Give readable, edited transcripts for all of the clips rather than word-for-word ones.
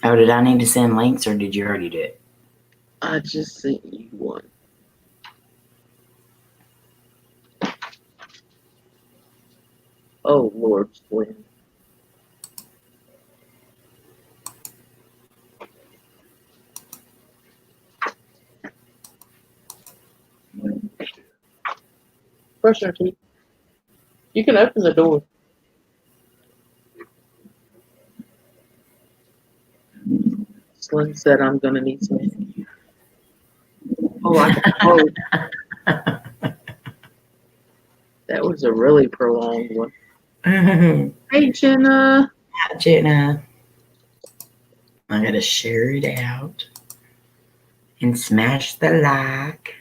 Oh, did I need to send links or did you already do it? I just sent you one. Oh, Lord, Flynn. Brush your teeth. You can open the door. Slim said I'm going to need some. Oh, that was a really prolonged one. Hey, Jenna. Jenna. I gotta share it out and smash the like.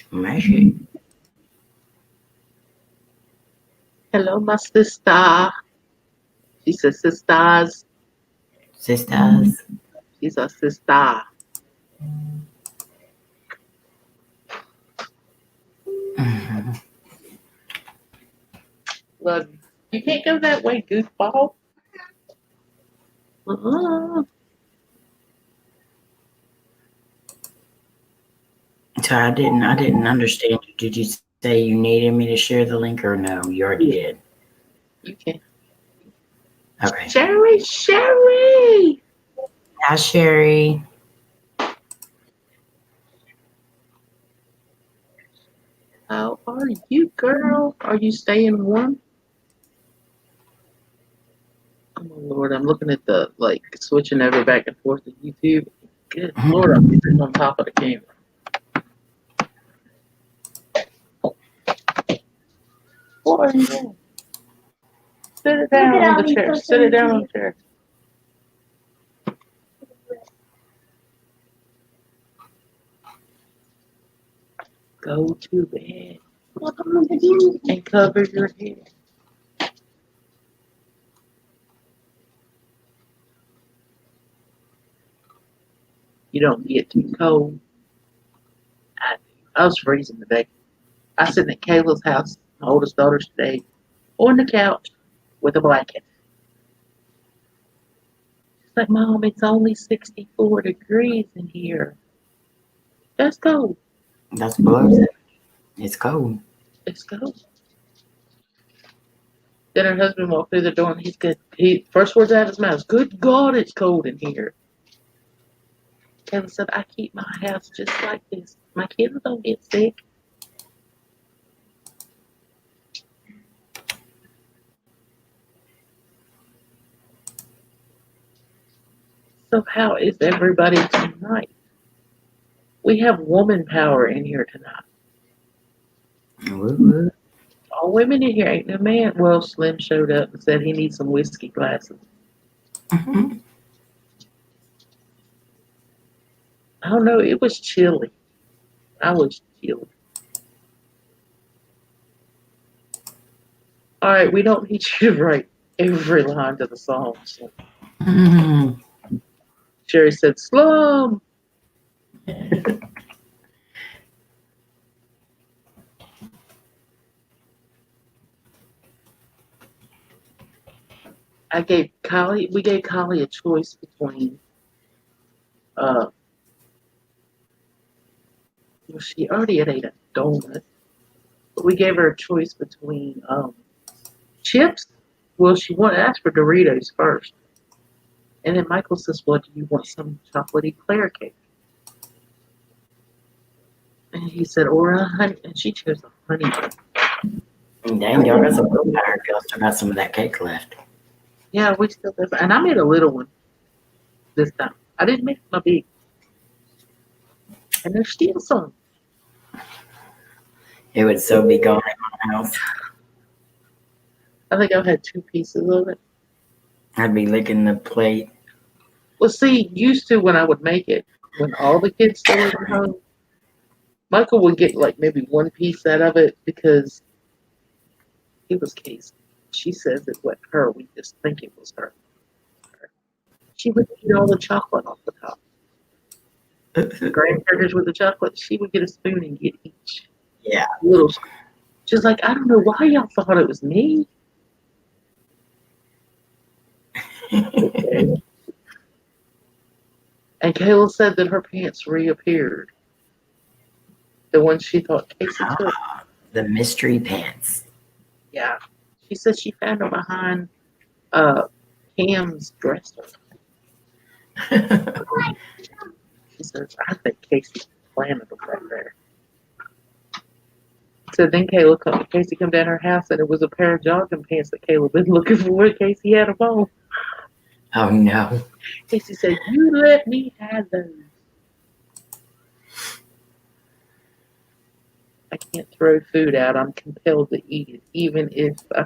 Smash it. Hello, my sister. She says sisters. Sisters. She's a sister. Look, you can't go that way, goofball. Uh-uh. So I didn't understand. Did you say you needed me to share the link or no? You already did. You can. Okay. Sherry. Hi, Sherry. How are you, girl? Are you staying warm? Oh my Lord, I'm looking at the switching over back and forth to YouTube. Good Lord, I'm sitting on top of the camera. What are you doing? Sit it down on the chair. Sit it down on the chair. Go to bed and cover your head. You don't get too cold. I was freezing today. I was sitting at Kayla's house, my oldest daughter's today, on the couch with a blanket. She's like, Mom, it's only 64 degrees in here. That's cold. That's below 70. It's cold. It's cold. Then her husband walked through the door and first words out of his mouth, good God, it's cold in here. Kevin said, I keep my house just like this. My kids don't get sick. So how is everybody tonight? We have woman power in here tonight. Woo-woo. All women in here, ain't no man. Well, Slim showed up and said he needs some whiskey glasses. Mhm. I don't know, it was chilly. I was chilly. All right, we don't need you to write every line to the song. So Mhm. Sherry said, Slum. We gave Kylie a choice between, well, she already had ate a donut, but we gave her a choice between chips. Well, she wanted to ask for Doritos first. And then Michael says, well, do you want some chocolatey Claire cake? And he said, or a honey, and she chose a honey one. Dang, y'all got some willpower. Y'all still got some of that cake left. Yeah, we still have, and I made a little one this time. I didn't make my big. And there's still some. It would so be gone at my house. I think I've had 2 pieces of it. I'd be licking the plate. Well, see, used to when I would make it, when all the kids still lived at home, Michael would get like maybe 1 piece out of it because it was Casey. She says it wasn't her. We just think it was her. She would eat all the chocolate off the top. graham crackers with the chocolate. She would get a spoon and get each Yeah. little scoop. She's like, I don't know why y'all thought it was me. Okay. And Kayla said that her pants reappeared. The ones she thought Casey took. The mystery pants. Yeah. She said she found them behind Cam's dresser. She says, I think Casey planted them right there. So then Casey come down her house and it was a pair of jogging pants that Kayla been looking for. Casey had them on. Oh no. Casey said, you let me have those. I can't throw food out. I'm compelled to eat it, even if I.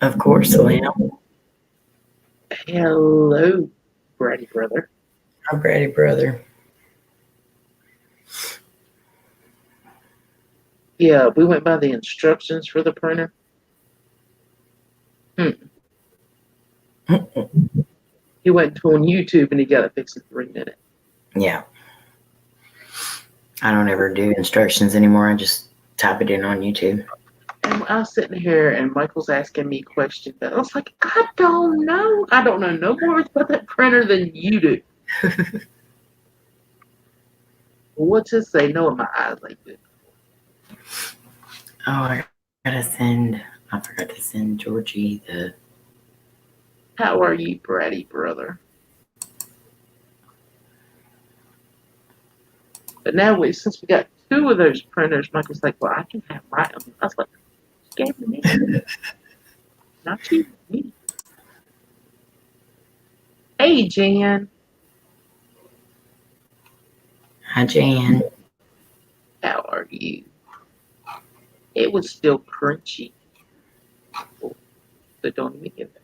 Of course, Liam. Hello, Brady brother. I'm Brady brother. Yeah, we went by the instructions for the printer. He went to on YouTube and he got it fixed in 3 minutes. Yeah. I don't ever do instructions anymore. I just type it in on YouTube. And I was sitting here and Michael's asking me questions. I was like, I don't know. I don't know no more about that printer than you do. What's it say? No, my eyes like this. Oh, I forgot to send Georgie the. How are you, Brady brother? But now, since we got 2 of those printers, Michael's like, well, I can have my own. I was like, you gave me. Not you, me. Hey, Jan. Hi, Jan. How are you? It was still crunchy. So don't even get that.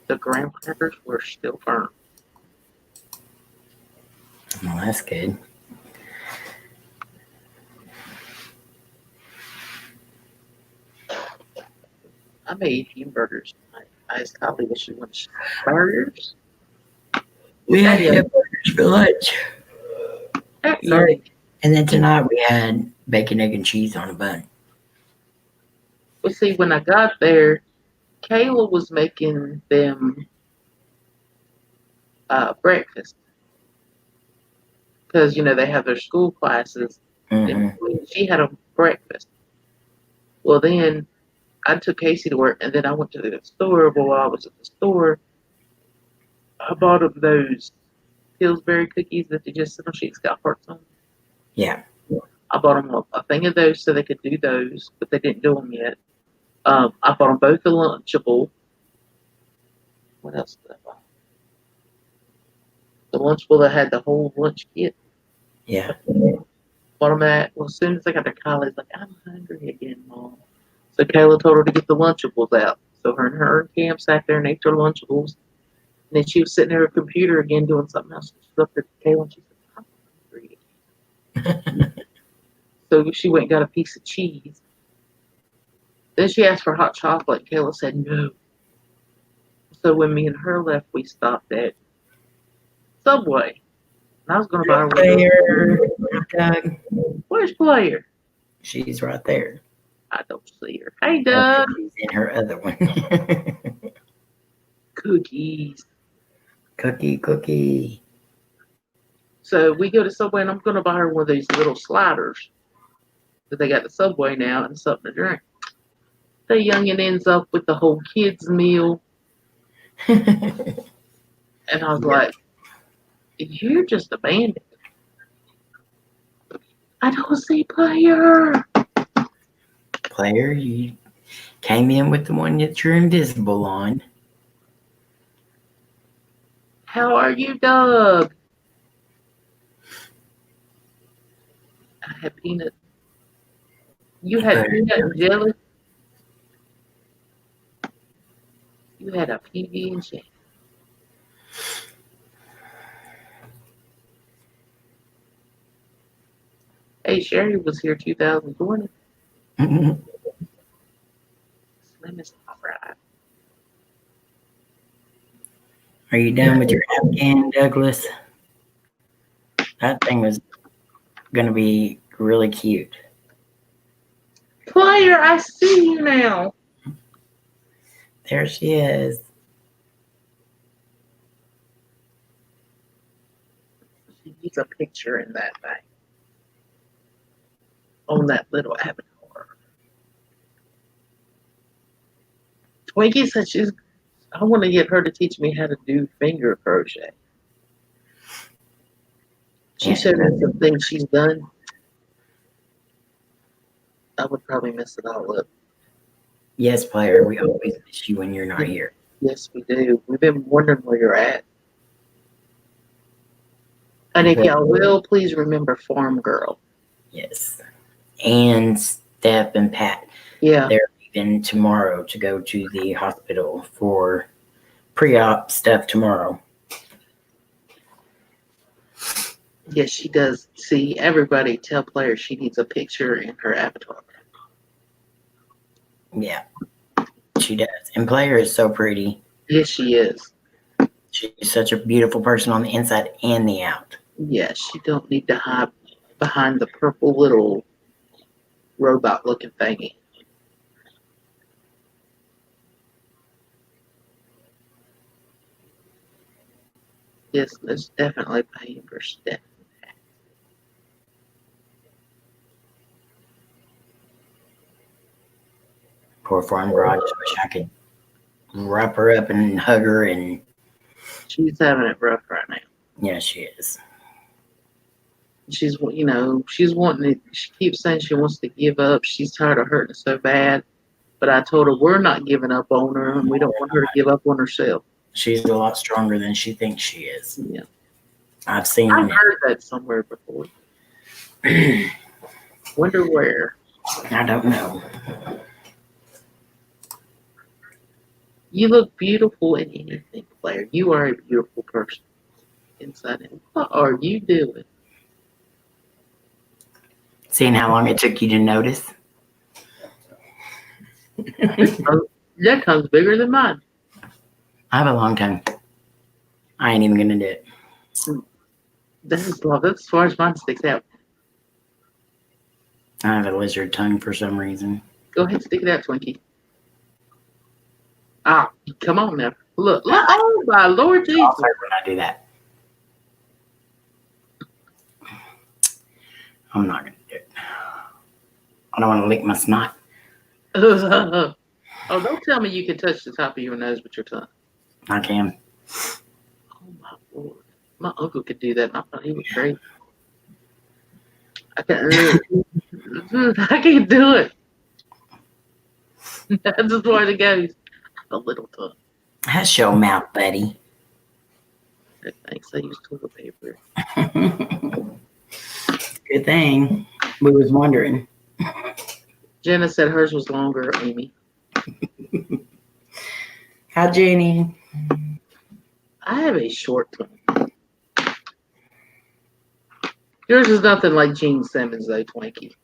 The graham crackers were still firm. Well, that's good. I made hamburgers. I asked Holly if she wants burgers. We had hamburgers for lunch. Sorry. And then tonight we had bacon, egg, and cheese on a bun. Well, see, when I got there, Kayla was making them breakfast because they have their school classes. Mm-hmm. And she had a breakfast. Well, then I took Casey to work, and then I went to the store. Well, while I was at the store, I bought them those Pillsbury cookies that they just sit on sheets got hearts on. Yeah. I bought them a thing of those so they could do those, but they didn't do them yet. I bought them both a Lunchable. What else did I buy? The Lunchable that had the whole lunch kit. Yeah. Bought them as soon as I got to college, like, I'm hungry again, Mom. So Kayla told her to get the Lunchables out. So her and Cam sat there and ate their Lunchables. And then she was sitting at her computer again doing something else. She looked at Kayla and she said, I'm hungry again. So she went and got a piece of cheese. Then she asked for hot chocolate. Kayla said no. So when me and her left, we stopped at Subway. And I was going to buy her Player. Doug. Where's Player? She's right there. I don't see her. Hey, Doug. She's in her other one. Cookies. Cookie. So we go to Subway, and I'm going to buy her one of these little sliders that they got the Subway now and something to drink. The youngin' ends up with the whole kids meal. And I was like, you're just a bandit. I don't see Player. Player, you came in with the one that you're invisible on. How are you, Doug? I had peanut. You had peanut and jelly? You had a PB and J. Hey, Sherry was here 2020. Slim is not right. Are you done with your Afghan, Douglas? That thing was going to be really cute. Player, I see you now. There she is. She needs a picture in that thing. On that little avatar. Twinkie said I want to get her to teach me how to do finger crochet. She showed us some things she's done. I would probably mess it all up. Yes, player. We always miss you when you're not here. Yes, we do. We've been wondering where you're at. And if y'all will, please remember Farm Girl. Yes. And Steph and Pat. Yeah. They're leaving tomorrow to go to the hospital for pre-op stuff tomorrow. Yes, she does. See, everybody tell Player she needs a picture in her avatar. Yeah, she does. And Player is so pretty. Yes, she is. She's such a beautiful person on the inside and the out. Yes, she don't need to hide behind the purple little robot-looking thingy. Yes, there's definitely paying for Steph. Poor Farm Girl. I just wish I could wrap her up and hug her. And she's having it rough right now. Yeah, she is. She's wanting to, she keeps saying she wants to give up. She's tired of hurting so bad. But I told her we're not giving up on her, and we don't want her to give up on herself. She's a lot stronger than she thinks she is. Yeah. I've seen I've heard that somewhere before. Wonder where. I don't know. You look beautiful in anything, Claire. You are a beautiful person inside and what are you doing? Seeing how long it took you to notice? That tongue's bigger than mine. I have a long tongue. I ain't even gonna do it. That's as far as mine sticks out. I have a lizard tongue for some reason. Go ahead, stick it out, Twinkie. Ah, come on now. Look. Oh, my Lord Jesus. I'll start when I do that. I'm not going to do it. I don't want to lick my snot. Oh, don't tell me you can touch the top of your nose with your tongue. I can. Oh, my Lord. My uncle could do that, and I thought he was crazy. I can't do it. That's as far as it goes. A little tongue. Hush your mouth, buddy. Thanks. I use toilet paper. Good thing. We was wondering. Jenna said hers was longer, Amy. Hi, Jenny. I have a short tongue. Yours is nothing like Gene Simmons, though, Twinkie.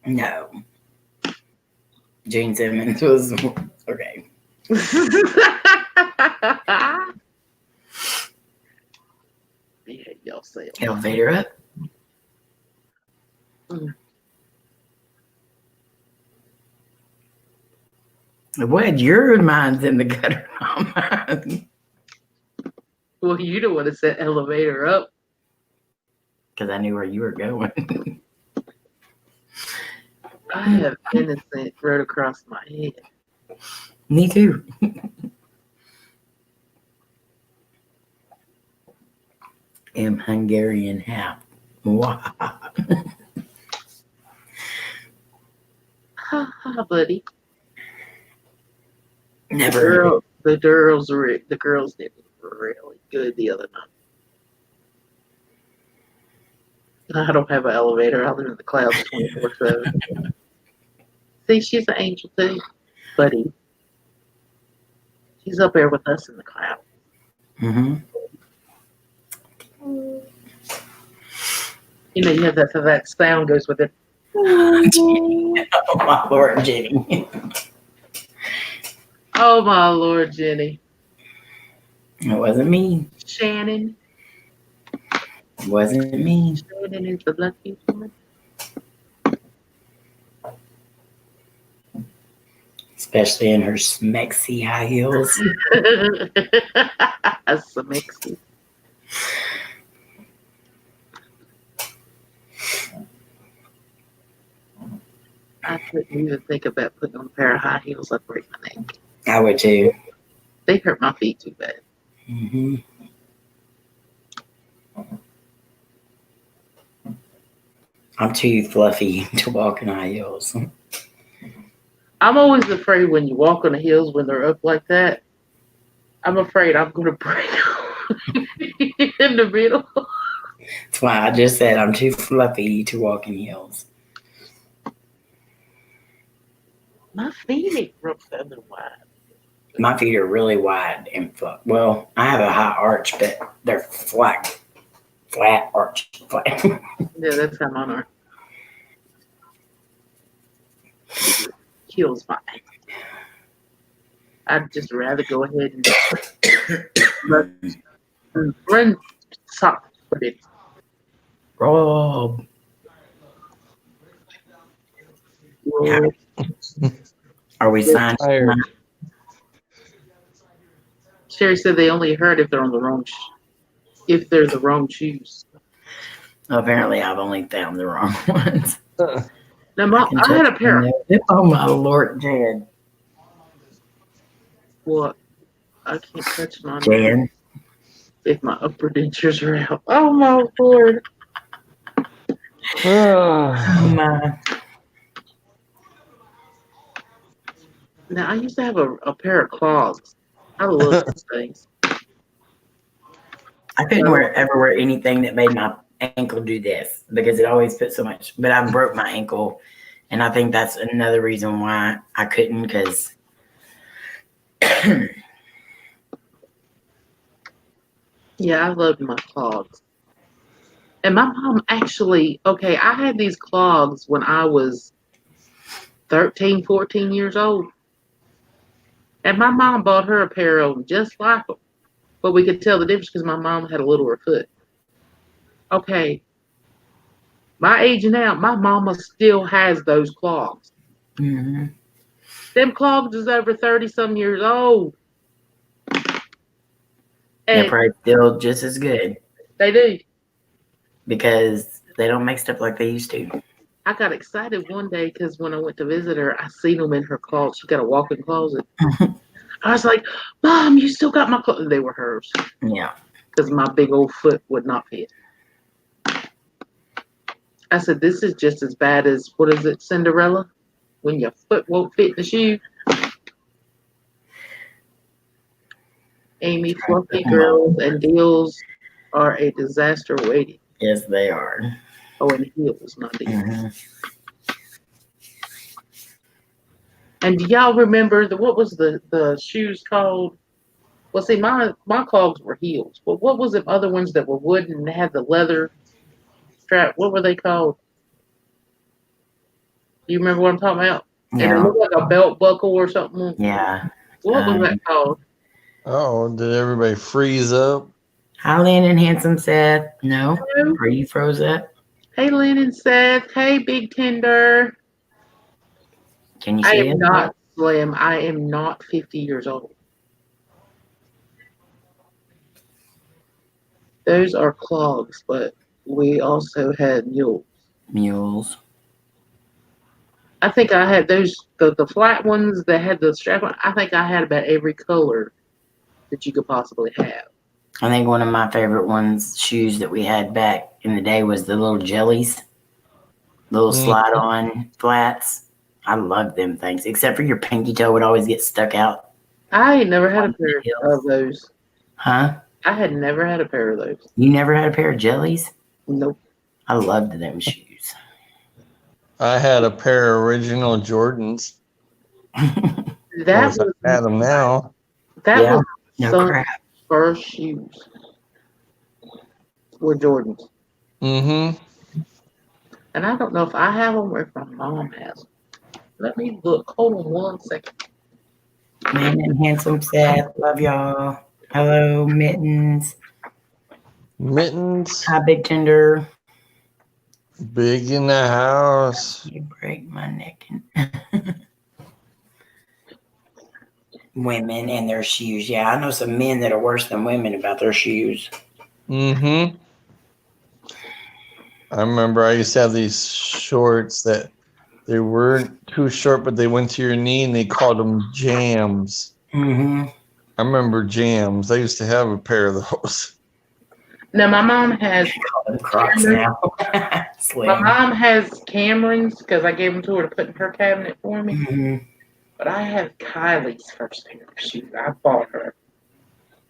No. Gene Simmons was okay. Yeah, y'all say it. Elevator up. What? Your mind's in the gutter, not mine. Well, you don't want to set elevator up. Because I knew where you were going. I have innocent right across my head. Me too. Am Hungarian half. Wow. Ha ha, buddy. Never. The girls did really good the other night. I don't have an elevator. I live in the clouds 24/7. See, she's an angel too, buddy. She's up there with us in the clouds. Mm-hmm. You know, you have that sound goes with it. Oh my Lord, Jenny. Oh my Lord, Jenny. It wasn't me. Shannon. It wasn't me. Shannon is the lucky one. Especially in her smexy high heels. Some mixy. I couldn't even think about putting on a pair of high heels. I'd break my neck. I would too. They hurt my feet too bad. Mm-hmm. I'm too fluffy to walk in high heels. I'm always afraid when you walk on the heels when they're up like that. I'm afraid I'm going to break in the middle. That's why I just said I'm too fluffy to walk in heels. My feet ain't real feather wide. My feet are really wide and flat. Well, I have a high arch, but they're flat arch. Flat. Yeah, that's how mine are. Heels fine. I'd just rather go ahead and run sock footed. Rob. Are we signed? Tired. Sherry said they only hurt if they're on the wrong if they're the wrong shoes. Apparently, I've only found the wrong ones. Now, I had a pair. Oh my Lord, Jan. What? I can't touch mine Jan. if my upper dentures are out. Oh my Lord! Oh my. Now I used to have a pair of clogs. I love those things. I couldn't ever wear anything that made my ankle do this because it always put so much. But I broke my ankle, and I think that's another reason why I couldn't. Because yeah, I loved my clogs. And my mom actually, okay, I had these clogs when I was 13, 14 years old. And my mom bought her a pair of them just like them. But we could tell the difference because my mom had a littler foot. Okay, my age now, my mama still has those clogs. mm-hmm. Them clogs is over 30 some years old. They're And probably still just as good they do. because they don't make stuff like they used to. I got excited one day because when I went to visit her, I seen them in her closet. She got a walk-in closet. I was like, Mom, you still got my clothes. They were hers. Yeah. Because my big old foot would not fit. I said, this is just as bad as, what is it, Cinderella? When your foot won't fit the shoe. Amy, fluffy girls and deals are a disaster waiting. Yes, they are. Oh, and heels, not deals. Mm-hmm. And do y'all remember what was the shoes called? Well, see, my clogs were heels, but what was the other ones that were wooden and had the leather strap? What were they called? Do you remember what I'm talking about? Yeah. And it looked like a belt buckle or something. Yeah. What was that called? Oh, did everybody freeze up? Hi, Landon, handsome Seth. No, Hello. are you froze up? Hey, Lynn and Seth. Hey, Big Tender. Can you I see am it? not slim. I am not 50 years old. Those are clogs, but we also had mules. Mules. I think I had those, the flat ones that had the strap on. I think I had about every color that you could possibly have. I think one of my favorite shoes that we had back in the day was the little jellies, little slide on flats. I loved them things, except for your pinky toe would always get stuck out. I ain't never had a pair of those. Huh? I had never had a pair of those. You never had a pair of jellies? Nope. I loved them shoes. I had a pair of original Jordans. That was I had them now. that Yeah, was no son's crap. first shoes were Jordans. Mm-hmm. And I don't know if I have them or if my mom has them. Let me look. Hold on one second. Man and handsome Seth, love y'all. Hello, Mittens. Mittens, Hi, Big Tender. big in the house. You break my neck. Women and their shoes. Yeah, I know some men that are worse than women about their shoes. Mm-hmm. I remember I used to have these shorts that they weren't too short, but they went to your knee and they called them jams. Mm-hmm. I remember jams. I used to have a pair of those. Now my mom has Call them Crocs now. Slim. my mom has Camerons because I gave them to her to put in her cabinet for me. Mm-hmm. But I have Kylie's first pair of shoes. I bought her.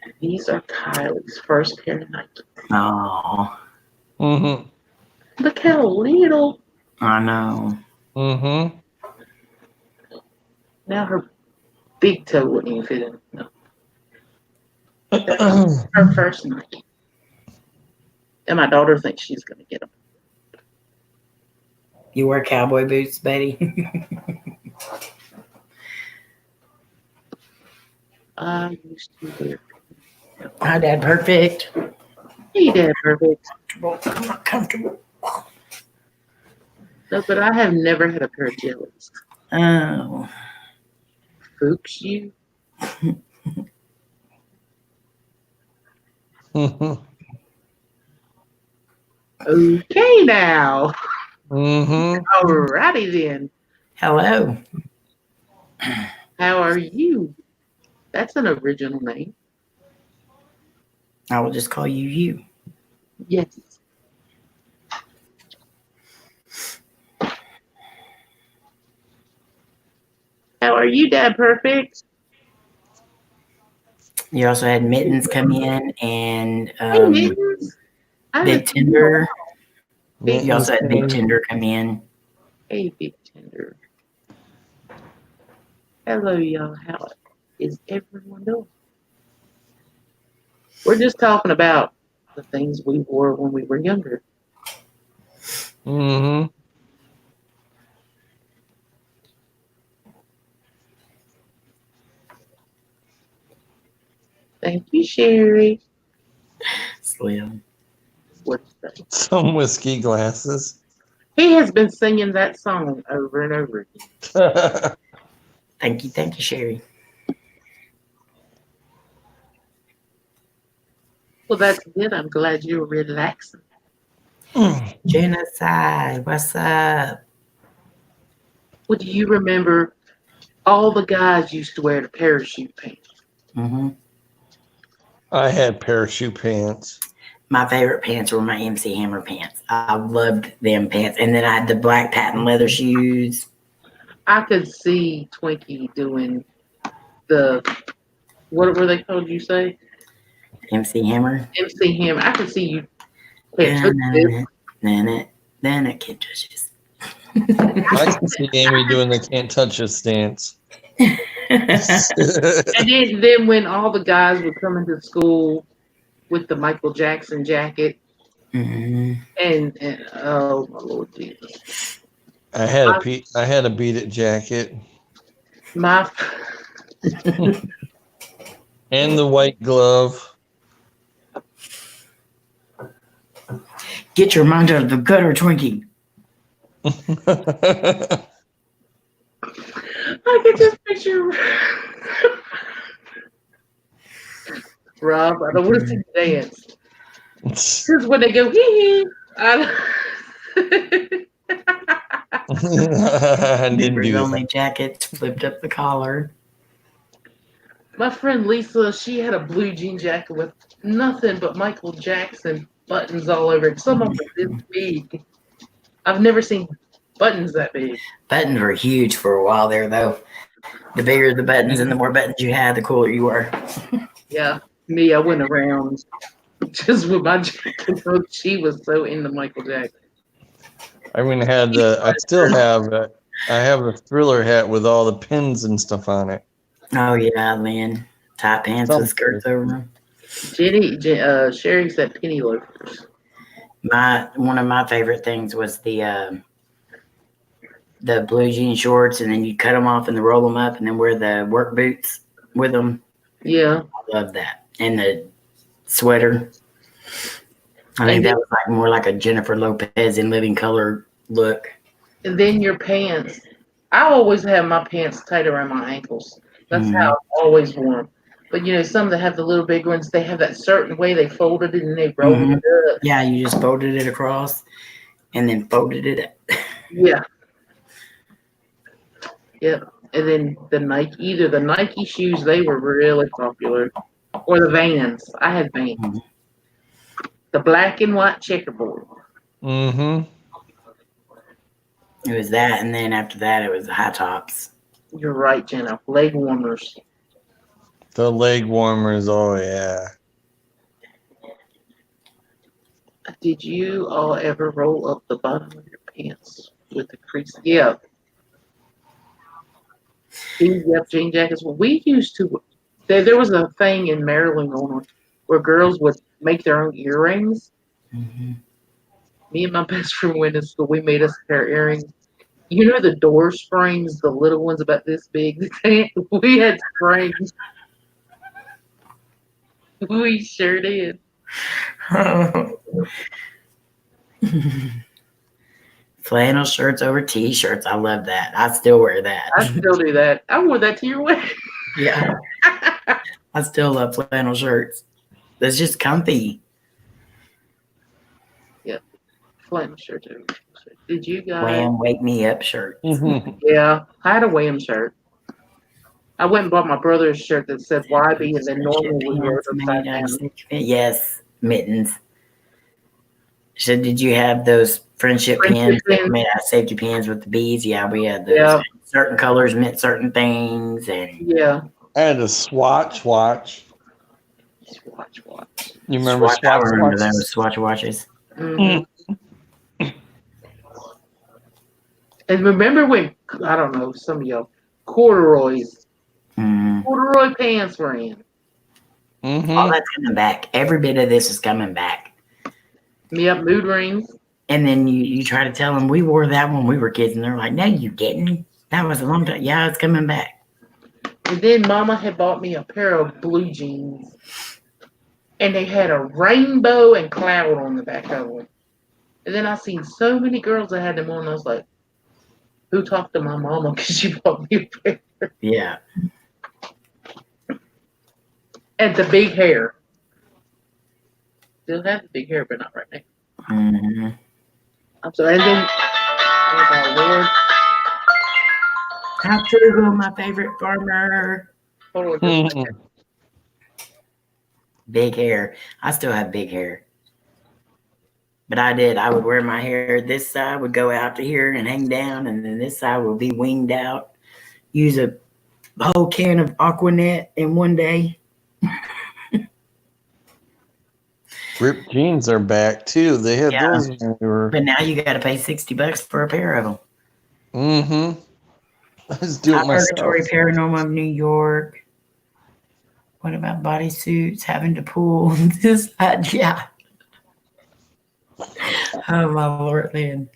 And these are Kylie's first pair of Nike. Oh, Mm-hmm. Look how little. I know. Mm-hmm. Now her big toe wouldn't even fit in. No. That's her first Nike. And my daughter thinks she's going to get them. You wear cowboy boots, Betty? I used to wear. Hi, Dad. Perfect. Hey, Dad, perfect. I'm not comfortable. No, but I have never had a pair of jellies. Oh. Fuchs you. Mm-hmm. Okay, now. Mm-hmm. Alrighty then. Hello. How are you? That's an original name. I will just call you you. Yes. How are you, Dad? Perfect. You also had Mittens come in and Hey, Mittens. I Big haven't seen you in a Tender. Big You also had Big Tender come in. Hey, Big Tender. Hello, y'all. How is everyone doing? We're just talking about the things we wore when we were younger. Mm-hmm. Thank you, Sherry. Slim. What's that? Some whiskey glasses. He has been singing that song over and over again. Thank you, Sherry. Well, that's good. I'm glad you're relaxing. Genocide, what's up? Well, do you remember all the guys used to wear the parachute pants? Mm-hmm. I had parachute pants. My favorite pants were my MC Hammer pants. I loved them pants. And then I had the black patent leather shoes. I could see Twinkie doing the, what were they called, you say? MC Hammer. MC Hammer. I could see you. Then it can't touch this. I can see Amy doing the can't touch us dance. And then when all the guys would come into school with the Michael Jackson jacket, Mm-hmm. and oh my Lord Jesus, I had a beat it jacket my and the white glove. Get your mind out of the gutter, Twinkie. I could just picture Rob. I don't want to see you dance because when they go hee hee, I didn't Neighbors do only that. jackets, flipped up the collar. my friend Lisa, she had a blue jean jacket with nothing but Michael Jackson buttons all over it. Some of them were this big. I've never seen buttons that big. Buttons were huge for a while there, though. The bigger the buttons and the more buttons you had, the cooler you were. Yeah, me, I went around just with my jacket. She was so into Michael Jackson. I mean, I still have I have a Thriller hat with all the pins and stuff on it. Oh, yeah, man. Tight pants with skirts over them. Sherry said penny loafers. One of my favorite things was the blue jean shorts, and then you cut them off and then roll them up, and then wear the work boots. with them. Yeah. I love that. And the sweater. I think And that was like more like a Jennifer Lopez in Living Color look. then your pants. I always have my pants tight around my ankles. That's how Mhm. I've always worn them. But some that have the little big ones, they have that certain way they folded it and they rolled Mhm. it up. Yeah, you just folded it across and then folded it up. Yeah. Yep. And then either the Nike shoes, they were really popular, or the Vans. I had Vans. Mhm. The black and white checkerboard. Mm-hmm. It was that, and then after that, it was the high tops. You're right, Jenna. Leg warmers. The leg warmers. Oh yeah. Did you all ever roll up the bottom of your pants with the crease? Yeah. Yep, jean jackets. Well, we used to. There was a thing in Maryland going on where girls would make their own earrings. Mhm. Me and my best friend went to school. We made us a pair of earrings. You know the door springs, the little ones about this big? We had springs. We sure did. Flannel shirts over t-shirts. I love that. I still wear that. I still do that. I wore that to your wedding. Yeah, I still love flannel shirts. It's just comfy. Yeah, flannel shirt too. Did you guys? Wham, wake me up shirts. Yeah, I had a Wham shirt. I went and bought my brother's shirt that said YB and then Friendship normal we wrote pants upside made out of down. safety pins. Yes, mittens. So did you have those friendship Friendship pins that were pins. made out of safety pins with the beads? Yeah, we had those. Yeah, Certain colors meant certain things, and yeah. I had a Swatch watch. Watch. You remember swatch. I Swatch remember those watches? swatch watches. Mm-hmm. And remember when, I don't know, some of y'all, corduroys, Mm. corduroy pants were in. All Mm-hmm. that's coming back. Every bit of this is coming back. Yep, mood rings. And then you try to tell them we wore that when we were kids, and they're like, "No, you didn't. That was a long time." Yeah, it's coming back. And then Mama had bought me a pair of blue jeans, and they had a rainbow and cloud on the back of them. And then I seen so many girls that had them on. And I was like, "Who talked to my mama because she bought me a pair?" Yeah. And the big hair. Still have the big hair, but not right now. Mm-hmm. I'm sorry. And then, oh my lord, How true, my favorite farmer. hold on just a second. Big hair. I still have big hair. But I did. I would wear my hair. This side would go out to here and hang down, and then this side would be winged out. Use a whole can of Aquanet in one day. Ripped jeans are back too. They had Yeah. those when we were. But now you got to pay $60 for a pair of them. Mm-hmm. I just do it myself. Purgatory Paranormal of New York. What about bodysuits? Having to pull this side? Yeah. Oh my Lord, man.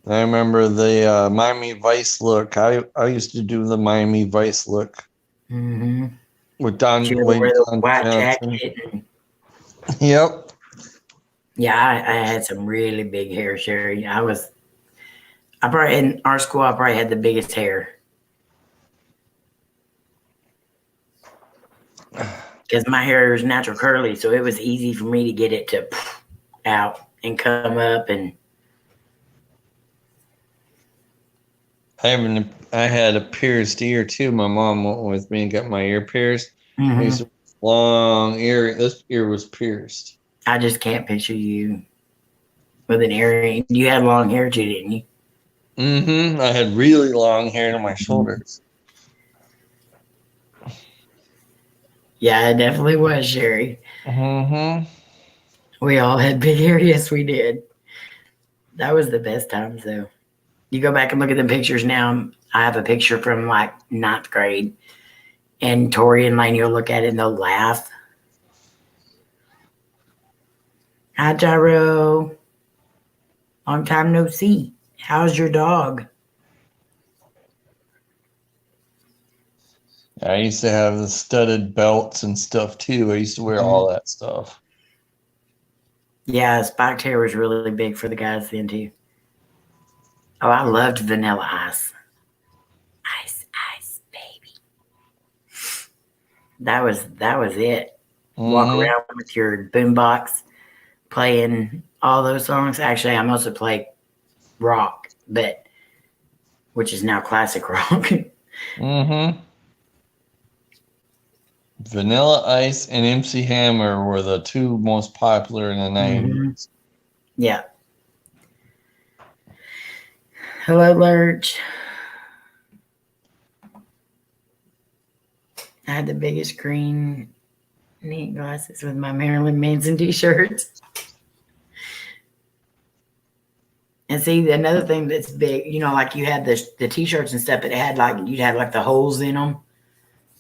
I remember the Miami Vice look. I used to do the Miami Vice look Mm-hmm. with Don She would wear the Don white Johnson. jacket. And, Yep. yeah, I had some really big hair, Sherry. I probably in our school. I probably had the biggest hair because my hair is natural curly, so it was easy for me to get it to out and come up. And I had a pierced ear too. My mom went with me and got my ear pierced. I used mm-hmm. to long ear. This ear was pierced. I just can't picture you with an earring. You had long hair too, didn't you? Mm-hmm. I had really long hair to my shoulders. Yeah, it definitely was, Sherry. Mm-hmm. We all had big hair. Yes, we did. That was the best times, though. You go back and look at the pictures now. I have a picture from like ninth grade, and Tori and Lainey will look at it and they'll laugh. Hi, Gyro. Long time no see. How's your dog? I used to have the studded belts and stuff too. I used to wear all that stuff. Yeah, spiked hair was really big for the guys then too. Oh, I loved Vanilla Ice. Ice, ice, baby. That was it. Walk Mm-hmm. around with your boombox playing all those songs. Actually, I mostly play rock, but which is now classic rock. Mm-hmm. Vanilla Ice and MC Hammer were the two most popular in the 90s. Yeah. Hello, Lurch. I had the biggest green neat glasses with my Marilyn Manson t-shirts. And see, another thing that's big, like you had the t-shirts and stuff, but it had you'd have like the holes in them,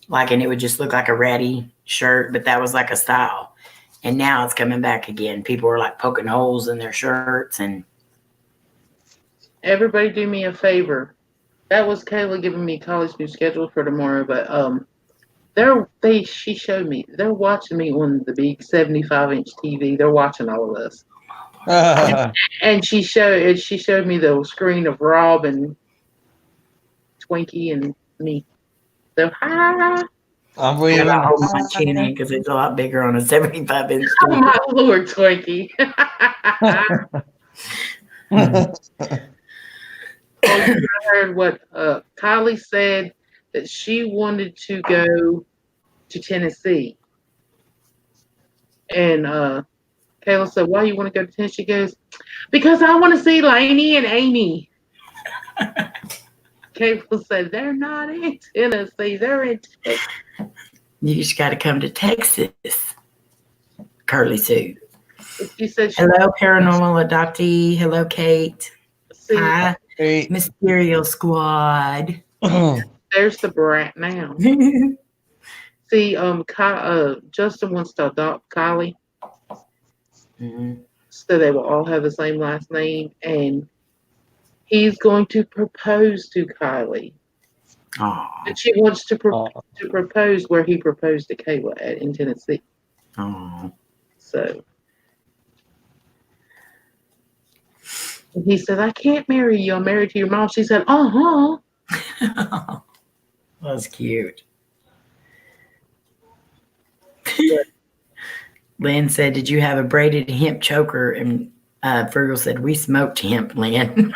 and it would just look like a ratty shirt, but that was like a style. And now it's coming back again. People are like poking holes in their shirts and. Everybody do me a favor. That was Kayla giving me college new schedule for tomorrow, but she showed me they're watching me on the big 75-inch TV. They're watching all of us. And she showed me the screen of Rob and Twinkie and me. So hi. I'm I waving. gotta hold my chin in because it's a lot bigger on a 75-inch Oh my Lord, Twinkie. Oh, you heard what Kylie said, that she wanted to go to Tennessee. And Kayla said, "Why you want to go to Tennessee?" She goes, "Because I want to see Lainey and Amy." Kayla said, "They're not in Tennessee. They're in Texas." You just got to come to Texas. Curly Sue. She said, Hello, paranormal adoptee. Hello, Kate. "See, Hi, Mysterio Squad. there's the brat now." See, Justin wants to adopt Kylie, so they will all have the same last name, and he's going to propose to Kylie. And she wants to propose where he proposed to Kayla in Tennessee. So he said, "I can't marry you. I'm married to your mom." She said, That's cute. Lynn said, "Did you have a braided hemp choker?" And Frugal said, "We smoked hemp, Lynn."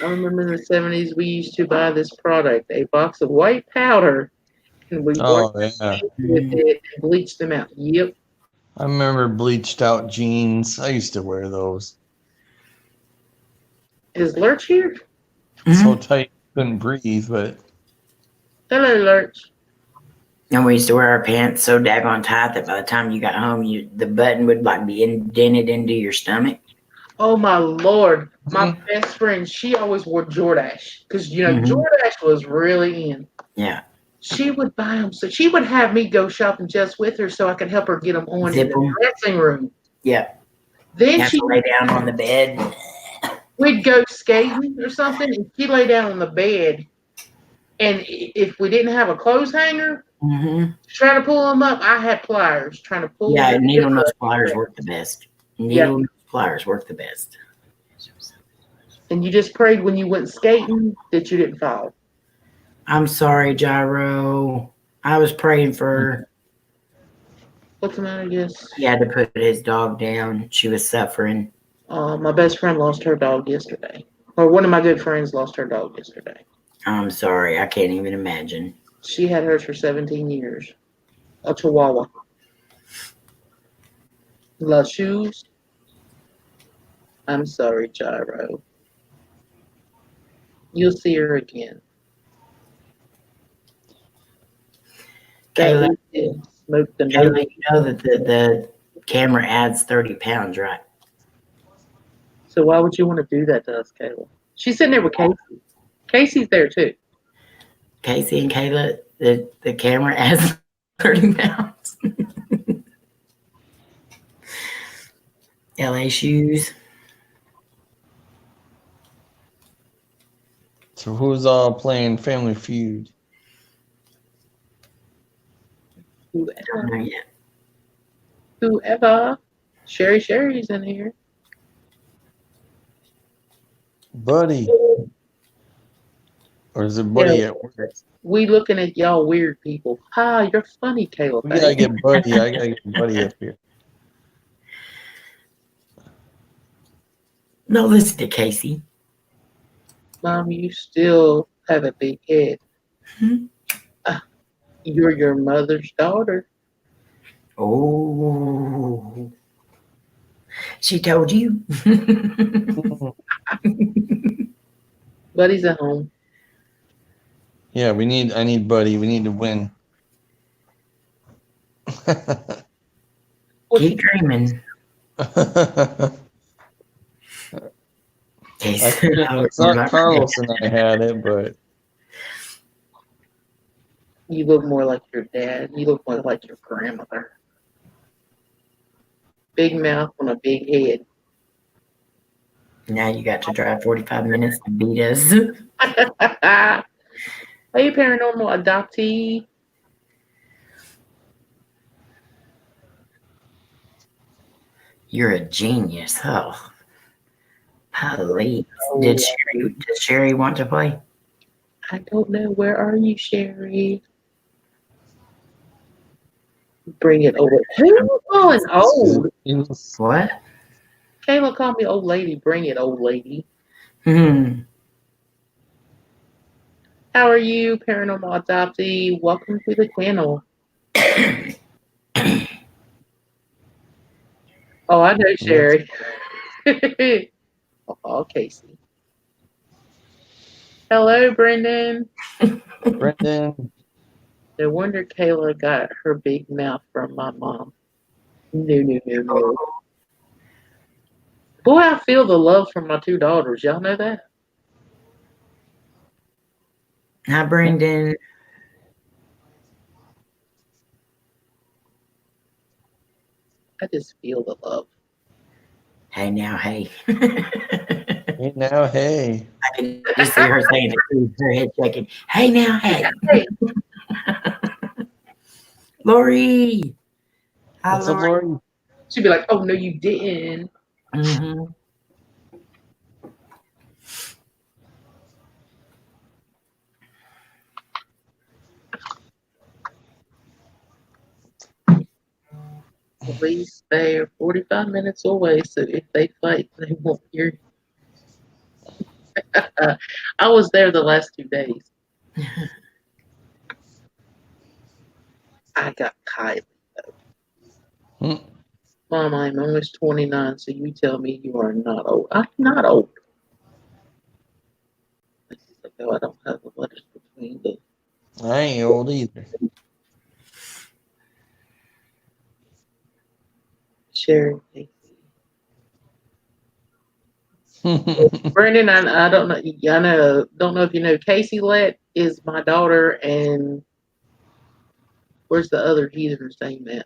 I remember in the 70s, we used to buy this product, a box of white powder, and we worked with it and bleached them out. Yep. I remember bleached out jeans. I used to wear those. Is Lurch here? So tight, couldn't breathe, but. Hello, Lurch. And we used to wear our pants so daggone tight that by the time you got home, the button would be indented into your stomach. Oh my Lord. My best friend, she always wore Jordache because, Jordache was really in. Yeah. She would buy them. So she would have me go shopping just with her so I could help her get them on in the dressing room. Yeah. Then she lay down on the bed. We'd go skating or something, and she'd lay down on the bed. And if we didn't have a clothes hanger, to try to pull them up, I had pliers trying to pull them up. Yeah, needle nose pliers work the best. Needle nose pliers work the best. And you just prayed when you went skating that you didn't fall. I'm sorry, Gyro. I was praying for her. What's the matter? Yes. He had to put his dog down. She was suffering. My best friend lost her dog yesterday. Or one of my good friends lost her dog yesterday. I'm sorry. I can't even imagine. She had hers for 17 years. A Chihuahua. La Shoes. I'm sorry, Gyro. You'll see her again. Kayla, smoked the Kayla, you know that the camera adds 30 pounds, right? So why would you want to do that to us, Kayla? She's sitting there with Casey. Casey's there too. Casey and Kayla, the camera adds 30 pounds. LA shoes. So who's all playing Family Feud? Whoever. Not yet. Whoever. Sherry's in here. Buddy. Or is it Buddy at work? We looking at y'all weird people. Hi, you're funny, Caleb. We gotta get Buddy. I gotta get Buddy up here. No, listen to Casey. Mom, you still have a big head. Hmm? You're your mother's daughter. Oh, she told you. Buddy's at home. Yeah, I need Buddy. We need to win. Keep dreaming. Casey. I thought Carlos and I had it, but You look more like your dad. You look more like your grandmother. Big mouth on a big head. Now you got to drive 45 minutes to beat us. Are you paranormal adoptee? You're a genius. Oh, police. Did Sherry want to play? I don't know. Where are you, Sherry? Bring it over. Who's calling old? What? Kayla called me old lady. Bring it, old lady. Hmm. How are you, paranormal adoptee? Welcome to the channel. Oh, I know Sherry. Oh, Casey. Hello, Brendan. Brendan. No wonder Kayla got her big mouth from my mom. No. Boy, I feel the love from my two daughters. Y'all know that? Hi, Brendan. I just feel the love. Hey, now, hey. Hey, now, hey. I can just see her saying it, her head shaking. Hey, now, hey. Hey. Lori. Hi, What's up, Lori? She'd be like, oh, no, you didn't. Mm-hmm. At least they're 45 minutes away, so if they fight, they won't hear you. I was there the last 2 days. I got Kylie, though. Mom, I'm almost 29, so you tell me you are not old. I'm not old. No, I don't have the letters between the. I ain't old either. Sherry. Brandon, I don't know. Don't know if you know. Casey Lett is my daughter, and where's the other heathen's name at?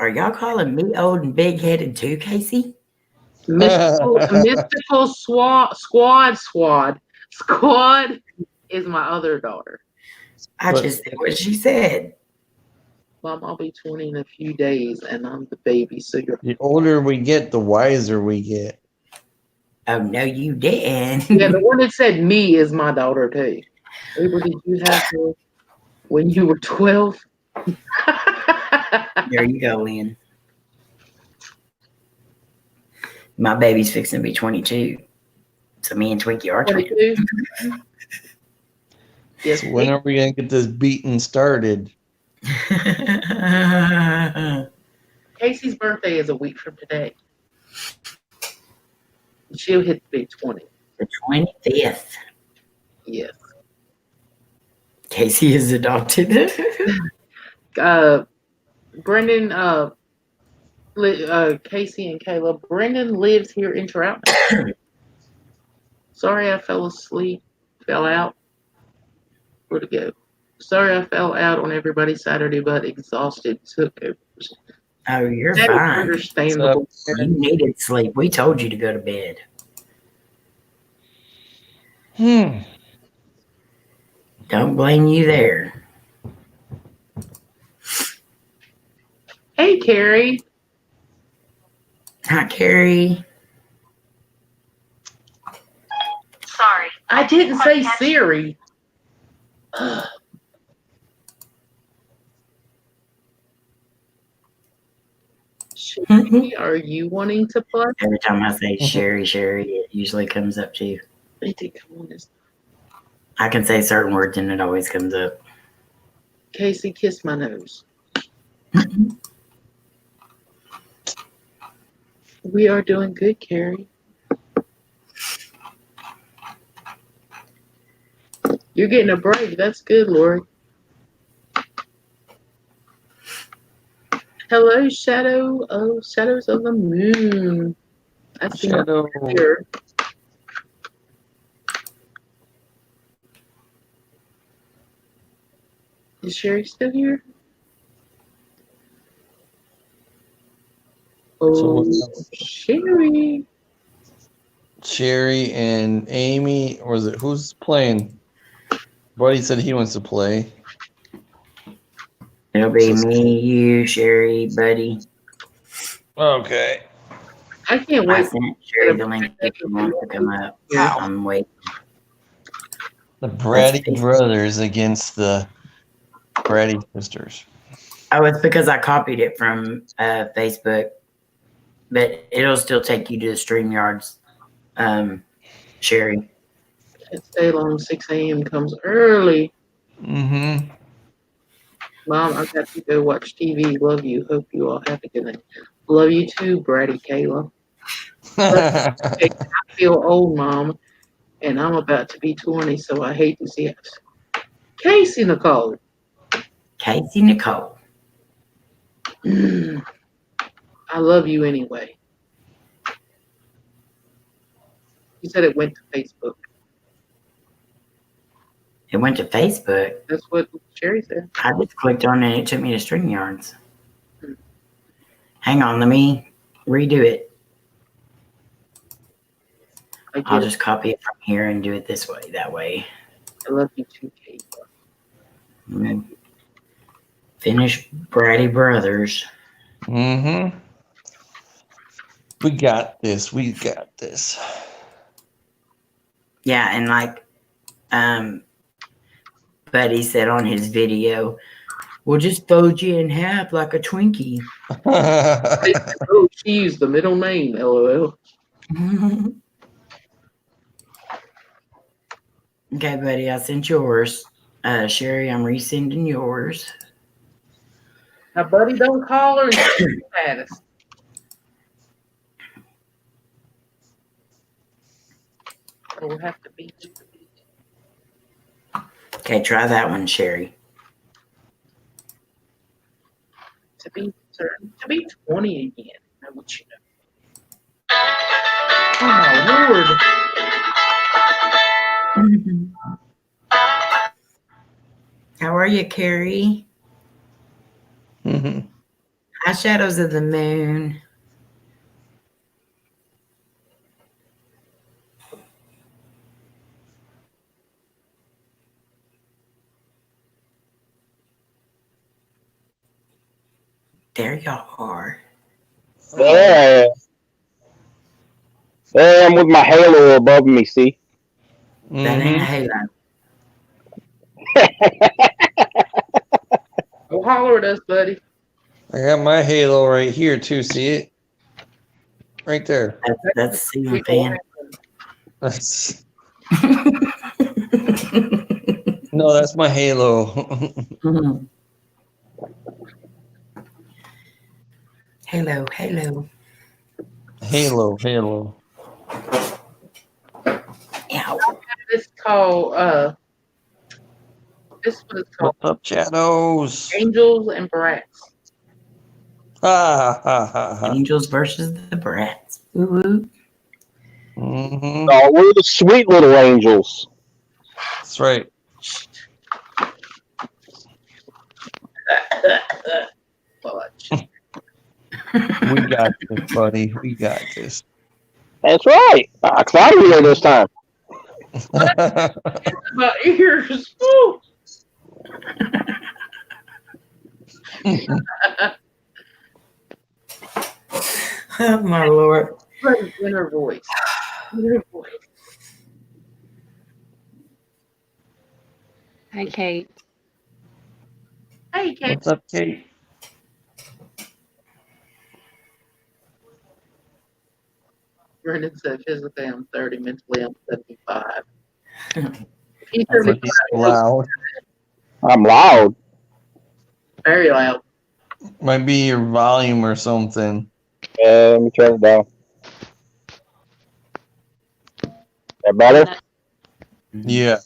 Are y'all calling me old and big headed too, Casey? Mystical Squad is my other daughter. I just did what she said. Mom, I'll be 20 in a few days, and I'm the baby. So you're. The older we get, the wiser we get. Oh, no, you didn't. Yeah, the one that said me is my daughter too. Abel, did you have her when you were 12? There you go, Lynn. My baby's fixing to be 22. So me and Twinkie are 22. Yes. So when are we going to get this beating started? Casey's birthday is a week from today. She'll hit the big 20. The 25th. Yes. Casey is adopted. Brendan, Casey and Caleb. Brendan lives here in Troutman. Sorry I fell asleep, fell out. Where'd it go? Sorry I fell out on everybody's Saturday, but exhausted took over. Oh, you're That fine. is understandable. You needed sleep. We told you to go to bed. Don't blame you there. Hey, Carrie. Hi, Carrie. Sorry. I didn't say Siri. Sherry, are you wanting to play? Every time I say Sherry, it usually comes up to you. They did come on this. I can say certain words and it always comes up. Casey, kiss my nose. We are doing good, Carrie. You're getting a break. That's good, Lori. Hello, Shadow. Oh, Shadows of the Moon. I see Shadow. here. Is Sherry still here? Oh, Sherry. Sherry and Amy, or is it who's playing? Buddy said he wants to play. It'll be me, you, Sherry, Buddy. Okay. I can't I wait. sent Sherry the link if you want to come up. I'm waiting. The Bratty brothers against the Bratty sisters. Oh, it's because I copied it from Facebook, but it'll still take you to the StreamYards, Sherry. Can't stay long. 6 a.m. comes early. Mm-hmm. Mom, I got to go watch TV. Love you. Hope you all have a good night. Love you too, Bratty Kayla. I feel old, Mom, and I'm about to be 20, so I hate to see it. Casey Nicole. Casey Nicole. I love you anyway. You said it went to Facebook. It went to Facebook. That's what Sherry said. I just clicked on it and it took me to StreamYards. Hang on, let me redo it. I'll just copy it from here and do it this way, that way. I love you too, Kate. Finish Bratty Brothers. Mm-hmm. We got this. We got this. Yeah, and like Buddy said on his video, we'll just fold you in half like a Twinkie. Oh, she used the middle name, LOL. Okay, buddy, I sent yours. Sherry, I'm resending yours. Now, buddy, don't call her and shoot at us. We'll have to beat you. Okay, try that one, Sherry. To be 20 again. I want you to know. Oh my lord. How are you, Carrie? Mm-hmm. Hi, Shadows of the Moon. There y'all are. Yeah. There I am with my halo above me, see? That ain't a halo. Oh, holler at us, buddy. I got my halo right here too. See it? Right there. That's ceiling fan. That's no, that's my halo. Halo, halo. Halo. Ow. This called this was called What's up, Shadows? Angels and Brats. Ha. Angels versus the Brats. Woo-woo. Mm-hmm. Oh, we're the sweet little angels. That's right. Fudge. We got this, buddy. We got this. That's right. Cloudy here this time. My ears. Woo! Oh my lord. What inner voice. Inner voice. Hi, Kate. Hey, Kate. What's up, Kate? Brendan said physically I'm 30, mentally I'm 75. He's That's But 75, he's loud. I'm loud. very loud. Might be your volume or something. Let me turn it down. That I'm better? not, Yeah.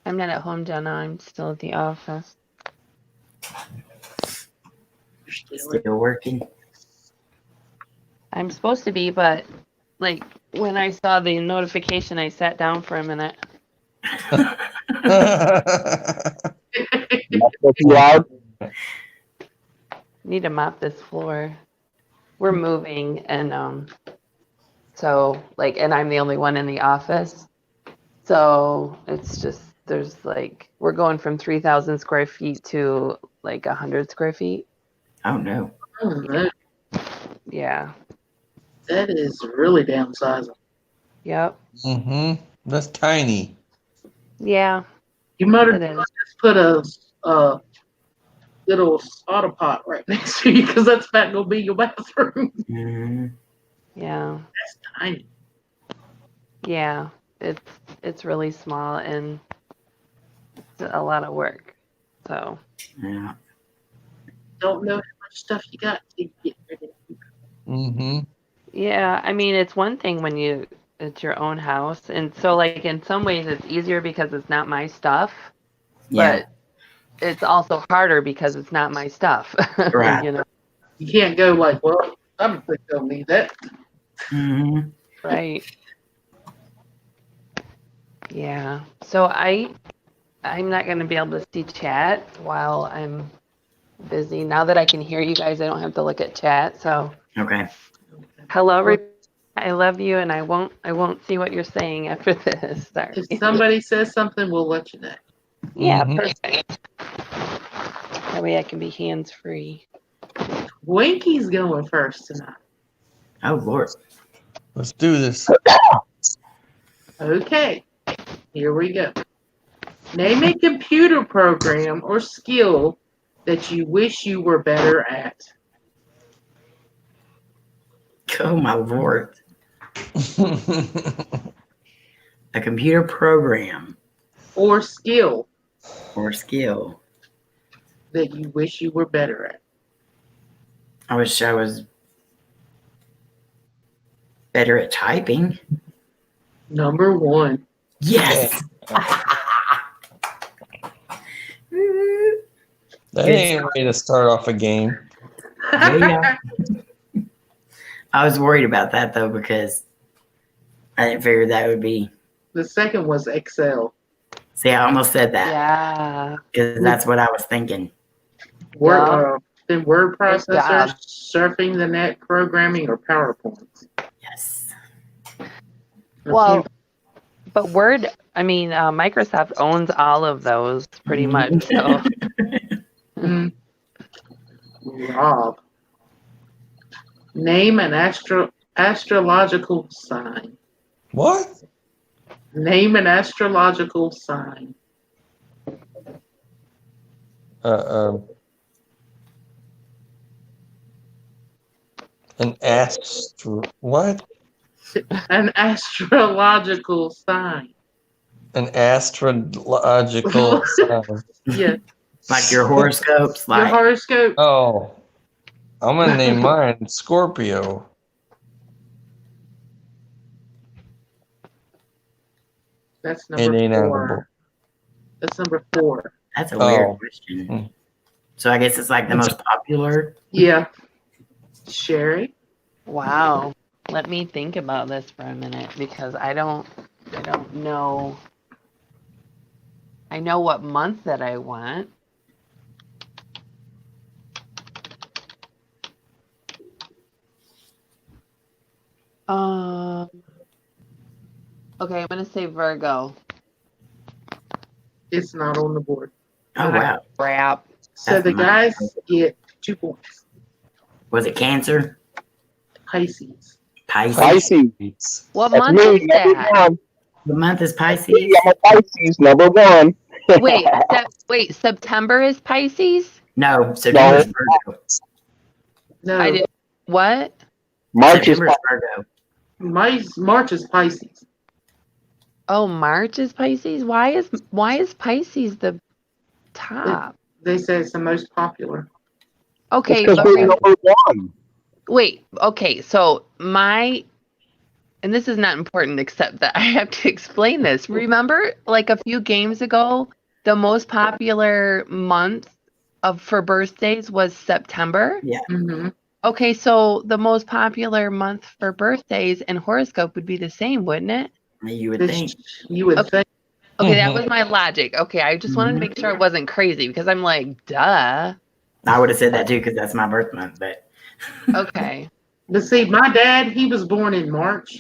I'm not at home, Jenna. I'm still at the office. You're still Still working. I'm supposed to be, but like when I saw the notification, I sat down for a minute. Not so too loud? Need to mop this floor. We're moving, and so like, and I'm the only one in the office. So it's just there's like we're going from 3,000 square feet to like 100 square feet. Oh no. Oh, no. Yeah. That is really downsizing. Yep. That's tiny. Yeah. You might It have is. just put a little soda pot right next to you because that's about going to be your bathroom. Mhm. Yeah. That's tiny. Yeah. It's really small and it's a lot of work. So Yeah. Don't know how much stuff you got to get rid of. yeah, I mean it's one thing when it's your own house, and so like in some ways it's easier because it's not my stuff, Yeah. but it's also harder because it's not my stuff. Right. You know, You can't go like, well, I don't think they'll need that. Mhm. right? Yeah. So I'm not gonna be able to see chat while I'm busy. Now that I can hear you guys, I don't have to look at chat. So Okay. hello, I love you, and I won't see what you're saying after this. Sorry. If somebody says something, we'll let you know. Yeah, Mhm. perfect. That way I can be hands free. Winky's going first tonight. Oh lord. Let's do this. Okay, here we go. Name a computer program or skill that you wish you were better at. Oh my lord. A computer program Or skill or skill. that you wish you were better at. I wish I was better at typing. Number one. Yes. That ain't a way to start off a game. Yeah. I was worried about that though because I didn't figure that would be. The second was Excel. See, I almost said that Yeah. because that's what I was thinking. Word, Yeah. then word Good processors, job. surfing the net, programming, or PowerPoint. Yes. Well, but Word, I mean, Microsoft owns all of those pretty much. So Mm, Rob. Name an astrological sign. What? Name an astrological sign. An what? An astrological sign. An astrological sign. Yeah, Like your horoscopes, your like horoscope. Oh, I'm gonna name mine Scorpio. That's It number ain't on the board. 4. That's number 4. that's a weird Oh. question. So I guess it's like the most popular. Yeah. Sherry. wow. Let me think about this for a minute because I don't know. I know what month that I want. Um, Okay, I'm gonna say Virgo. It's not on the board. Oh wow. Crap. So That's the mine. guys get 2 points. Was it Cancer? Pisces. Pisces. Pisces. What That's month me, is number that? one. The month is That's me, Pisces. I'm a Pisces, number one. Wait, September is Pisces? No, September's Virgo. No, I did what? March is September's Virgo. March is Pisces. Oh, March is Pisces? Why is Pisces the top? They say it's the most popular. Okay, because but we're number one. wait, okay, so and this is not important except that I have to explain this. Remember, like a few games ago, the most popular month for birthdays was September? Yeah. Mm-hmm. Okay, so the most popular month for birthdays and horoscope would be the same, wouldn't it? You would think. You would Okay. think. Okay, that was my logic. Okay, I just wanted to Mhm. make sure it wasn't crazy because I'm like, duh. I would have said that too because that's my birth month, but Okay. But see, my dad, he was born in March,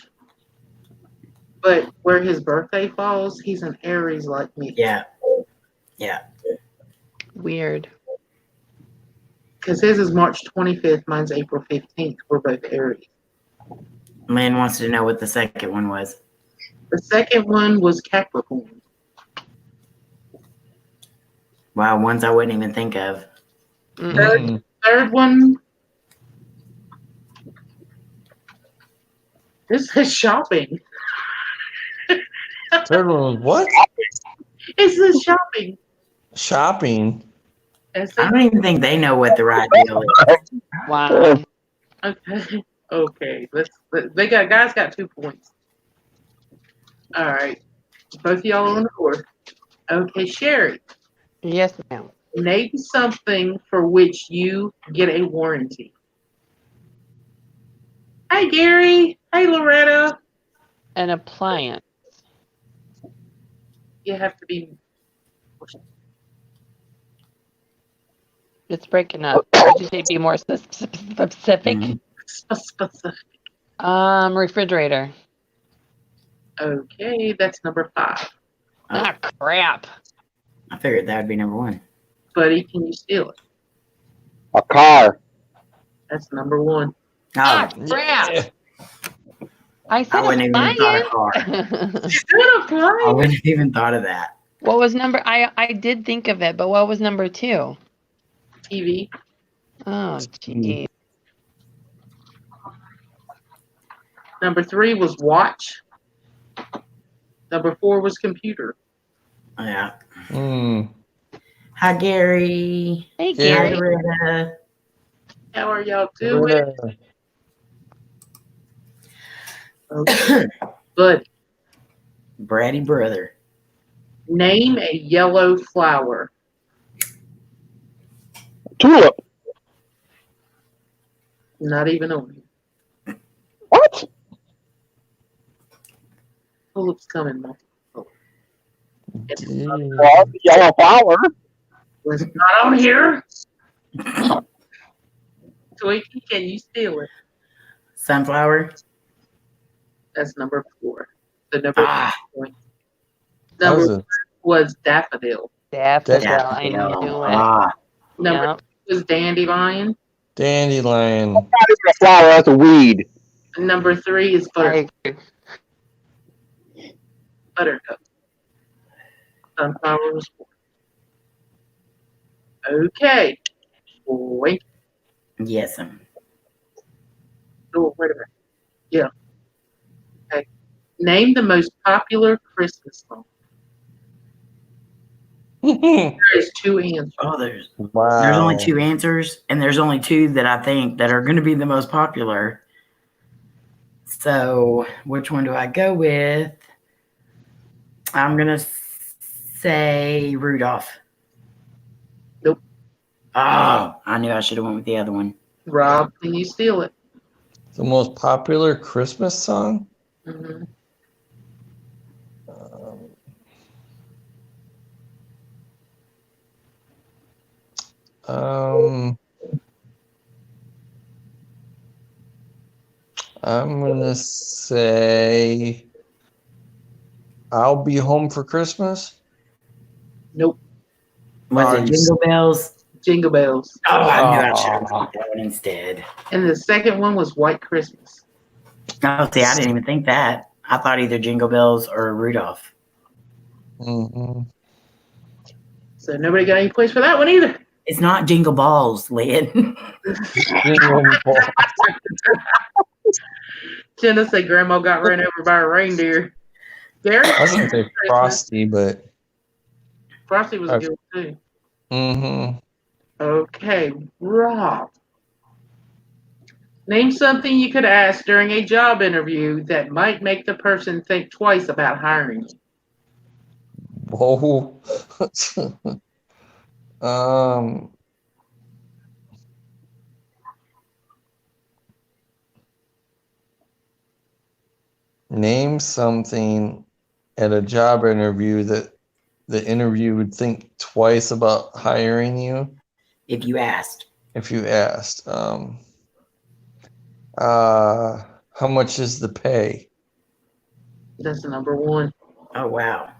but where his birthday falls, he's an Aries like me. yeah. Yeah. Weird. Because his is March 25th, mine's April 15th. We're both Aries. Lynn wants to know what the second one was. The second one was Capricorn. Wow, ones I wouldn't even think of. Mm-mm. Third one, this is shopping. Third one was what? It says shopping. Shopping. That's I it. don't even think they know what the right deal is. Wow. Okay. Okay. Guys got 2 points. All right. Both of y'all on the board. Okay, Sherry. Yes, ma'am. Name something for which you get a warranty. Hey, Gary. Hey, Loretta. An appliance. You have to be It's breaking up. Did you say be more specific? Mhm. specific. Refrigerator. Okay, that's number 5. Ah, crap. I figured that would be number one. Buddy, can you steal it? A car. That's number 1. Ah, Oh, crap. Yeah. I I said wouldn't even thought of car. appliance. Good I apply. wouldn't have even thought of that. What was number? I did think of it, but what was number 2? TV. Oh, gee. Number 3 was watch. Number 4 was computer. Yeah. Mm. Hi, Gary. Hey, Yeah. Hi, Gary. Loretta. How are y'all doing? Okay. But Bratty brother. name a yellow flower. Tulip. Not even on here. What? Tulip's coming, Mom. It's Gee. Well, the yellow flower. not on here. Twinkie, can you steal it? Sunflower. That's number 4. The number Ah, point. That was Number a, was daffodil. Daffodil. yeah. I knew it. Ah, Number Yep. 2 was dandelion. dandelion. Not even a flower. That's a weed. And number 3 is I agree. buttercup. Sunflower was 4. Okay. Wait. yes. Oh, wait a minute. Yeah. Okay. Name the most popular Christmas song. There is 2 answers. Oh, there's Wow. only 2 answers, and there's only 2 that I think that are going to be the most popular. So, which one do I go with? I'm going to say Rudolph. Nope. Oh, I knew I should have went with the other one. Rob, can you steal it? The most popular Christmas song? Mm-hmm. Um, I'm gonna say I'll be home for Christmas. Nope. Was it you Jingle Bells? Jingle Bells. Oh, I knew I should have Aw. picked that one instead. And the second one was White Christmas. Oh, see, I didn't even think that. I thought either Jingle Bells or Rudolph. Mm-mm. So nobody got any points for that one either. It's not Jingle Balls, Lynn. Jingle ball. Jenna said Grandma got ran over by a reindeer. Gary? I was gonna say Frosty, but Frosty was a good one too. mm-hmm. Okay, Rob. Name something you could ask during a job interview that might make the person think twice about hiring you. Whoa. um. Name something at a job interview that the interview would think twice about hiring you If you asked. if you asked. How much is the pay? That's the number one. Oh, wow.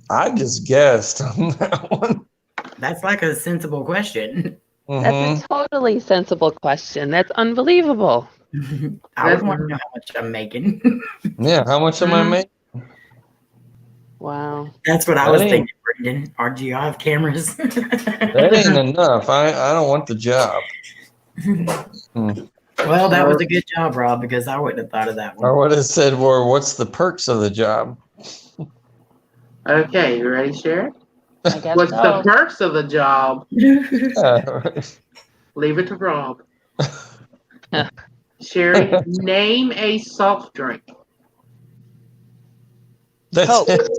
I just guessed on that one. That's like a sensible question. Mhm. That's a totally sensible question. That's unbelievable. I would want to know how much I'm making. Yeah, how much am I making? Wow. That's what I That was ain't- thinking, Brendan. Do you have cameras? That ain't enough. I don't want the job. Well, that was a good job, Rob, because I wouldn't have thought of that I one. would have said, well, what's the perks of the job? Okay, you ready, Sharon? I guess What's the so. perks of the job? Yeah. Leave it to Rob. Sherry, name a soft drink. That's Coke. it.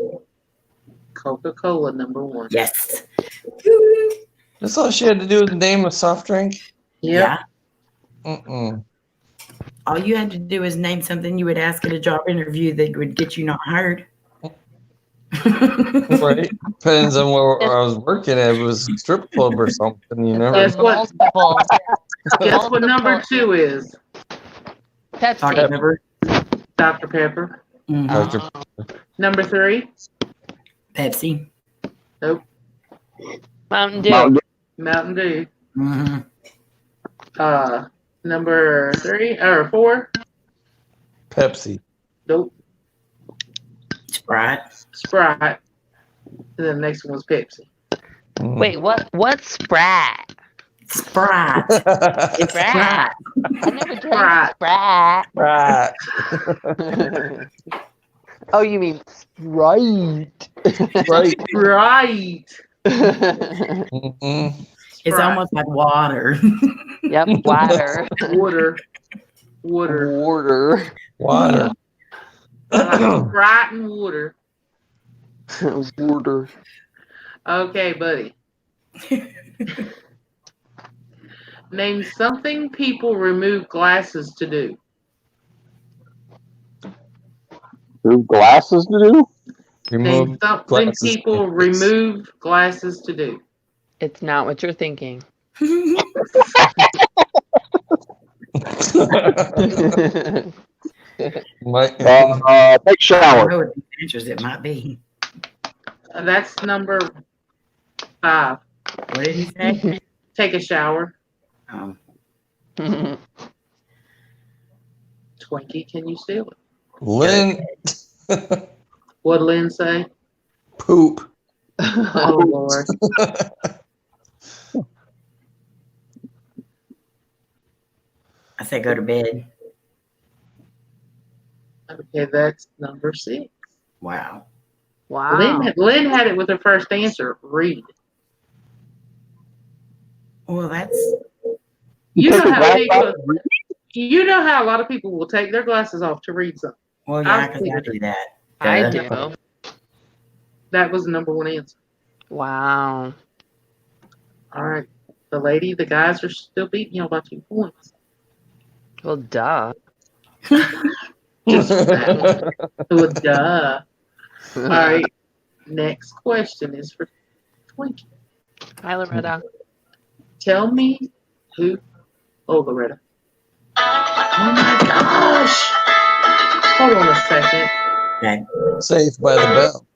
Coca-Cola, number one. Yes. That's all she had to do was name a soft drink. Yep. Yeah. Mm-mm. All you had to do is name something you would ask at a job interview that would get you not hired. Right. Depends on where I was working at. If it was a strip club or something, you never. Guess what? Multiple. Guess what number two is? Dr. Pepsi. Pepper. Dr. Pepper. Mhm. Dr. Number three? Pepsi. Nope. Mountain Dew. Mountain Dew. Mountain Dew. Mhm. Number three or four? Pepsi. Nope. Sprite. Sprite. And then the next one was Pepsi. Mm. Wait, what's Sprat? Sprite. It's Sprite. I never Sprite. drank Sprat. Right. Oh, you mean Sprite. Right. Right. Mm-mm. It's Sprite. almost like water. Yep, water. Water. Water. Water. Water. Sprite and water. Water. Okay, buddy. Name something people remove glasses to do. Remove glasses to do? Remove Name something glasses. people remove glasses to do. It's not what you're thinking. My, Take I don't shower. know what the answers it might be. That's number 5. What did he say? Take a shower. Oh, Twinkie, can you steal it? Lynn. What'd Lynn say? Poop. Oh, Lord. I said go to bed. Okay, that's number 6. Wow. Wow. Lynn had it with her first answer. Read. Well, that's You Take know your how glasses people, off. you know how a lot of people will take their glasses off to read something. well, yeah, I because I do that. I Duh. do. That was the number 1 answer. Wow. All right. The guys are still beating you by 2 points. Well, duh. Just for that one. Well, duh. All right. Next question is for Twinkie. Hi, Loretta. Tell me who. Oh, Loretta. Oh my gosh. Hold on a second. Okay. Safe by the bell.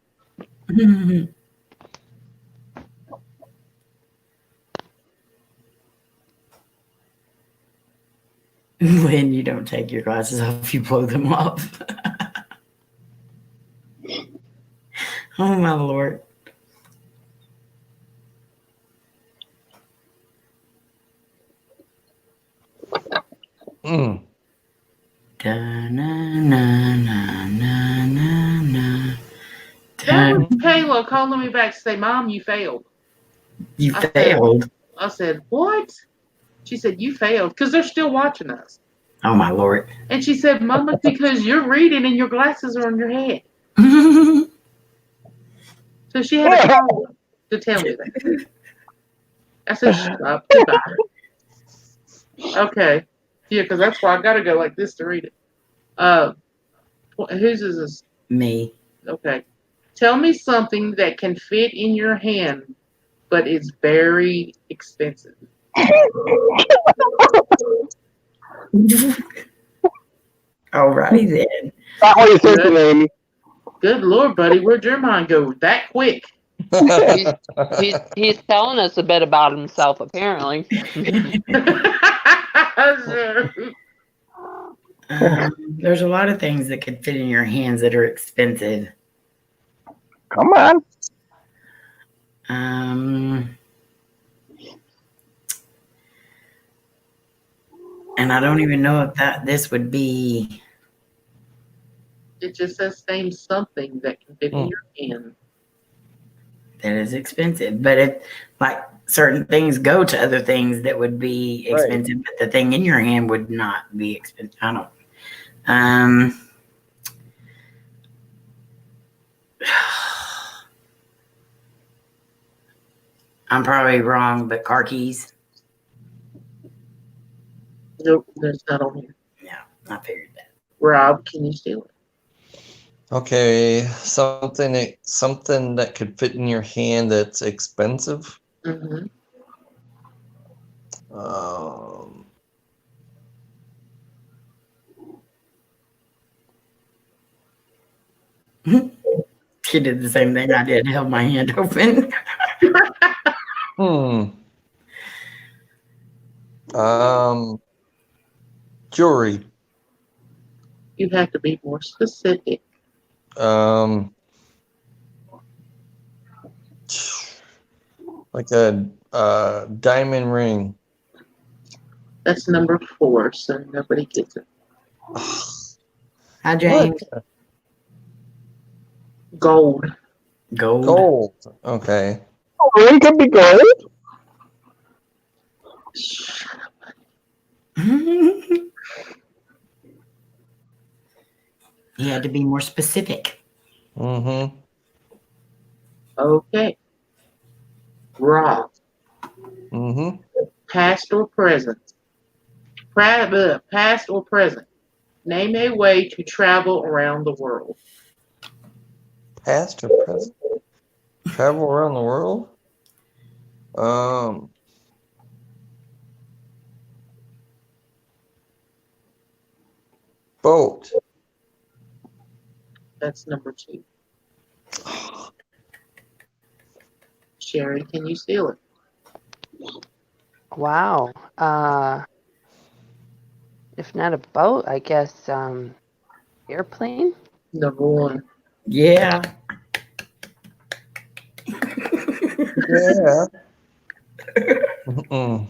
When you don't take your glasses off, you blow them off. Oh my Lord. Mm. Da, na, na, na, na, na, na. That was Da, Kayla calling me back to say, Mom, you failed. you I said, failed. I said, what? She said, you failed because they're still watching us. Oh my Lord. And she said, Mama, because you're reading and your glasses are on your head. So she had to call to tell me that. I said, shut up. Goodbye. Okay. Yeah, because that's why I got to go like this to read it. Whose is this? Me. Okay. Tell me something that can fit in your hand, but is very expensive. Alrighty then. Not what you're thinking, Amy. Good Lord, buddy. Where'd your mind go that quick? He's telling us a bit about himself, apparently. There's a lot of things that could fit in your hands that are expensive. Come on. And I don't even know if this would be. It just says name something that can fit in your hand. That is expensive, but if like certain things go to other things that would be expensive, but the thing in your hand would not be expensive. I don't. I'm probably wrong, but car keys. Nope, that's not on here. Yeah, I figured that. Rob, can you steal it? Okay, something that could fit in your hand that's expensive. Mm-hmm. She did the same thing I did. Held my hand open. Jewelry. You have to be more specific. Like a diamond ring. That's number 4, so nobody gets it. Hi, James. What? Gold. Gold. Okay. Oh, ring could be gold. Shut up. He had to be more specific. Mm-hmm. Okay. Rob. Mm-hmm. Past or present? Past or present? Name a way to travel around the world. Past or present? Travel around the world? Boat. That's number 2. Sherry, can you steal it? Wow. If not a boat, I guess airplane. Number 1. Yeah. Yeah. Mm-mm.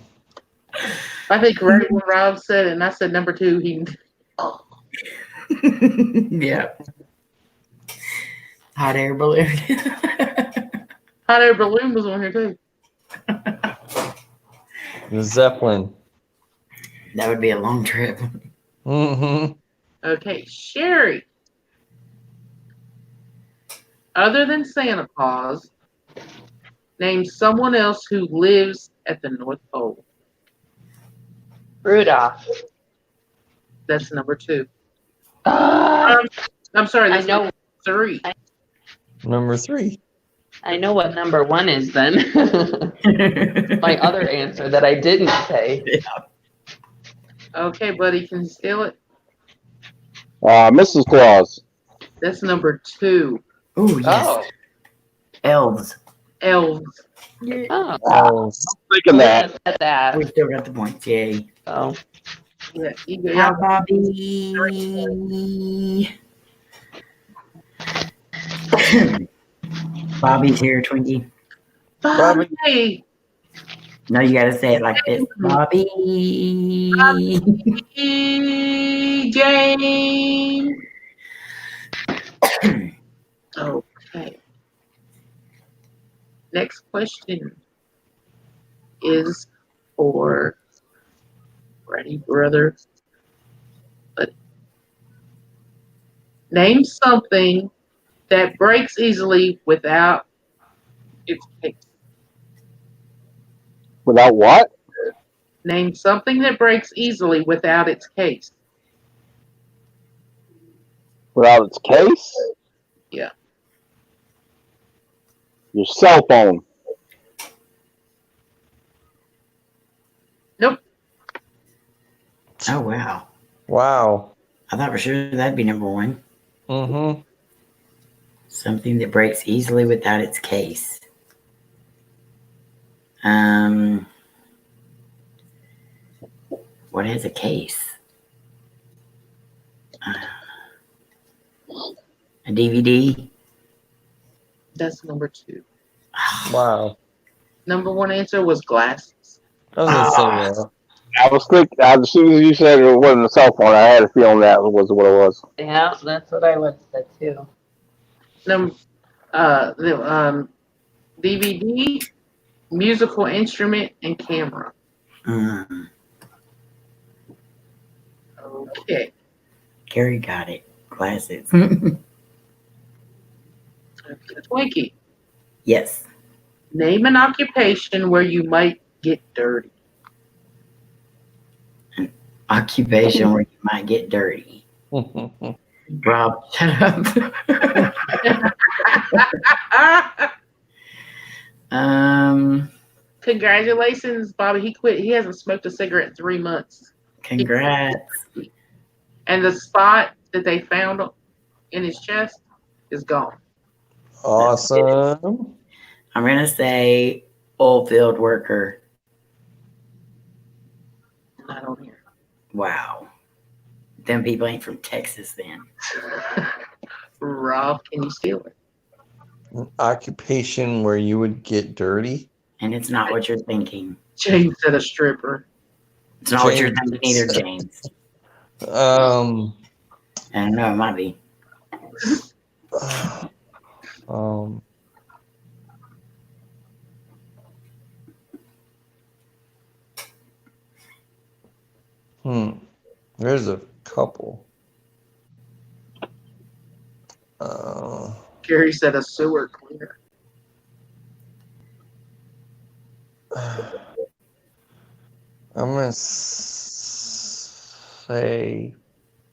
I think right when Rob said it, and I said number 2, he. Oh. Yeah. Hot air balloon. Hot air balloon was on here too. The Zeppelin. That would be a long trip. Mm-hmm. Okay, Sherry. Other than Santa Claus, name someone else who lives at the North Pole. Rudolph. That's number 2. I I'm sorry, that's know. number 3. Number 3. I know what number 1 is then. My other answer that I didn't say. Okay, buddy, can you steal it? Mrs. Claus. That's number 2. Oh yes, Oh. elves. Elves. Oh. Oh, Thinking Who that. said that? We still got the points. Yay! Oh. Yeah. Hi, Y'all, Bobby. Bobby's here, Twinkie. Bobby. No, you gotta say it like this, Bobby. Jane. Okay. Next question is for Ready Brother. But name something that breaks easily without its case. Without what? Name something that breaks easily without its case. Without its case? Yeah. Your cell phone. Nope. Oh wow! wow. I thought for sure that'd be number 1. Mm-hmm. Something that breaks easily without its case. What has a case? A DVD. That's number 2. Wow. Number 1 answer was glasses. I was gonna say that. I was thinking, as soon as you said it wasn't a cell phone, I had a feeling that was what it was. Yeah, that's what I would have said too. The DVD, musical instrument, and camera. Mm, Okay. Gary got it. Glasses. Twinkie, Yes. name an occupation where you might get dirty. Occupation where you might get dirty. Rob, shut up. Congratulations, Bobby. He quit. He hasn't smoked a cigarette in 3 months. Congrats. And the spot that they found in his chest is gone. Awesome. I'm gonna say oil field worker. Not on here. Wow. Them people ain't from Texas then. Rob, can you steal it? An occupation where you would get dirty. And it's not what you're thinking. James said a stripper. It's not what you're James. thinking either, James. Um. I don't know, it might be. Um. There's a couple. Gary said a sewer cleaner. I'm gonna say,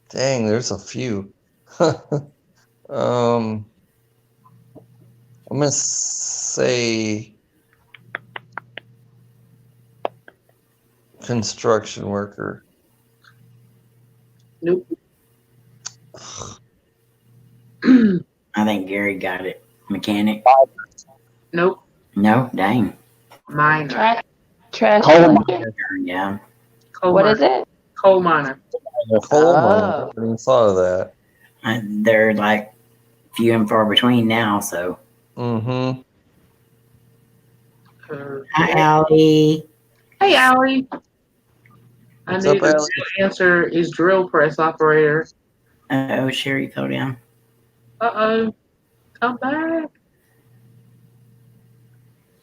dang, there's a few. I'm gonna say construction worker. Nope. I think Gary got it. Mechanic. Nope. No? Dang. Miner. Trash Coal collector. Yeah. Coal What miner. is it? Coal miner. Coal mine. Oh. I hadn't thought of that. They're like few and far between now, so. Mm-hmm. Hi, Allie. Hey, Allie. I What's knew up, the Allie? real answer is drill press operator. Oh, Sherry fell down. Uh-oh. Come back.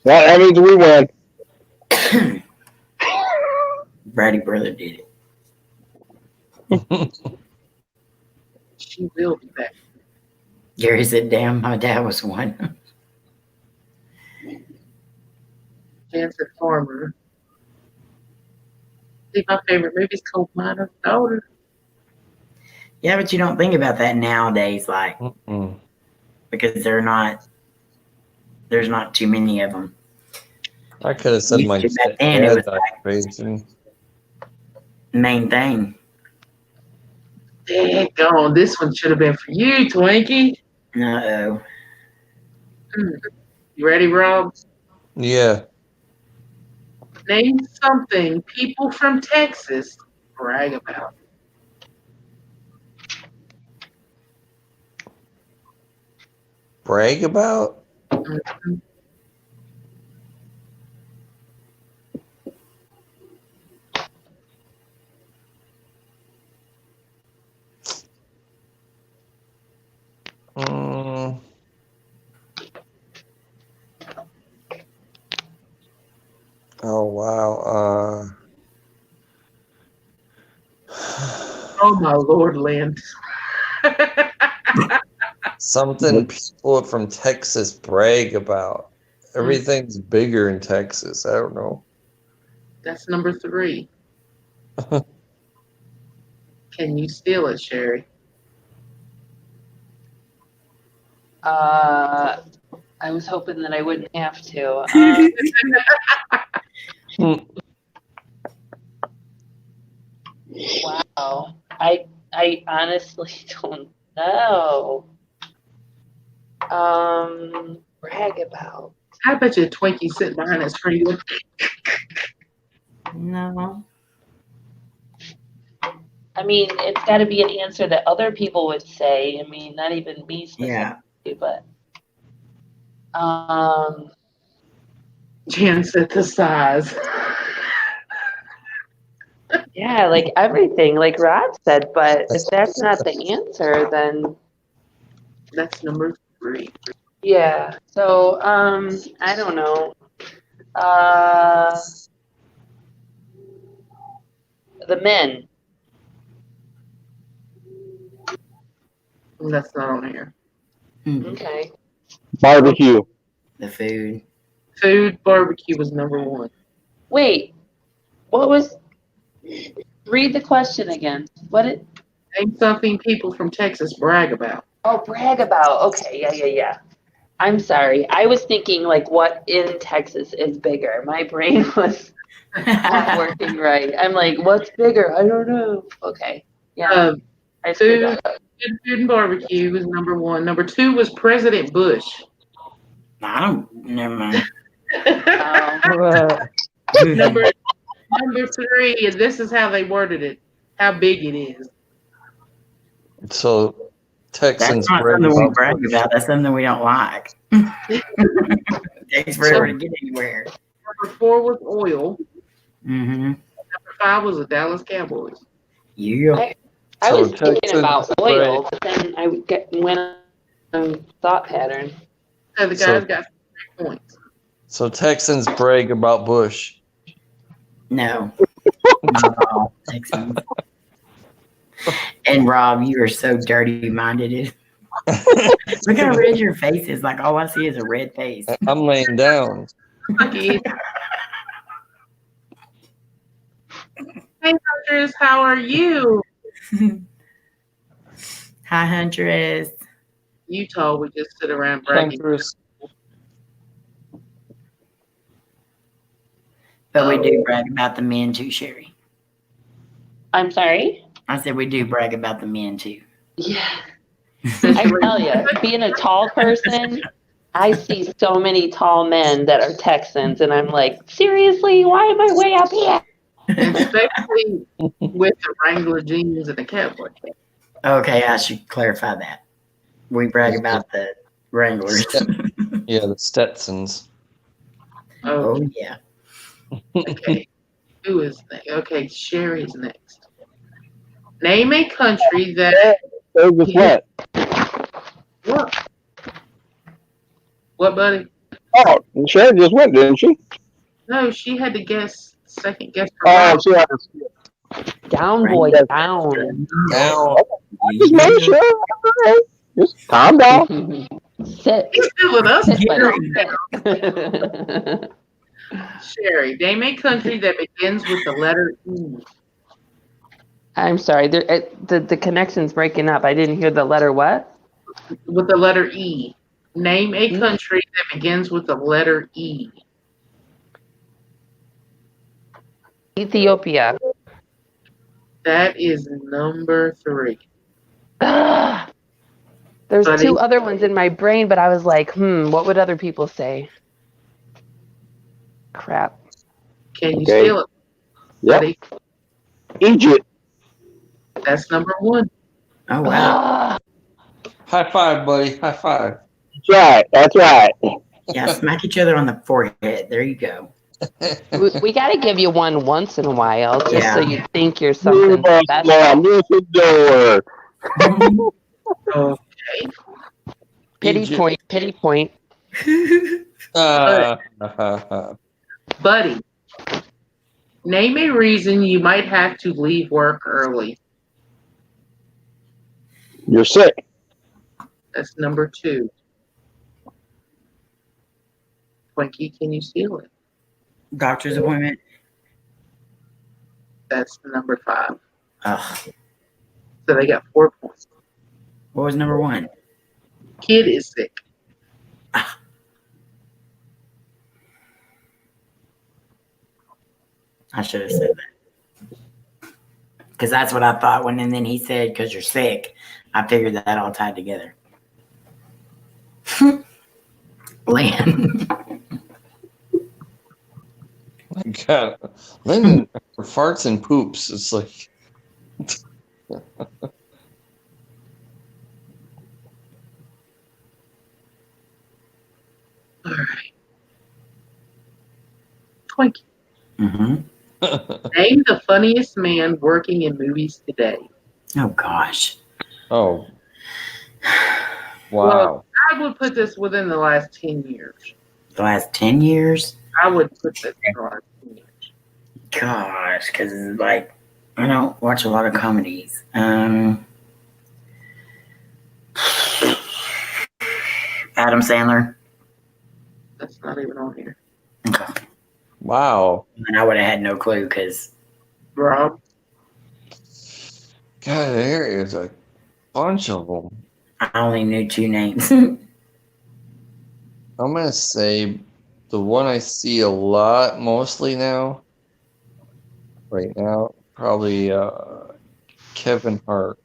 Well, that means we win. Brady brother did it. She will be back. Gary said, damn, my dad was one. Jan said farmer. See, my favorite movie is Coal Miner's Daughter. Yeah, but you don't think about that nowadays, like, Mm-mm. because there's not too many of them. I could have said Used my to back then, it was dad's like occupation. main thing. Daggone, this one should have been for you, Twinkie. Uh-oh. You ready, Rob? Yeah. Name something people from Texas brag about. Brag about? Mhm. Mm, oh wow. Oh my Lord, Lynn. Something people from Texas brag about. Mm. Everything's bigger in Texas. I don't know. That's number 3. Can you steal it, Sherry? I was hoping that I wouldn't have to. Wow. I honestly don't know. Brag about. I bet you Twinkie sitting behind that screen going, No. I mean, it's got to be an answer that other people would say. I mean, not even me specifically, Yeah. but Jan said the size. yeah, like everything, like Rod said. But if that's not the answer, then That's number 3. yeah. So I don't know. Uh, the men. That's not on here. Okay. Barbecue. The food. Food, barbecue was number 1. Wait. What was? Read the question again. What it? Name something people from Texas brag about. Oh, brag about. Okay. Yeah. I'm sorry. I was thinking like what in Texas is bigger. My brain was not working right. I'm like, what's bigger? I don't know. Okay. Yeah. I screwed Food, that up. food and barbecue was number 1. Number 2 was President Bush. I don't. Never mind. number 3, and this is how they worded it. How big it is. So Texans That's not brag something we about brag Bush. about. That's something we don't like. Takes forever to get anywhere. Number 4 was oil. Mm-hmm. Number 5 was the Dallas Cowboys. Yeah. I So was thinking Texans about brag- oil, but then I went on thought pattern. So the guys got 3 points. So Texans brag about Bush. No. Not at all. Texans. And Rob, you are so dirty minded. Look how red your face is. Like all I see is a red face. I'm laying down. Hey, Huntress, how are you? Hi, Huntress. Utah, we just sit around bragging. Huntress. But we do brag about the men too, Sherry. I'm sorry? I said we do brag about the men too. Yeah. I tell you, being a tall person, I see so many tall men that are Texans, and I'm like, seriously, why am I way up here? Especially with the Wrangler jeans and the cowboy cap. Okay, I should clarify that. We brag about the Wranglers. Yeah, the Stetsons. Oh, Oh, yeah. okay. Who is next? Okay, Sherry's next. Name a country that. It was what? What? What, buddy? Oh, Sherry just went, didn't she? No, she had to guess. Second guess. For Oh, Rob. she had to. Down, boy, Right. down. Now, Just made sure. All right. Just calm down. Sit. He's still with us. Sit, Sherry. buddy, sit. Sherry, name a country that begins with the letter E. I'm sorry, the connection's breaking up. I didn't hear the letter what? With the letter E. Name a country that begins with the letter E. Ethiopia. That is number 3. Ugh. There's Buddy. two other ones in my brain, but I was like, what would other people say? Crap. Can you Okay. steal it? Yep. Buddy? Egypt. That's number one. Oh wow. Ah, High five, buddy. High five. That's right. That's right. Yeah, smack each other on the forehead. There you go. we got to give you one once in a while, just so Yeah. you think you're something Now, special. miss the door. Okay. Pity Egypt. point, pity point. Uh, Buddy, name a reason you might have to leave work early. You're sick. That's number two. Twinkie, can you steal it? Doctor's appointment. That's number five. Ugh. So they got 4 points. What was number one? Kid is sick. I should have said that. Because that's what I thought when, and then he said, because you're sick. I figured that all tied together. Land. God, Lyndon farts and poops. It's like, All right. Twinkie, Mm-hmm. name the funniest man working in movies today. Oh, gosh. oh, wow. I would put this within the last 10 years. The last 10 years? I would put this in the last 10 years. Gosh, because, like, I don't watch a lot of comedies. Adam Sandler. That's not even on here. Okay. Wow. And I would have had no clue because Rob, God, there is a bunch of them. I only knew two names. I'm going to say the one I see a lot mostly now, right now, probably Kevin Hart.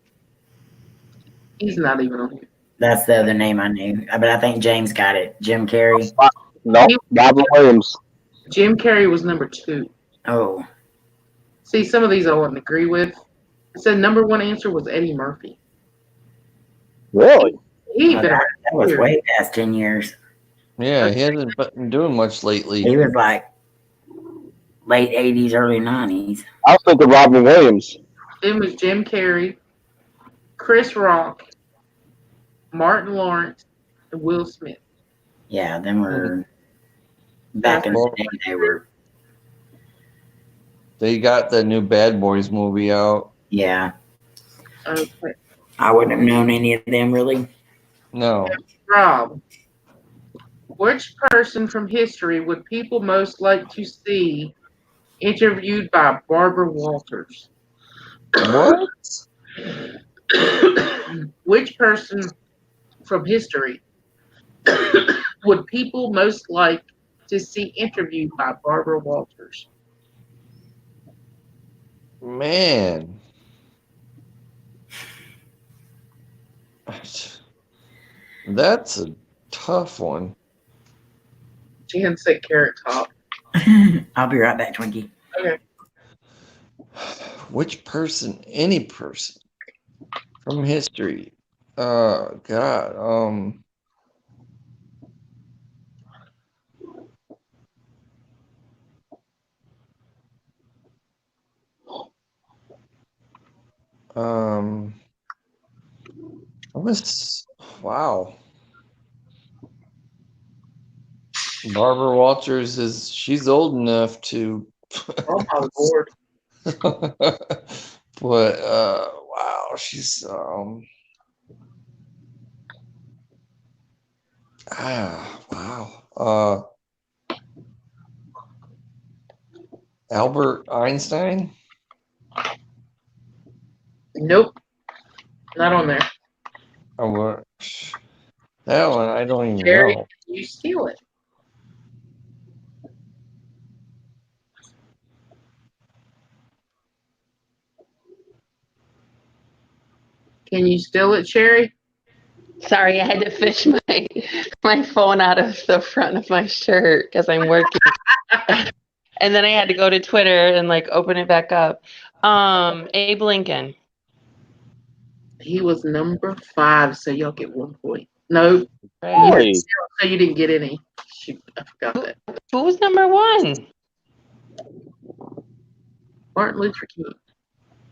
he's not even on here. That's the other name I knew. But I think James got it. Jim Carrey. No, Robin Williams. Jim Carrey was number two. Oh, See, some of these I wouldn't agree with. It said number one answer was Eddie Murphy. Really? He that, even that was way past 10 years. Yeah, he hasn't been doing much lately. He was like late 80s, early 90s. I was thinking Robin Williams. it was Jim Carrey, Chris Rock, Martin Lawrence, and Will Smith. Yeah, them were back in the day. They were, They got the new Bad Boys movie out. yeah. Okay. I wouldn't have known any of them really. No. Rob, which person from history would people most like to see interviewed by Barbara Walters? What? Which person from history would people most like to see interviewed by Barbara Walters? Man. That's a tough one. Jan said Carrot Top. I'll be right back, Twinkie. Okay. Which person, any person from history? Oh God. I was wow. Barbara Walters she's old enough to Oh my lord. but wow, she's wow. Albert Einstein? Nope. Not on there. Or what? That one I don't even Jerry, know. you steal it. Can you steal it, Sherry? Sorry, I had to fish my phone out of the front of my shirt because I'm working. And then I had to go to Twitter and like open it back up. Abe Lincoln. He was number 5, so y'all get 1 point. No, Right. Hey, so you didn't get any. Shoot, I forgot that. Who was number 1? Martin Luther King.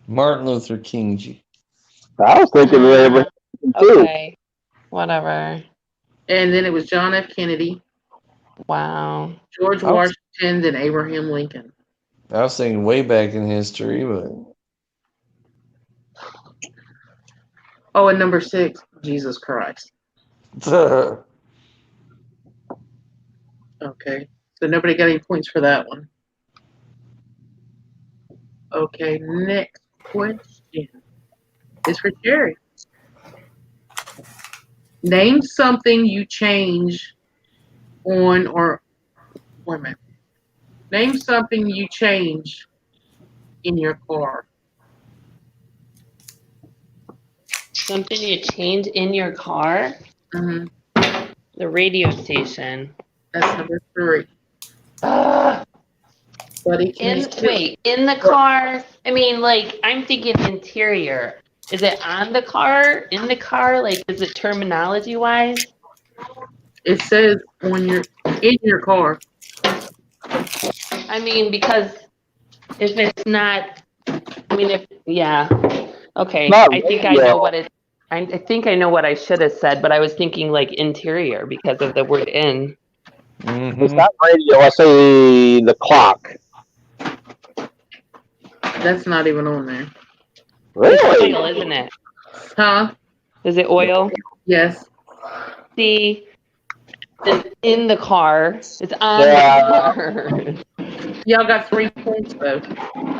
Martin Luther King. I was thinking of Abraham too. Okay. Whatever. And then it was John F. Kennedy, Wow. George I was- Washington, then Abraham Lincoln. I was thinking way back in history, but Oh, and number 6, Jesus Christ. Okay, so nobody got any points for that one. Okay, next question is for Jerry. Name something you change on or wait a minute. Name something you change in your car. Something you change in your car? Mm-hmm. The radio station. That's number 3. Buddy, can you Wait, in the car? I mean, like, I'm thinking interior. Is it on the car? In the car? Like, is it terminology wise? It says in your car. I mean, because if it's not, I mean, yeah. Okay, Not I think I radio. know what it. I think I know what I should have said, but I was thinking like interior because of the word in. It's not radio. I say the clock. That's not even on there. It's Really? oil, isn't it? Huh? Is it oil? Yes. See, it's in the car. It's on Yeah. the car. Y'all got 3 points though.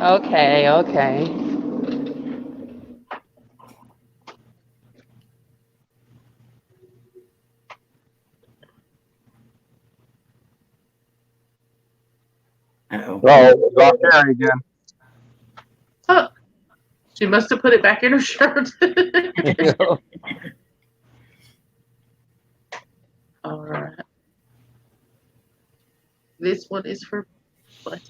Okay, okay. Uh-oh. Oh, it's off there again. Oh, she must have put it back in her shirt. All right. This one is for Buddy.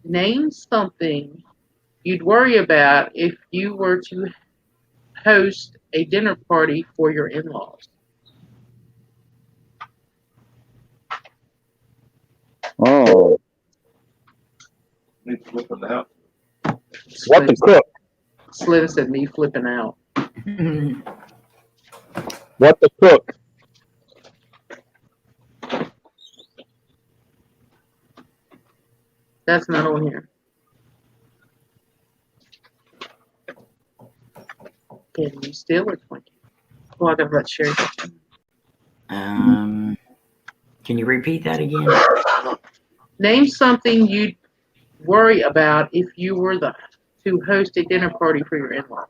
Name something you'd worry about if you were to host a dinner party for your in-laws. Oh. Me flipping out. What to cook? Slim said me flipping out. What to cook? That's not on here. Can you steal it? Oh, I gotta let Sherry. Can you repeat that again? Name something you'd worry about if you were to host a dinner party for your in-laws.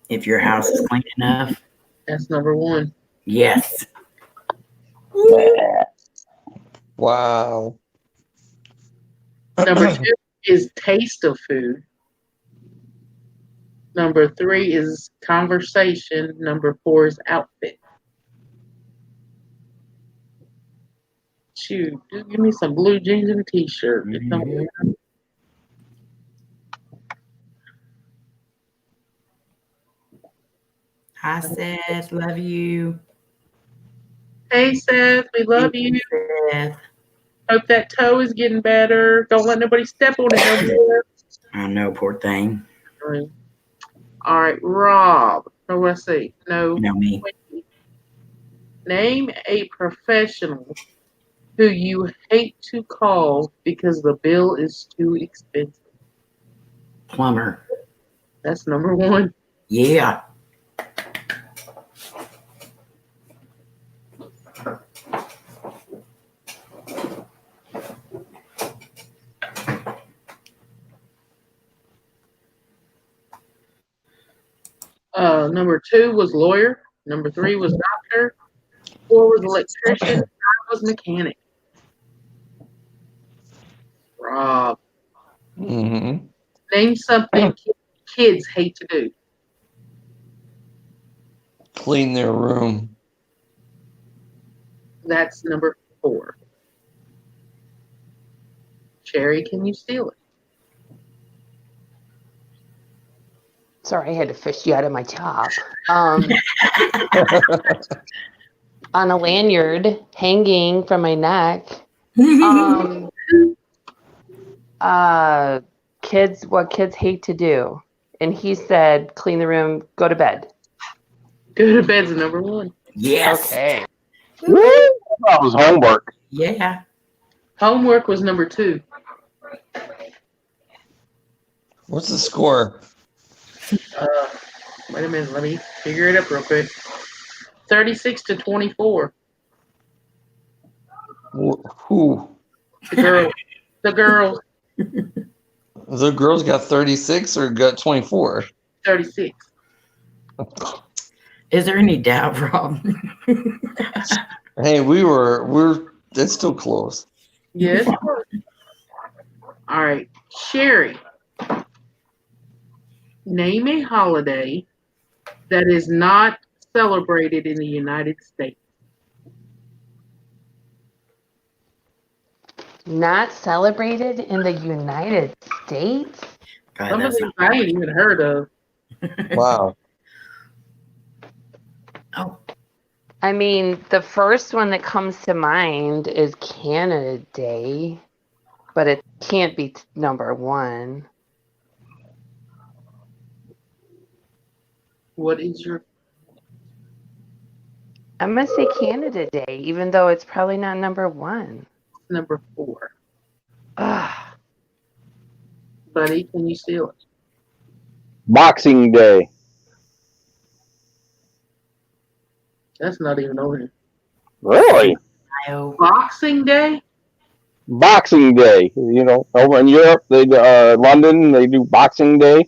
If your house is clean enough. That's number 1. Yes. Wow. Number 2 is taste of food. Number 3 is conversation. Number 4 is outfit. Shoot, just give me some blue jeans and a t-shirt. Mhm. Hi, Seth. Love you. Hey, Seth, we love you. Seth. Hope that toe is getting better. Don't let nobody step on it no more. I know, poor thing. All right, Rob. Oh, let's see. No. You know me. Name a professional who you hate to call because the bill is too expensive. Plumber. That's number 1. Yeah. Number 2 was lawyer. Number 3 was doctor. 4 was electrician. 5 was mechanic. Rob, Mm-hmm. name something kids hate to do. Clean their room. That's number 4. Cherry, can you steal it? Sorry, I had to fish you out of my top. On a lanyard hanging from my neck. What kids hate to do. And he said, clean the room, go to bed. Go to bed's number 1. Yes. Okay. Woo! That was homework. Yeah. Homework was number 2. What's the score? Wait a minute, let me figure it up real quick. 36-24. Who? The girl. The girl. The girls got 36 or got 24? 36. Is there any doubt, Rob? Hey, we're that's still close. Yes. All right. Sherry. Name a holiday that is not celebrated in the United States. Not celebrated in the United States? God, Some of that's these I ain't even heard of. Wow. Oh, I mean, the first one that comes to mind is Canada Day, but it can't be number 1. What is your I'm going to say Canada Day, even though it's probably not number 1. number 4? Ugh. Buddy, can you steal it? Boxing Day. That's not even over here. Really? Ohio. Boxing Day? Boxing Day. You know, over in Europe, London, they do Boxing Day.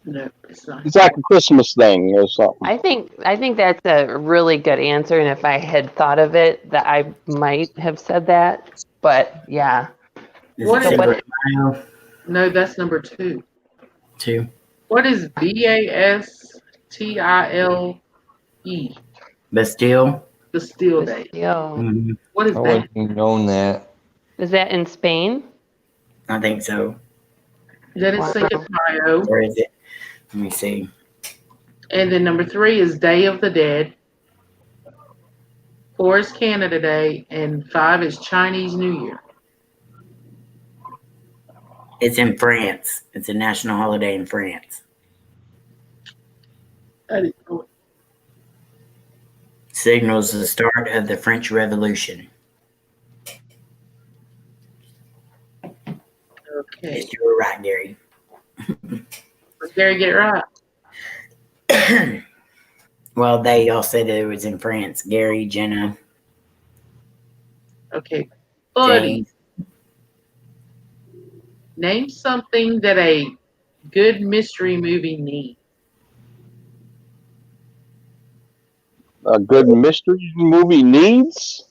No, it's not. It's like a Christmas thing or something. I think that's a really good answer, and if I had thought of it, that I might have said that. But yeah, Is What it is- Cinco de Mayo? No, that's number 2. 2. What is BASTILE? Bastille. Bastille Day. Bastille. Mhm. What is I that? wouldn't have known that. Is that in Spain? I think so. That is Wow. Cinco de Mayo. Or is it? Let me see. And then number 3 is Day of the Dead. 4 is Canada Day, and 5 is Chinese New Year. It's in France. It's a national holiday in France. I didn't know it. Signals the start of the French Revolution. Okay. Yes, you were right, Gary. Let's Gary get it right. Well, they all said that it was in France. Gary, Jenna, Okay. Buddy, James. name something that a good mystery movie needs. A good mystery movie needs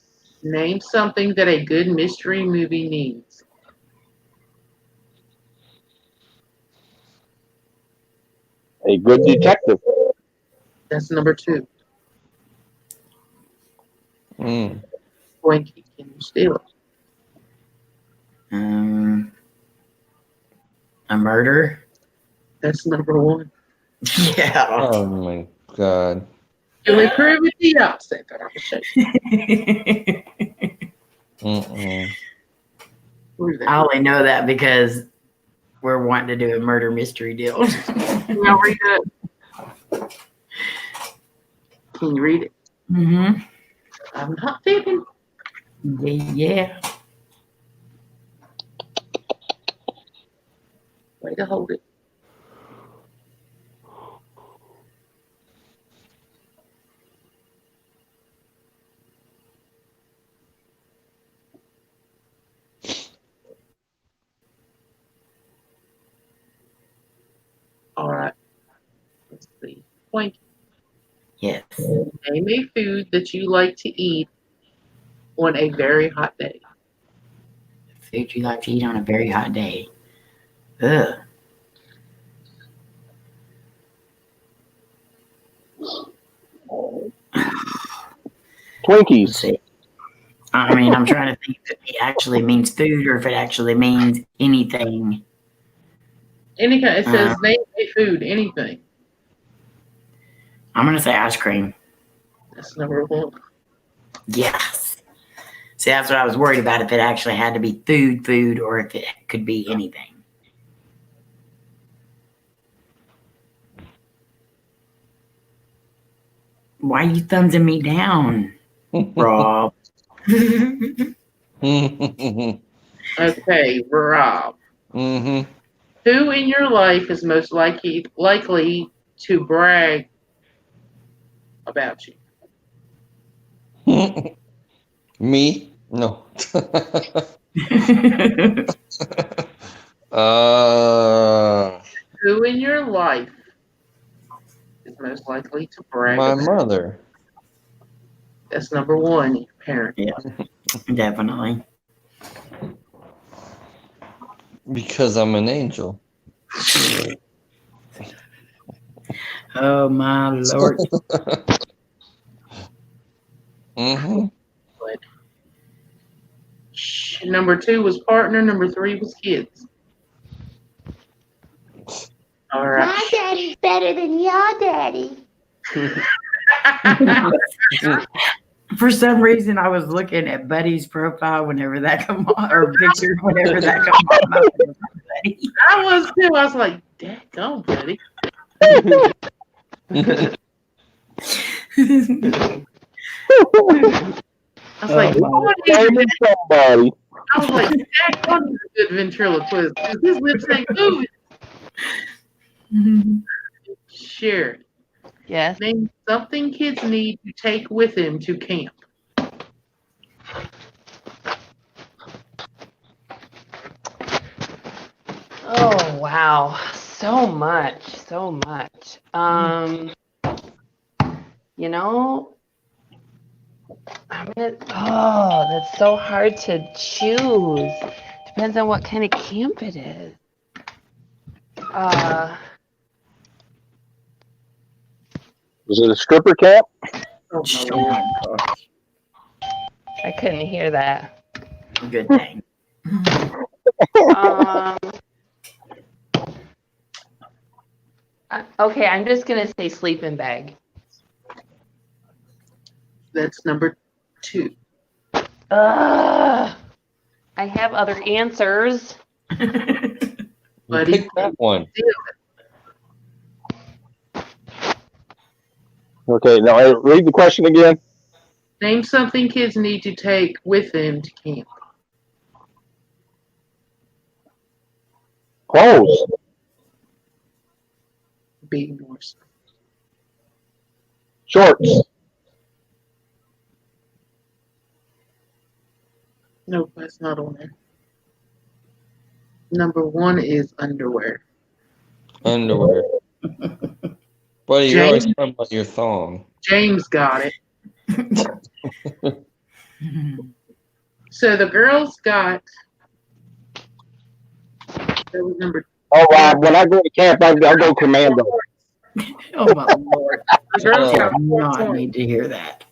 Name something that a good mystery movie needs. a good detective. That's number 2. Mm. Blanky, can you steal it? A murder? That's number 1. Yeah. Oh my God. You may prove it the opposite. But I'm gonna show you. Mm-mm. Prove that. I only know that because we're wanting to do a murder mystery deal. Now read it. Can you read it? Mm-hmm. I'm not fibbing. Yeah. Way to hold it. All right. Let's see. Blanky. Yes. Name a food that you like to eat on a very hot day. Food you like to eat on a very hot day. Ugh. Let's Twinkies. see. I mean, I'm trying to think if it actually means food or if it actually means anything. Any kind. It says name a food, anything. I'm gonna say ice cream. That's number one. Yes. See, that's what I was worried about. If it actually had to be food, or if it could be anything. Why are you thumbsing me down, Rob? Okay, Rob. Mm-hmm. Who in your life is most likely to brag about you? Me? No. Who in your life is most likely to brag My about mother. That's number one, your parent. Yeah, definitely. Because I'm an angel. Oh my Lord. Mm-hmm. Number two was partner. Number three was kids. All right. My daddy's better than your daddy. For some reason, I was looking at Buddy's profile whenever that come on, or picture whenever that come on. I was like, Buddy. I was too. I was like, "Daggone, buddy." I was like, "What is Naming somebody. I was like, "Daggone, he's a good ventriloquist. His lips ain't moving." Sure. Yes. Name something kids need to take with them to camp. Oh wow, so much, so much. You know, that's so hard to choose. Depends on what kind of camp it is. Is it a stripper camp? Oh, Oh my gosh. I couldn't hear that. Good thing. Okay, I'm just gonna say sleeping bag. That's number two. I have other answers. Buddy. Pick that one. Okay, now read the question again. Name something kids need to take with them to camp. Clothes. Be more. Shorts. No, that's not on there. Number one is underwear. Underwear. Buddy, you're always talking about your thong. James got it. So the girls got. That was number. Oh, when I go to camp, I'll go commando. Oh my Lord. The girls Oh. got I do 4 not points. need to hear that.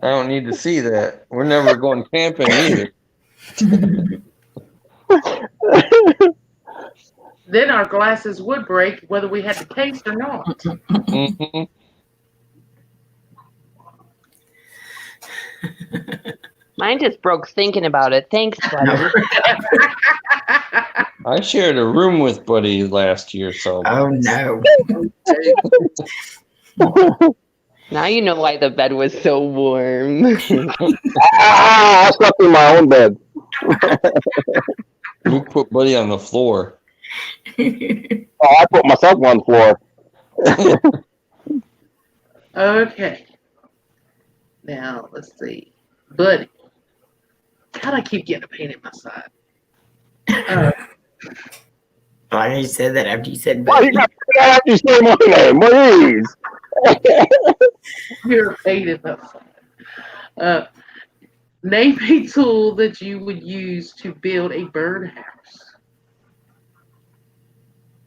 I don't need to see that. We're never going camping either. Then our glasses would break whether we had the case or not. Mm-hmm. Mine just broke thinking about it. Thanks, buddy. I shared a room with Buddy last year, so. Oh no. Now you know why the bed was so warm. I slept in my own bed. You put Buddy on the floor. Oh, I put myself on the floor. Okay. Now let's see, Buddy. God, I keep getting a pain in my side. Like you said that after you said Why Buddy. you got to say my name? Please. You're paid enough. Name a tool that you would use to build a birdhouse.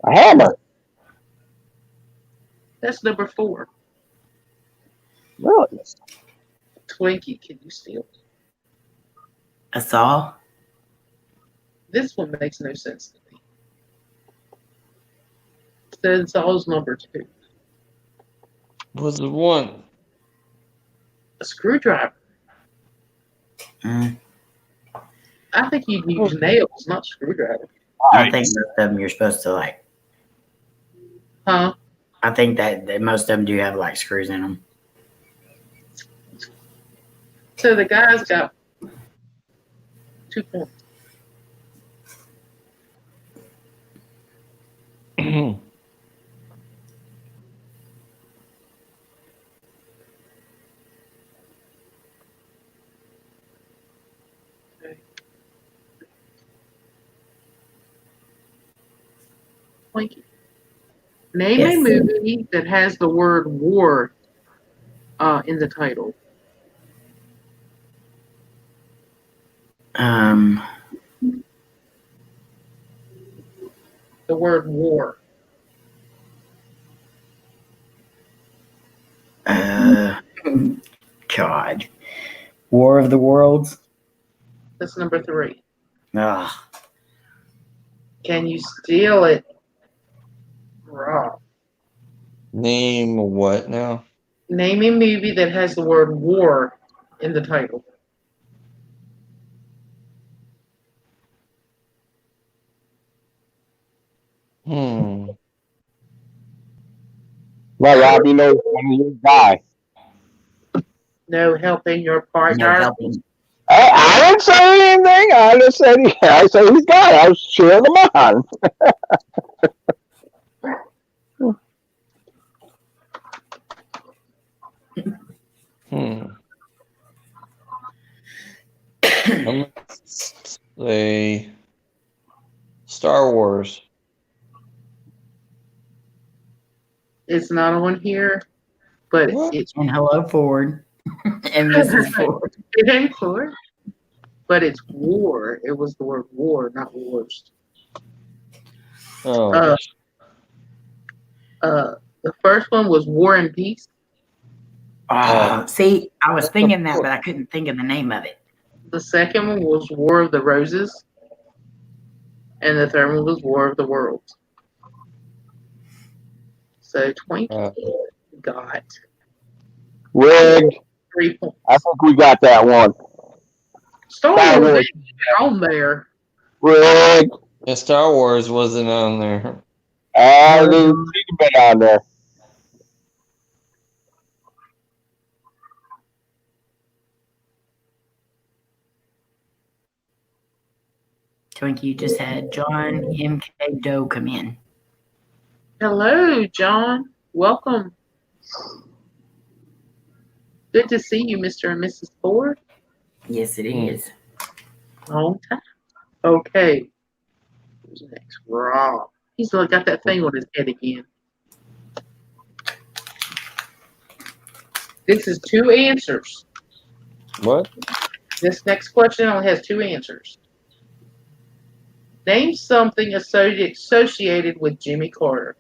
A hammer. That's number 4. Really? Twinkie, can you steal? A saw? This one makes no sense to me. Says Saul's number 2. Was the one? A screwdriver. Mm. I think you'd use nails, not screwdriver. I think most of them you're supposed to like. Huh? I think that most of them do have like screws in them. So the guy's got 2 points. Twinkie. Name a Yes. movie that has the word war in the title. The word war. God. War of the Worlds. That's number 3. Ugh. Can you steal it? Raw. Name what now? Name a movie that has the word war in the title. Well, Rob, you know when you die. No helping your No partner. helping. I didn't say anything. I just said I said he's got it. I was cheering him on. I'm gonna say Star Wars. It's not on here, but What? it's And hello, Ford. And Mrs. Ford. it ain't Ford, but it's war. It was the word war, not wars. Oh, The first one was War and Peace. See, I was thinking that, but I couldn't think of the name of it. The second one was War of the Roses. And the third one was War of the Worlds. So Twinkie got Rigged. 3 points. I think we got that one. Star Star Wars Wars. ain't on there. Rigged. yeah, Star Wars wasn't on there. It should have been on there. Twinkie, you just had John M.K. Doe come in. Hello, John. Welcome. Good to see you, Mr. and Mrs. Ford. Yes, it is. Long time. Okay. Who's next? Rob. He's got that thing on his head again. This is 2 answers. What? This next question only has 2 answers. Name something associated with Jimmy Carter.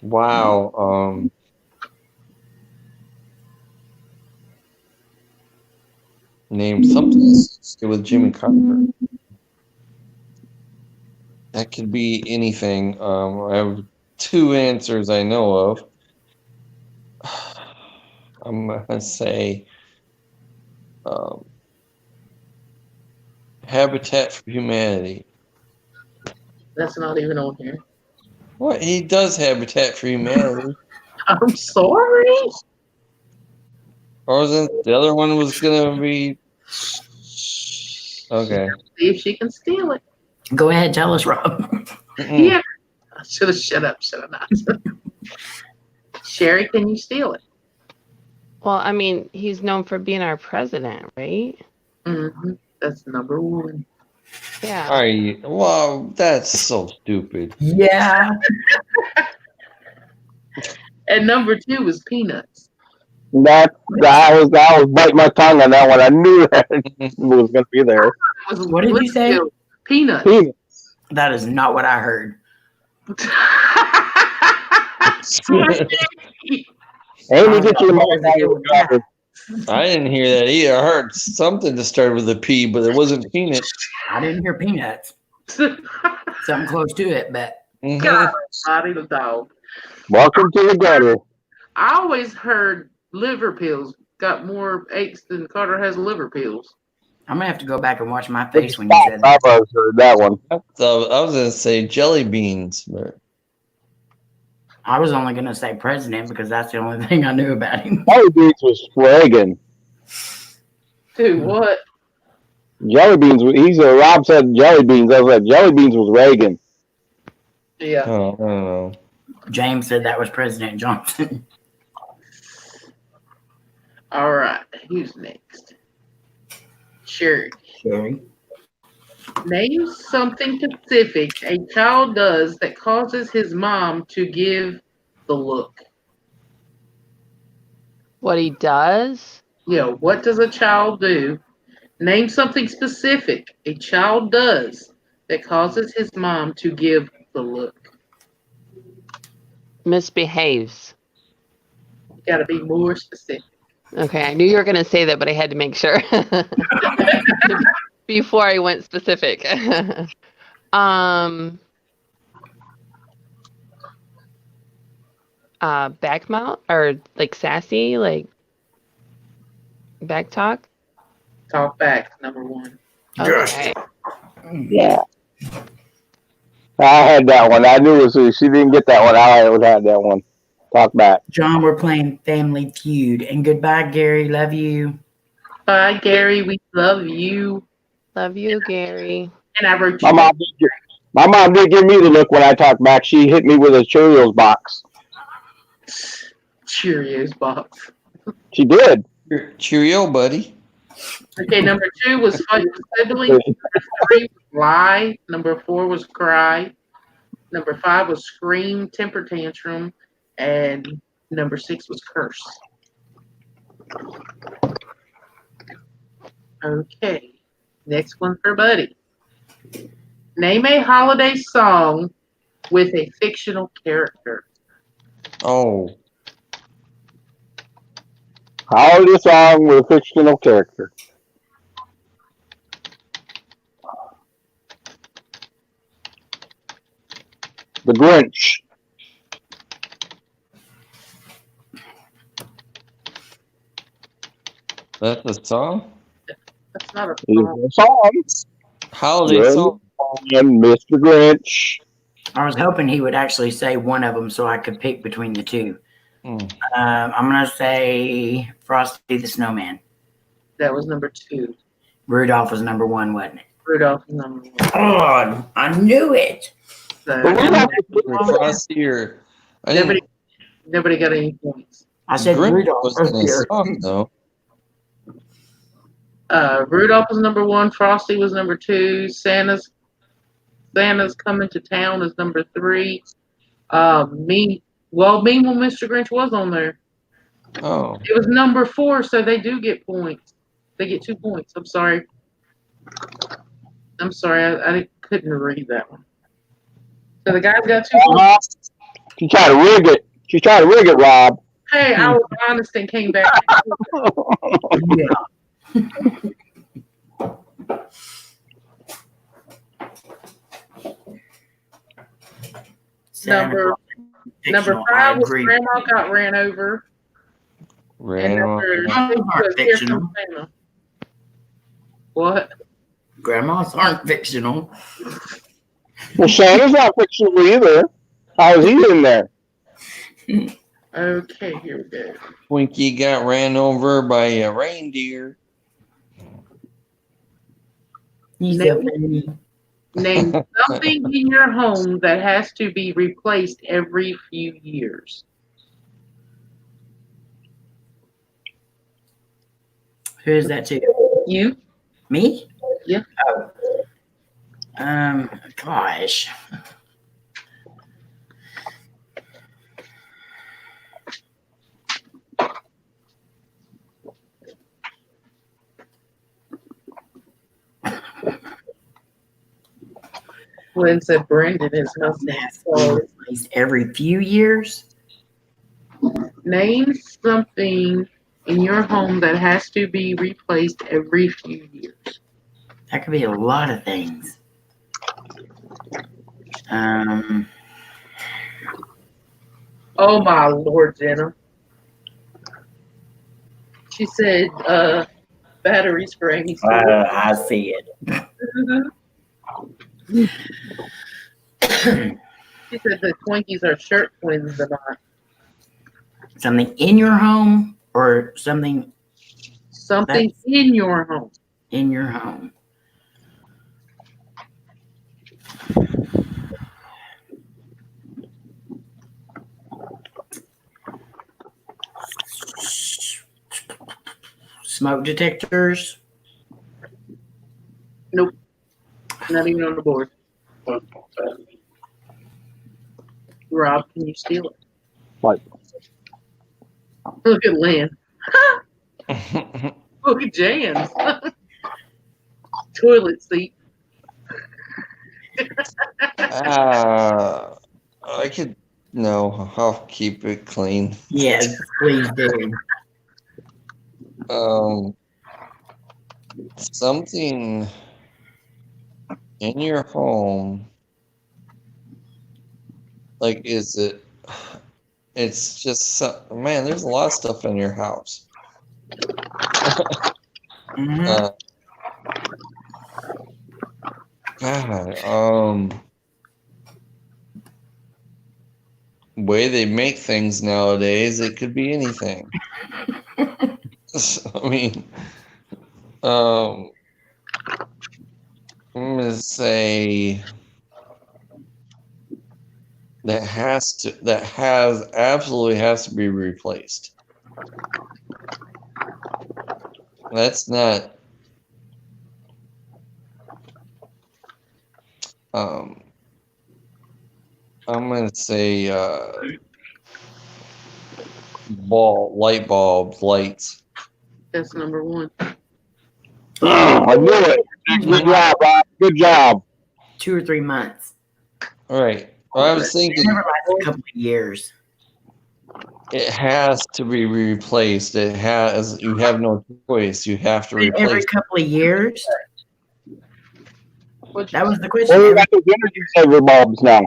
Wow. Name something with Jimmy Carter. That could be anything. I have 2 answers I know of. I'm gonna say Habitat for Humanity. That's not even on here. What? He does Habitat for Humanity. I'm sorry. Or wasn't the other one was gonna be? Okay. See if she can steal it. Go ahead, tell us, Rob. Yeah. I should have shut up, should I not? Sherry, can you steal it? Well, I mean, he's known for being our president, right? Mm-hmm. That's number 1. Yeah. Are you? Wow, that's so stupid. Yeah. And number 2 was peanuts. I was biting my tongue on that one. I knew that it was going to be there. It was What did you say? Blissfield. Peanuts. Peanuts. That is not what I heard. Amy, I was get your like, what was the deal with that? I didn't hear that either. I heard something that started with a P, but it wasn't peanut. I didn't hear peanuts. Something close to it, but God, body the dog. Welcome to the gutter. I always heard liver pills got more aches than Carter has liver pills. I'm gonna have to go back and watch my face when you said I've that. always heard that one. So I was gonna say jelly beans, but I was only gonna say president because that's the only thing I knew about him. Jelly beans was Reagan. Dude, what? Jelly beans. Rob said jelly beans. I was like, jelly beans was Reagan. Yeah. oh, I don't know. James said that was President Johnson. All right. Who's next? Sherry. Sherry. Name something specific a child does that causes his mom to give the look. What he does? What does a child do? Name something specific a child does that causes his mom to give the look. Misbehaves. Got to be more specific. Okay, I knew you were going to say that, but I had to make sure before I went specific. Backmount or like sassy, like back talk. Talk back, number 1. Okay. Yeah. I had that one. I knew it was. She didn't get that one. I would have that one. Talk back. John, we're playing Family Feud. And goodbye, Gary. Love you. Bye, Gary. We love you. Love you, Gary. And I wrote My you. mom did give me the look when I talked back. She hit me with a Cheerios box. Cheerios box. She did. Cheerio, buddy. Okay, number 2 was fight with siblings. Number 3 was lie. Number 4 was cry. Number 5 was scream, temper tantrum. And number 6 was curse. Okay, next one for Buddy. Name a holiday song with a fictional character. Oh, Holiday song with a fictional character. The Grinch. that's a song? That's not a Is song. a song. Holiday Good. song? And Mr. Grinch. I was hoping he would actually say one of them so I could pick between the two. Hmm. I'm gonna say Frosty the Snowman. That was number 2. Rudolph was number 1, wasn't it? Rudolph was number 1. Oh, I knew it. So Frosty or I didn't. nobody got any points. I said Grinch Rudolph was in a earlier. song though. Rudolph was number 1. Frosty was number 2. Santa's Coming to Town is number 3. Mean Mr. Grinch was on there. Oh, It was number 4, so they do get points. They get 2 points. I'm sorry. I couldn't read that one. So the guys got 2 points. She tried to rig it. She tried to rig it, Rob. Hey, I was honest and came back. Yeah. Number Fictional, 5 I was agree. Grandma Got Ran Over. And ran number off. 6 Aren't was Here fictional. Comes Santa. What? Grandmas aren't fictional. Well, Santa's not fictional either. How is he in there? Okay, here we go. Twinkie got ran over by a reindeer. He's Name- so funny. Name something in your home that has to be replaced every few years. Who is that to? You? Me? Yeah. Oh. Gosh. Glenn said Brandon is nothing. Has to be replaced every few years. Name something in your home that has to be replaced every few years. That could be a lot of things. Oh my Lord, Jenna. She said batteries for Amy's toy. I see it. She said the Twinkies are shirt twins or not. Something in your home or something Something That's- in your home. in your home. Smoke detectors. Nope. Not even on the board. Rob, can you steal it? What? Look at Lynn. Look at Jan's. Toilet seat. I could. No, I'll keep it clean. Yes, please do. Something in your home, like, is it? It's just man. There's a lot of stuff in your house. Mhm. God, way they make things nowadays, it could be anything. I mean, I'm gonna say absolutely has to be replaced. That's not. I'm gonna say light bulbs, lights. That's number one. I knew it. Good job, Rob. Good job. 2 or 3 months. All right. Well, I was They thinking never last a couple of years. it has to be replaced. It has. You have no choice. You have to replace. Every couple of years. That was the question. Well, we got those energy saver bulbs now.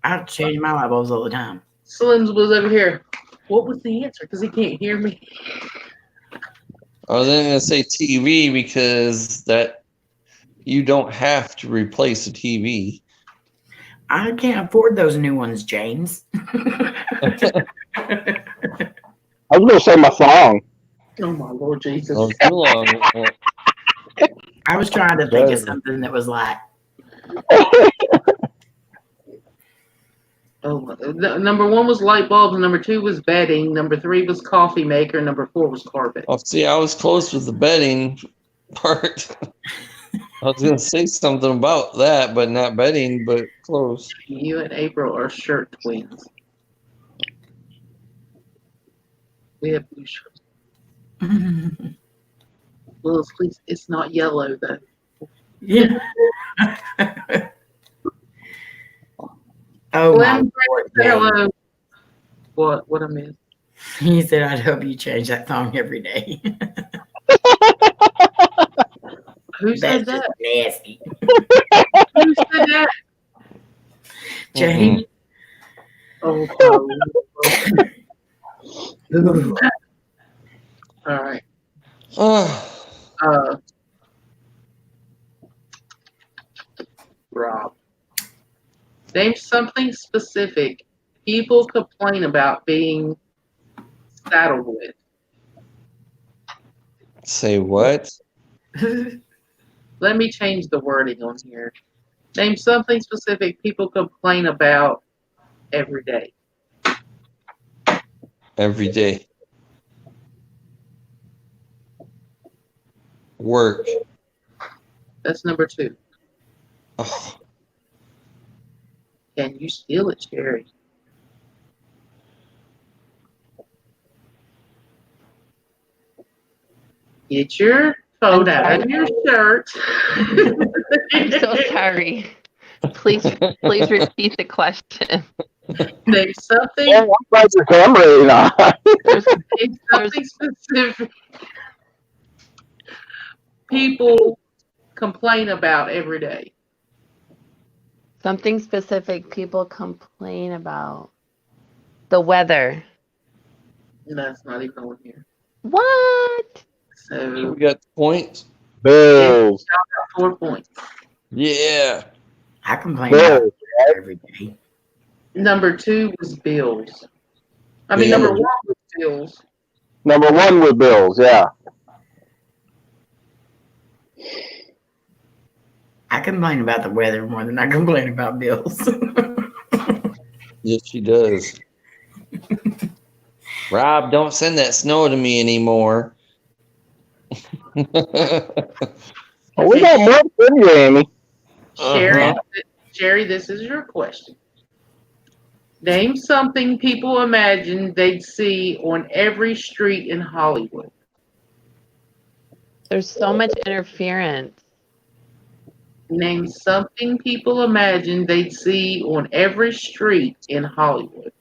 I have to change my light bulbs all the time. Slim's was over here. What was the answer? Because he can't hear me. I was going to say TV because that you don't have to replace a TV. I can't afford those new ones, James. I was going to say my song. Oh my Lord Jesus. Oh, too long. I was trying to think of something that was like, Number one was light bulbs. Number two was bedding. Number three was coffee maker. Number four was carpet. Oh, see, I was close with the bedding part. I was going to say something about that, but not bedding, but close. You and April are shirt twins. We have blue shirts. Willis, please, it's not yellow though. yeah. Oh my Glenn Lord, said James. hello. What I missed? He said, I'd hope you change that song every day. Who said That's that? just nasty. Who said that? James. Oh, all right. Rob. Name something specific people complain about being saddled with. Say what? Let me change the wording on here. Name something specific people complain about every day. Every day. Work. That's number two. Oh, Can you steal it, Sherry? Get your phone out of your shirt. I'm so sorry. Please repeat the question. Name Oh, something. I'm glad your camera ain't on. There's Name something specific people complain about every day. something specific people complain about. The weather. That's not even on here. What? So we got points. Bills. 4 points. Yeah. I complain about Bills. every day. Number 2 was bills. I mean, Bills. number 1 was bills. Number one was Bills. Yeah. I complain about the weather more than I complain about bills. Yes, she does. Rob, don't send that snow to me anymore. Well, we got more than you, Amy. Sherry, Uh-huh. Sherry, this is your question. Name something people imagine they'd see on every street in Hollywood. There's so much interference. Name something people imagine they'd see on every street in Hollywood.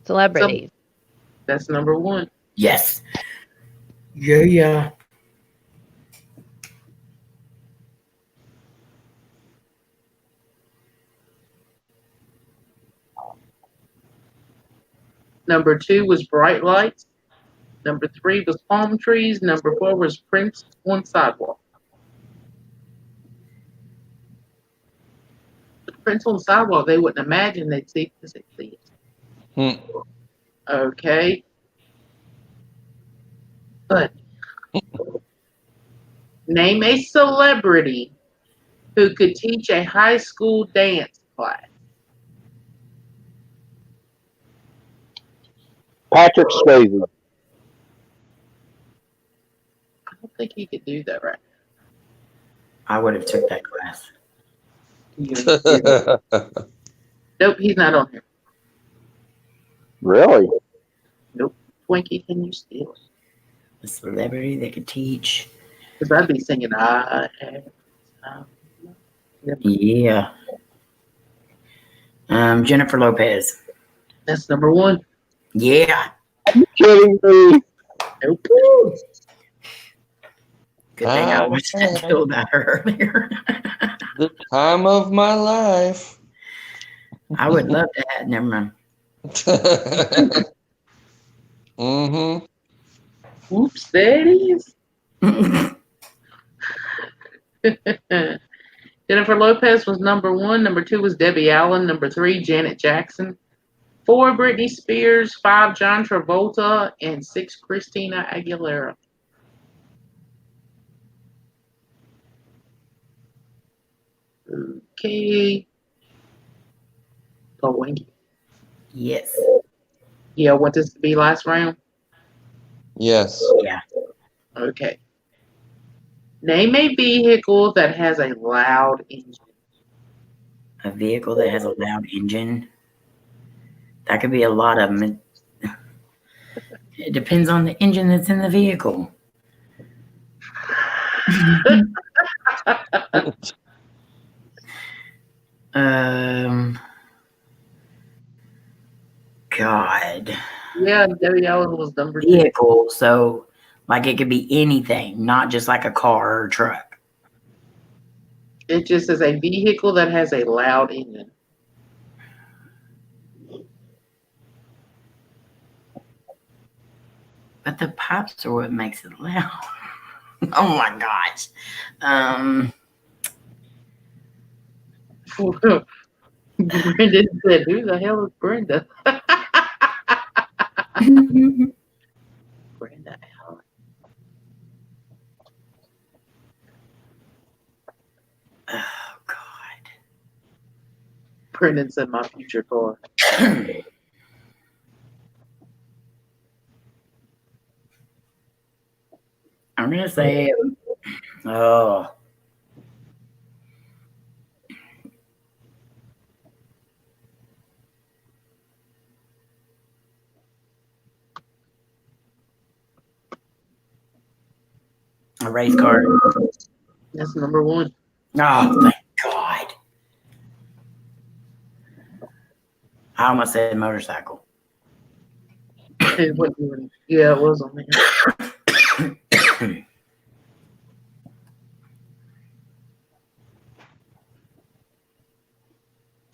Celebrities. That's number 1. Yes. Yeah. Number 2 was bright lights. Number 3 was palm trees. Number 4 was prints on sidewalk. The prints on sidewalk they wouldn't imagine they'd see because they see it. Hmm. Okay. But name a celebrity who could teach a high school dance class. Patrick Swayze. I don't think he could do that right. I would have took that class. Nope, he's not on here. Really? Nope. Twinkie, can you steal it? A celebrity that could teach. Because I'd be singing I have. Yeah. Jennifer Lopez. That's number 1. Yeah. Kidding me? Nope. Good thing I watched that deal about her earlier. The time of my life. I would love to have. Never mind. Mm-hmm. Oops, there it is. Jennifer Lopez was number 1. Number 2 was Debbie Allen. Number 3, Janet Jackson. 4, Britney Spears. 5, John Travolta. And 6, Christina Aguilera. Okay. Oh, Winky. Yes. Yeah, want this to be last round? Yes. Yeah. Okay. Name a vehicle that has a loud engine. A vehicle that has a loud engine. That could be a lot of them. It depends on the engine that's in the vehicle. God. Yeah, Debbie Allen was number 2. Vehicle, so like it could be anything, not just like a car or a truck. It just says a vehicle that has a loud engine. But the pipes are what makes it loud. Oh my gosh. Brenda said, "Who the hell is Brenda?" Brenda Allen. Oh God. Brendan said, "My future car." I'm gonna say, oh, A race car. That's number one. Oh, thank God. I almost said motorcycle. It wasn't even, yeah, it was on there.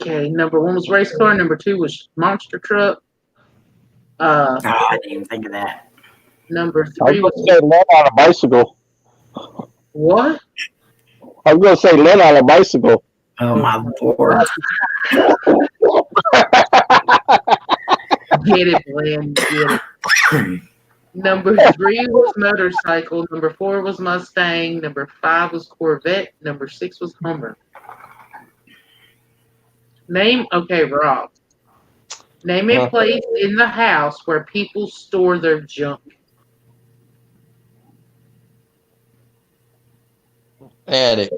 Okay, number one was race car. Number two was monster truck. Oh, I didn't even think of that. Number I three was was going to say Len on a bicycle. what? I was going to say Len on a bicycle. Oh, my Lord. Get it, Glenn. Get it. Number three was motorcycle. Number four was Mustang. Number five was Corvette. Number six was Hummer. Okay, Rob. Name a place in the house where people store their junk. Attic.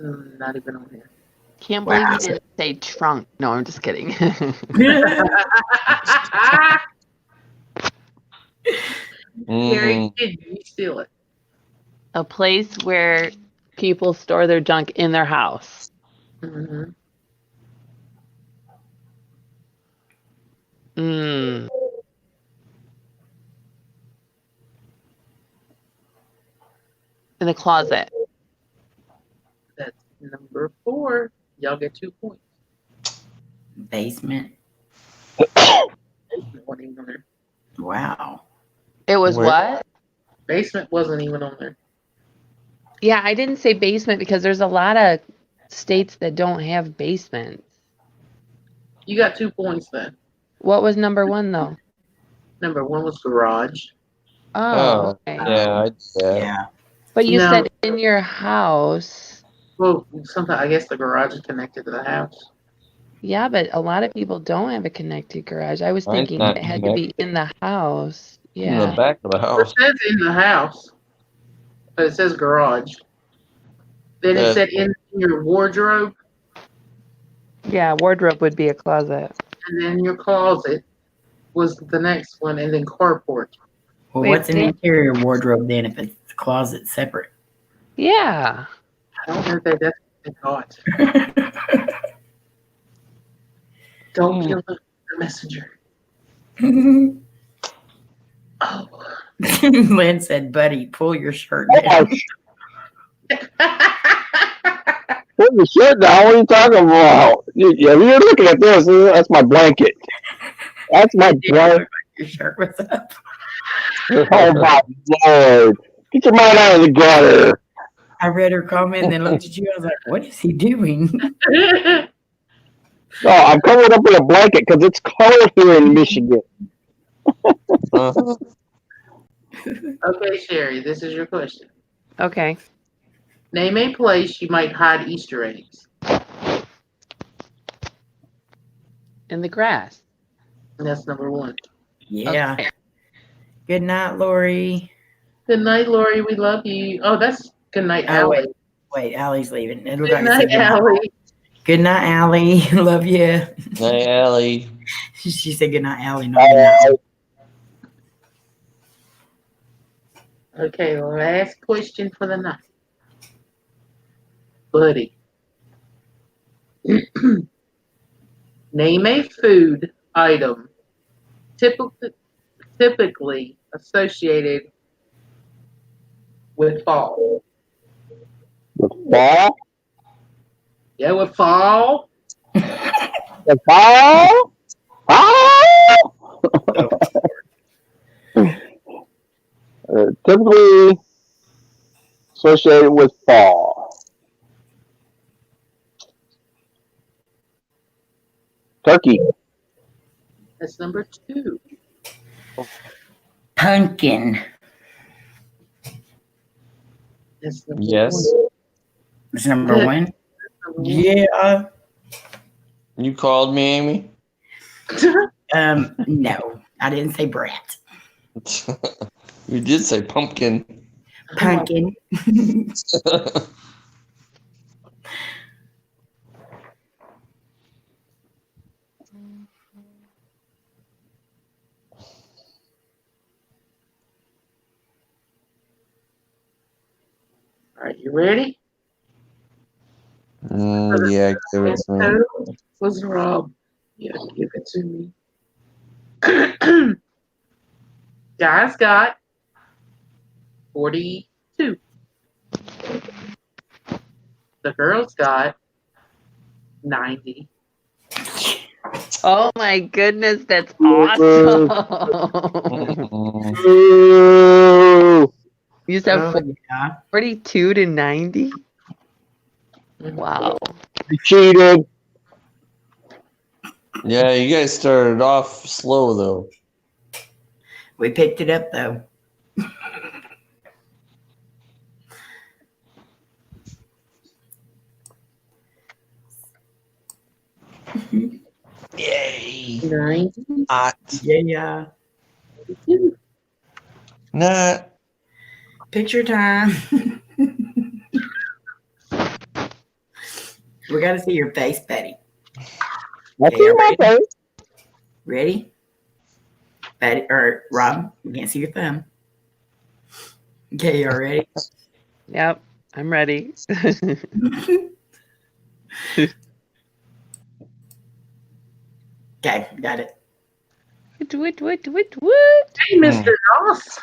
Not even on here. Can't believe you didn't say trunk. No, I'm just kidding. Gary, did you steal it? A place where people store their junk in their house. Mm-hmm. Mm. In the closet. That's number four. Y'all get 2 points. Basement. Basement wasn't even on there. Wow. It was Where? what? Basement wasn't even on there. Yeah, I didn't say basement because there's a lot of states that don't have basements. You got 2 points then. What was number one though? Number one was garage. Oh, okay. Yeah, I did that. Yeah. But you No. said in your house. Well, sometimes I guess the garage is connected to the house. Yeah, but a lot of people don't have a connected garage. I was Mine's thinking not it had to be connected. in the house. In the Yeah. back of the It house. says in the house, but it says garage. Then it said in your wardrobe, Yeah, wardrobe would be a closet. and then your closet was the next one, and then carport. Well, Wait, what's an Dan- interior wardrobe then if it's the closet separate? Yeah. I don't know if that's what they thought. Don't kill the messenger. Oh. Lynn said, buddy, pull your shirt down. Put your shirt down. What are you talking about? You're looking at this. That's my blanket. That's my blanket. Your shirt was up. Oh my Lord! Get your man out of the gutter. I read her comment and then looked at you. I was like, what is he doing? No, I'm covered up in a blanket because it's cold here in Michigan. Uh-huh. Okay, Sherry, this is your question. Okay. Name a place you might hide Easter eggs. In the grass. And that's number one. Yeah. Okay. Good night, Lori. Good night, Lori. We love you. Oh, that's good night, Oh, Allie. wait, Allie's leaving. It looked Good like it said night, good night. Allie. Good night, Allie. Love you. Hey, Allie. She said good night, Allie. Not good night. Okay, last question for the night. Buddy. Name a food item typically associated with fall. The fall? Yeah, with fall. The fall? Typically associated with fall. Turkey. That's number two. Pumpkin. That's number Yes. It's number one. one. Yeah. You called me, Amy? No, I didn't say brat. You did say pumpkin. Pumpkin. All right, you ready? Yeah, give it to me. Who was Rob? Yeah, give it to me. Guys got 42. The girls got 90. Oh my goodness, that's awesome. Mm. Ooh. You said Oh, yeah. 42 to 90? Mhm. Wow. You cheated. Yeah, you guys started off slow though. We picked it up though. Yay! 90. Hot. Yeah. Not. Picture time. We got to see your face, Betty. I see my face. Ready? Betty or Rob, we can't see your thumb. Okay, y'all ready? Yep, I'm ready. Okay, got it. What? Hey, Mr. Noss. Hi,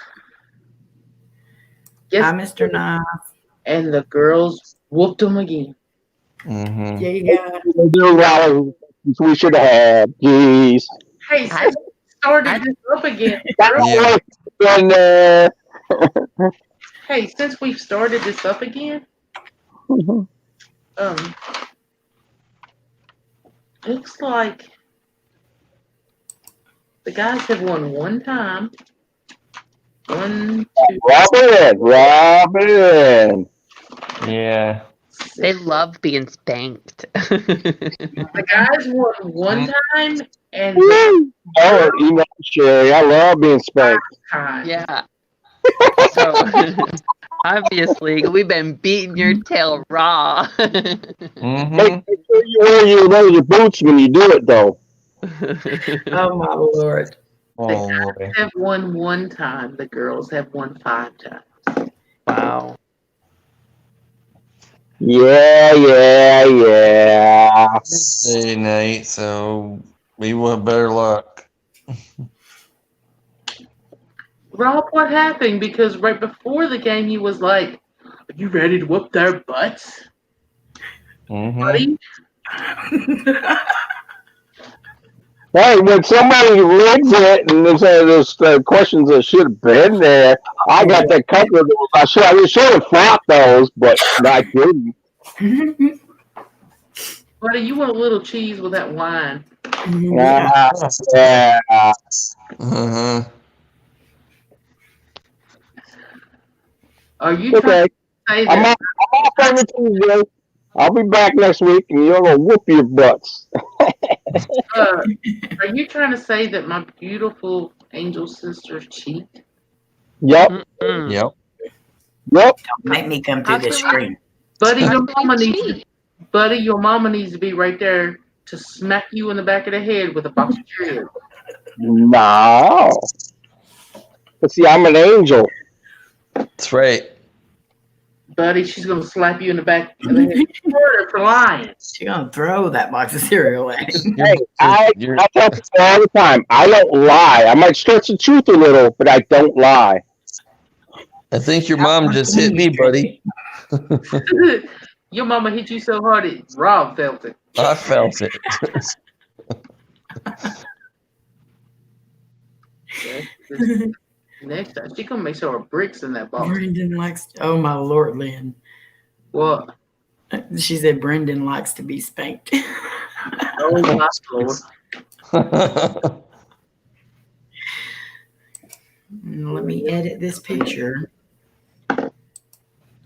Yes, Mr. Nah. and the girls whooped him again. Mm-hmm. Yeah, you got it. We should have had. Jeez. Hey, since we started this up again, Yeah. And, hey, since we've started this up again, looks like the guys have won one time. 1, 2, Robin. Yeah. They 6. love being spanked. The guys won one time and the Woo. Oh, email Sherry. I love being spanked. time. Yeah. So obviously we've been beating your tail raw. Mm-hmm. Make sure you wear your boots when you do it, though. Oh my Lord. Oh The boy. guys have won one time. The girls have won 5 times. Wow. Yeah. Thursday night, so we want better luck. Rob, what happened? Because right before the game, he was like, "Are you ready to whoop their butts, Mm-hmm. buddy?" Hey, when somebody reads it and there's questions that should have been there, I got that covered. I should have fought those, but I didn't. Buddy, you want a little cheese with that wine. Yeah. Yeah. Uh-huh. Are you trying Okay. to say I'm that? off every Tuesday. I'll be back next week, and you're gonna whoop your butts. Are you trying to say that my beautiful angel sister cheat? Yep. Mm-mm. Yep. Yep. Make me come How through the can we- screen. Buddy, How your can mama we needs to, cheat? buddy, your mama needs to be right there to smack you in the back of the head with a box of Cheerios. No. But see, I'm an angel. That's right. Buddy, she's gonna slap you in the back of the head. Murder for lying. She's gonna throw that box of cereal at him. Hey, I You're, tell people all the time, I don't lie. I might stretch the truth a little, but I don't lie. I think your mom just hit me, buddy. Your mama hit you so hard it Rob felt it. I felt it. Next time, she gonna make sure her bricks in that box. Brendan likes. Oh my Lord, Lynn. What? She said Brendan likes to be spanked. Oh my Lord. Let me edit this picture.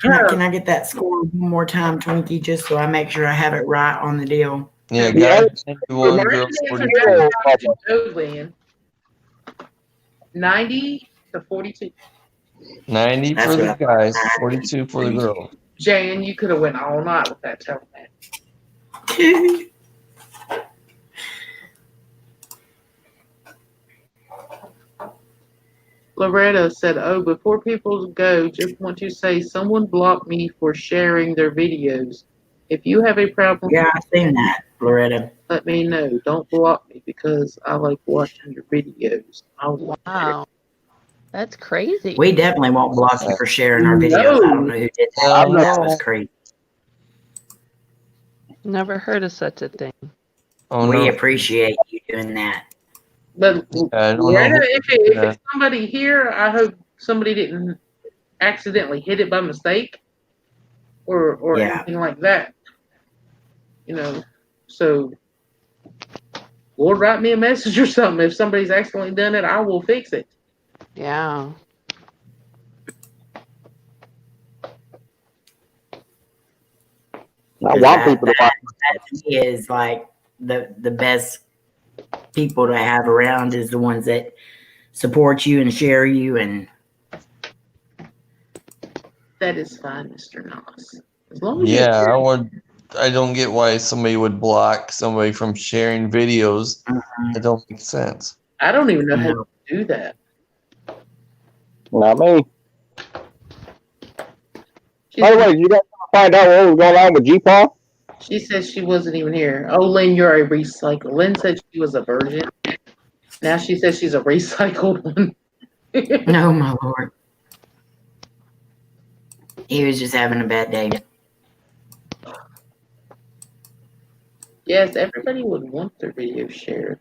Can I get that score one more time, Twinkie, just so I make sure I have it right on the deal? Yeah, guys, 91, girls 42. Lynn. 90 to 42. 90 That's for the what guys, 42 for the girls. Jan, you could have went all night with that telephone. Loretta said, "Oh, before people go, just want to say someone blocked me for sharing their videos. If you have a problem, Yeah, I've seen that, Loretta. let me know. Don't block me because I like watching your videos." Wow, that's crazy. We definitely won't block you for sharing our videos. I don't know who did that. Hell That was no. crazy. Never heard of such a thing. Oh We no. appreciate you doing that. But I don't know. Loretta, Who if did that. it's somebody here, I hope somebody didn't accidentally hit it by mistake or Yeah. anything like that. You know, so Lord, write me a message or something. If somebody's accidentally done it, I will fix it. Yeah. I Because want people to watch. that to me is like the best people to have around is the ones that support you and share you and That is fine, Mr. Noss. As long as Yeah, you're I don't get why somebody would block somebody from sharing videos. That don't make sense. I don't even know how No. to do that. Not me. She By the said, way, you guys find out what was going on with G-Paul? she said she wasn't even here. Oh, Lynn, you're a recycle. Lynn said she was a virgin. Now she says she's a recycled one. No, my lord. He was just having a bad day. Yes, everybody would want their video shared.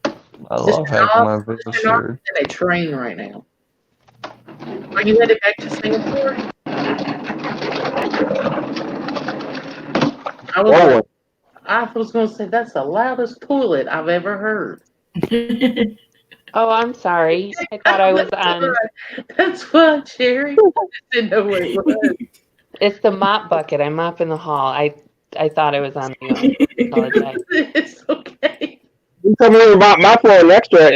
I love having my videos Mr. Noss shared. is in a train right now. Are you headed back to Singapore? I was going to say that's the loudest toilet I've ever heard. Oh, I'm sorry. I thought I was on. That's what, Sherry. I didn't know where it was. It's the mop bucket. I'm mopping the hall. I thought I was on mute. Apologize. It's okay. You come here about my phone extra,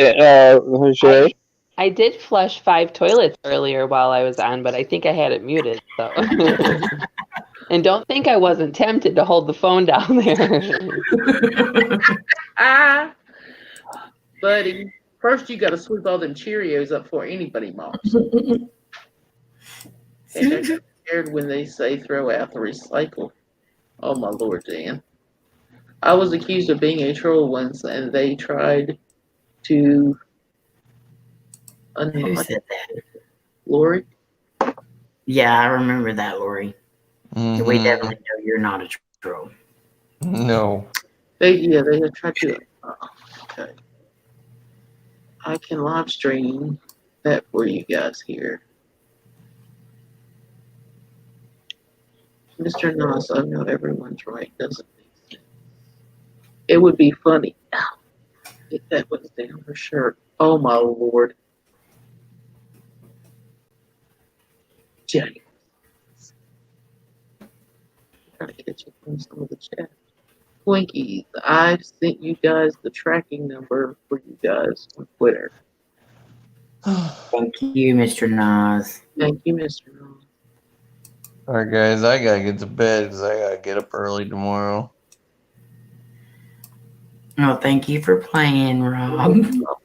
Sherry. I did flush 5 toilets earlier while I was on, but I think I had it muted. So, and don't think I wasn't tempted to hold the phone down there. Buddy, first you got to sweep all them Cheerios up before anybody mops. And I get scared when they say throw out the recycle. Oh my lord, Dan. I was accused of being a troll once, and they tried to Who unmod said that? Lori. Yeah, I remember that, Lori. We Mhm. definitely know you're not a troll. No. They had tried to. Okay. I can live stream that for you guys here. Mr. Nas, I know everyone's right, doesn't make sense. It would be funny if that was down her shirt. Oh my lord. Jenny. Trying to catch up on some of the chat. Twinkies, I've sent you guys the tracking number for you guys on Twitter. Thank you, Mr. Nas. Thank you, Mr. Nas. All right, guys, I gotta get to bed because I gotta get up early tomorrow. Oh, thank you for playing, Rob.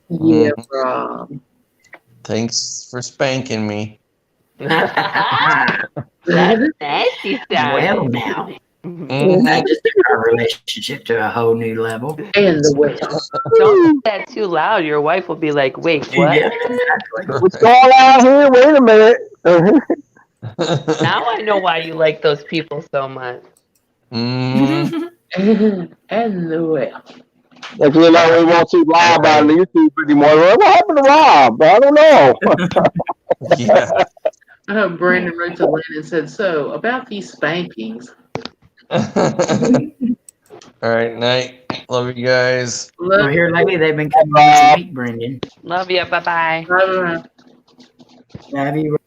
Yeah, Rob. Thanks for spanking me. That's nasty Well, sound. now Mhm. that just took our relationship to a whole new level. And the West. Don't say that too loud. Your wife will be like, "Wait, what?" Yeah, exactly. What's going on here? Wait a minute. Now I know why you like those people so much. Mhm. And the West. Like, we won't see Rob on YouTube anymore. What happened to Rob? I don't know. Yeah. Brandon wrote to Lynn and said, so, about these spankings. All right, night. Love you guys. Well, here lately they've been coming once a week, Brendan. Love you. Bye bye. Have you?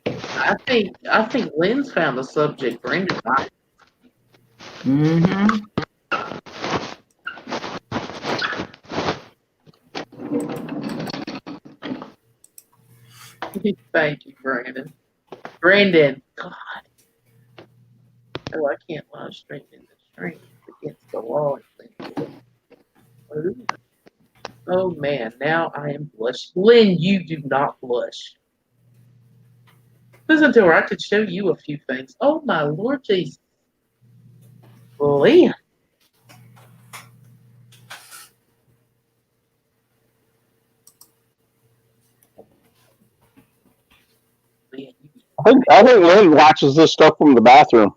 I think Lynn's found the subject. Brandon, Mm-hmm. thank you, Brandon. Brandon, God. Oh, I can't live stream in the stream against the law. Oh man, now I am blushing. Lynn, you do not blush. Listen to her. I could show you a few things. Oh my Lord Jesus. Lynn. Lynn, I think Lynn watches this stuff from the bathroom.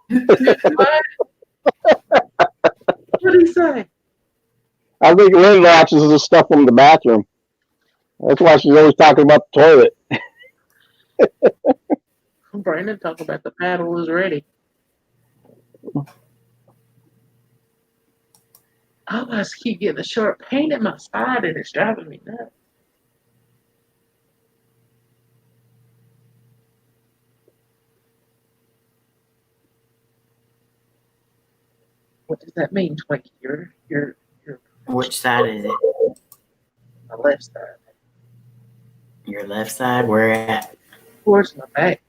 what? What did he say? I think Lynn watches this stuff from the bathroom. That's why she's always talking about the toilet. Brandon talking about the paddle is ready. I just keep getting a sharp pain in my side and it's driving me nuts. What does that mean, Twinkie? You're Which side is it? my left side. Your left side? Where at? Towards my back.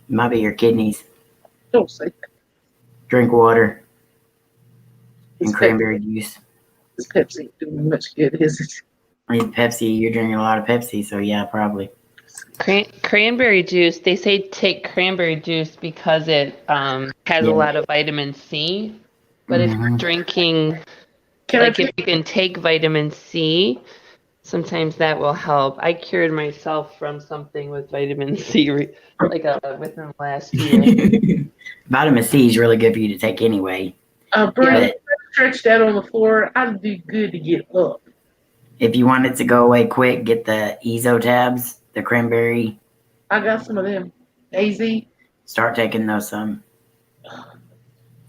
Might be your kidneys. Don't say that. Drink water and This cranberry juice. Pepsi ain't doing much good, is it? I mean, Pepsi. You're drinking a lot of Pepsi, so yeah, probably. Cranberry juice. They say take cranberry juice because it has a lot of vitamin C. But if you're drinking, if you can take vitamin C, sometimes that will help. I cured myself from something with vitamin C within the last year. Vitamin C is really good for you to take anyway. Brandon, stretched out on the floor. I'd do good to get up. If you want it to go away quick, get the Ezo tabs, the cranberry. I got some of them. AZ. Start taking those some.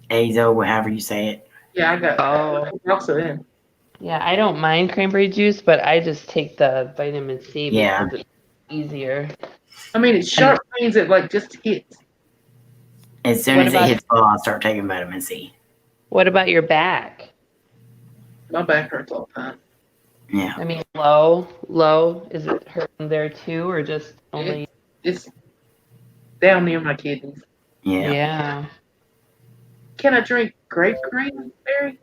Azo, however you say it. Yeah, I got lots of them. Yeah, I don't mind cranberry juice, but I just take the vitamin C because it's easier. I mean, it's sharp pains that just hits. As soon as it hits fall, I'll start taking vitamin C. What about your back? My back hurts all the time. Yeah. I mean, low. Is it hurting there too, or just only? It's down near my kidneys. Yeah. Can I drink grape cranberry?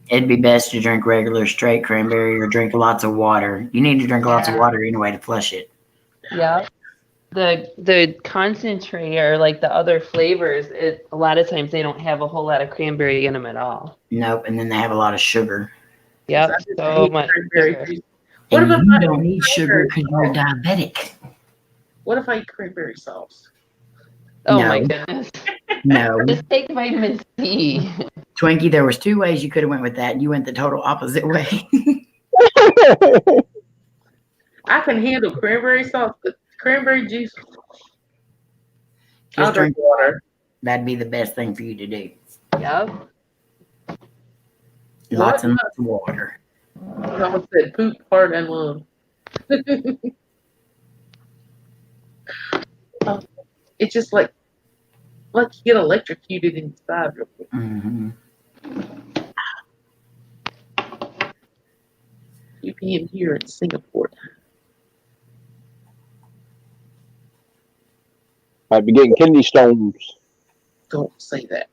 It'd be best to drink regular straight cranberry or drink lots of water. You need to drink lots of water anyway to flush it. Yeah. The concentrate or the other flavors, a lot of times they don't have a whole lot of cranberry in them at all. Nope, and then they have a lot of sugar. Yep, so much sugar. What And if you don't need sugar because you're diabetic. What if I eat cranberry sauce? Oh No. my goodness. No. Just take vitamin C. Twinkie, there was 2 ways you could have went with that, and you went the total opposite way. I can handle cranberry sauce, but cranberry juice. I'll Just drink water. That'd be the best thing for you to do. Yep. Lots and lots of water. Someone said poop, heart, and lung. It's just like you get electrocuted inside real quick. Mm-hmm. 2 p.m. here in Singapore. Might be getting kidney stones. Don't say that.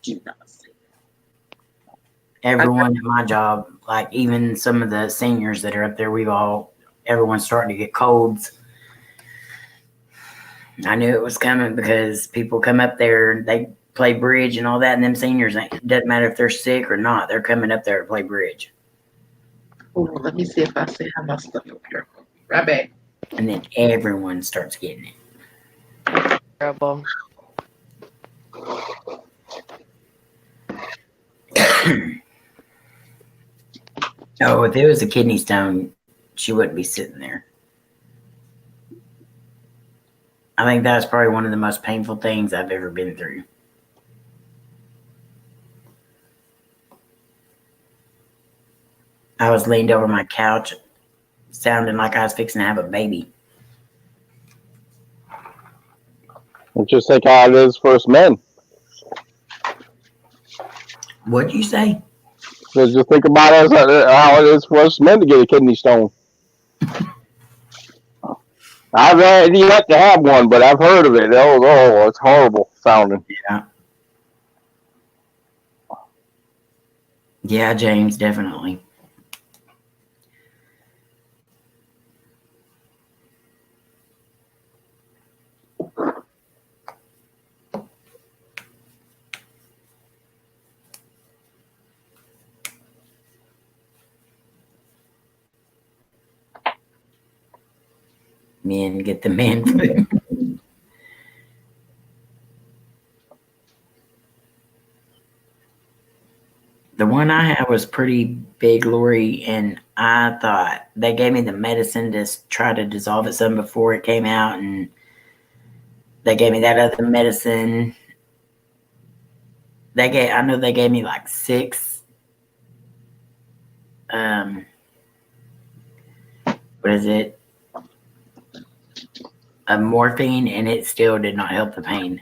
Do not say that. Everyone at my job, even some of the seniors that are up there, everyone's starting to get colds. I knew it was coming because people come up there, they play bridge and all that, and them seniors, it doesn't matter if they're sick or not, they're coming up there to play bridge. Oh, let me see if I see how my stuff up here. Right back. And then everyone starts getting it. Terrible. Oh, if it was a kidney stone, she wouldn't be sitting there. I think that was probably one of the most painful things I've ever been through. I was leaned over my couch, sounding like I was fixing to have a baby. Just think how it is for us men. What'd you say? Just think about us, how it is for us men to get a kidney stone. I've had yet to have one, but I've heard of it. Oh, it's horrible sounding. Yeah. Yeah, James, definitely. Men get the man flu. The one I had was pretty big, Lori, and I thought they gave me the medicine to try to dissolve it some before it came out, and they gave me that other medicine. I know they gave me like 6. What is it? A morphine, and it still did not help the pain.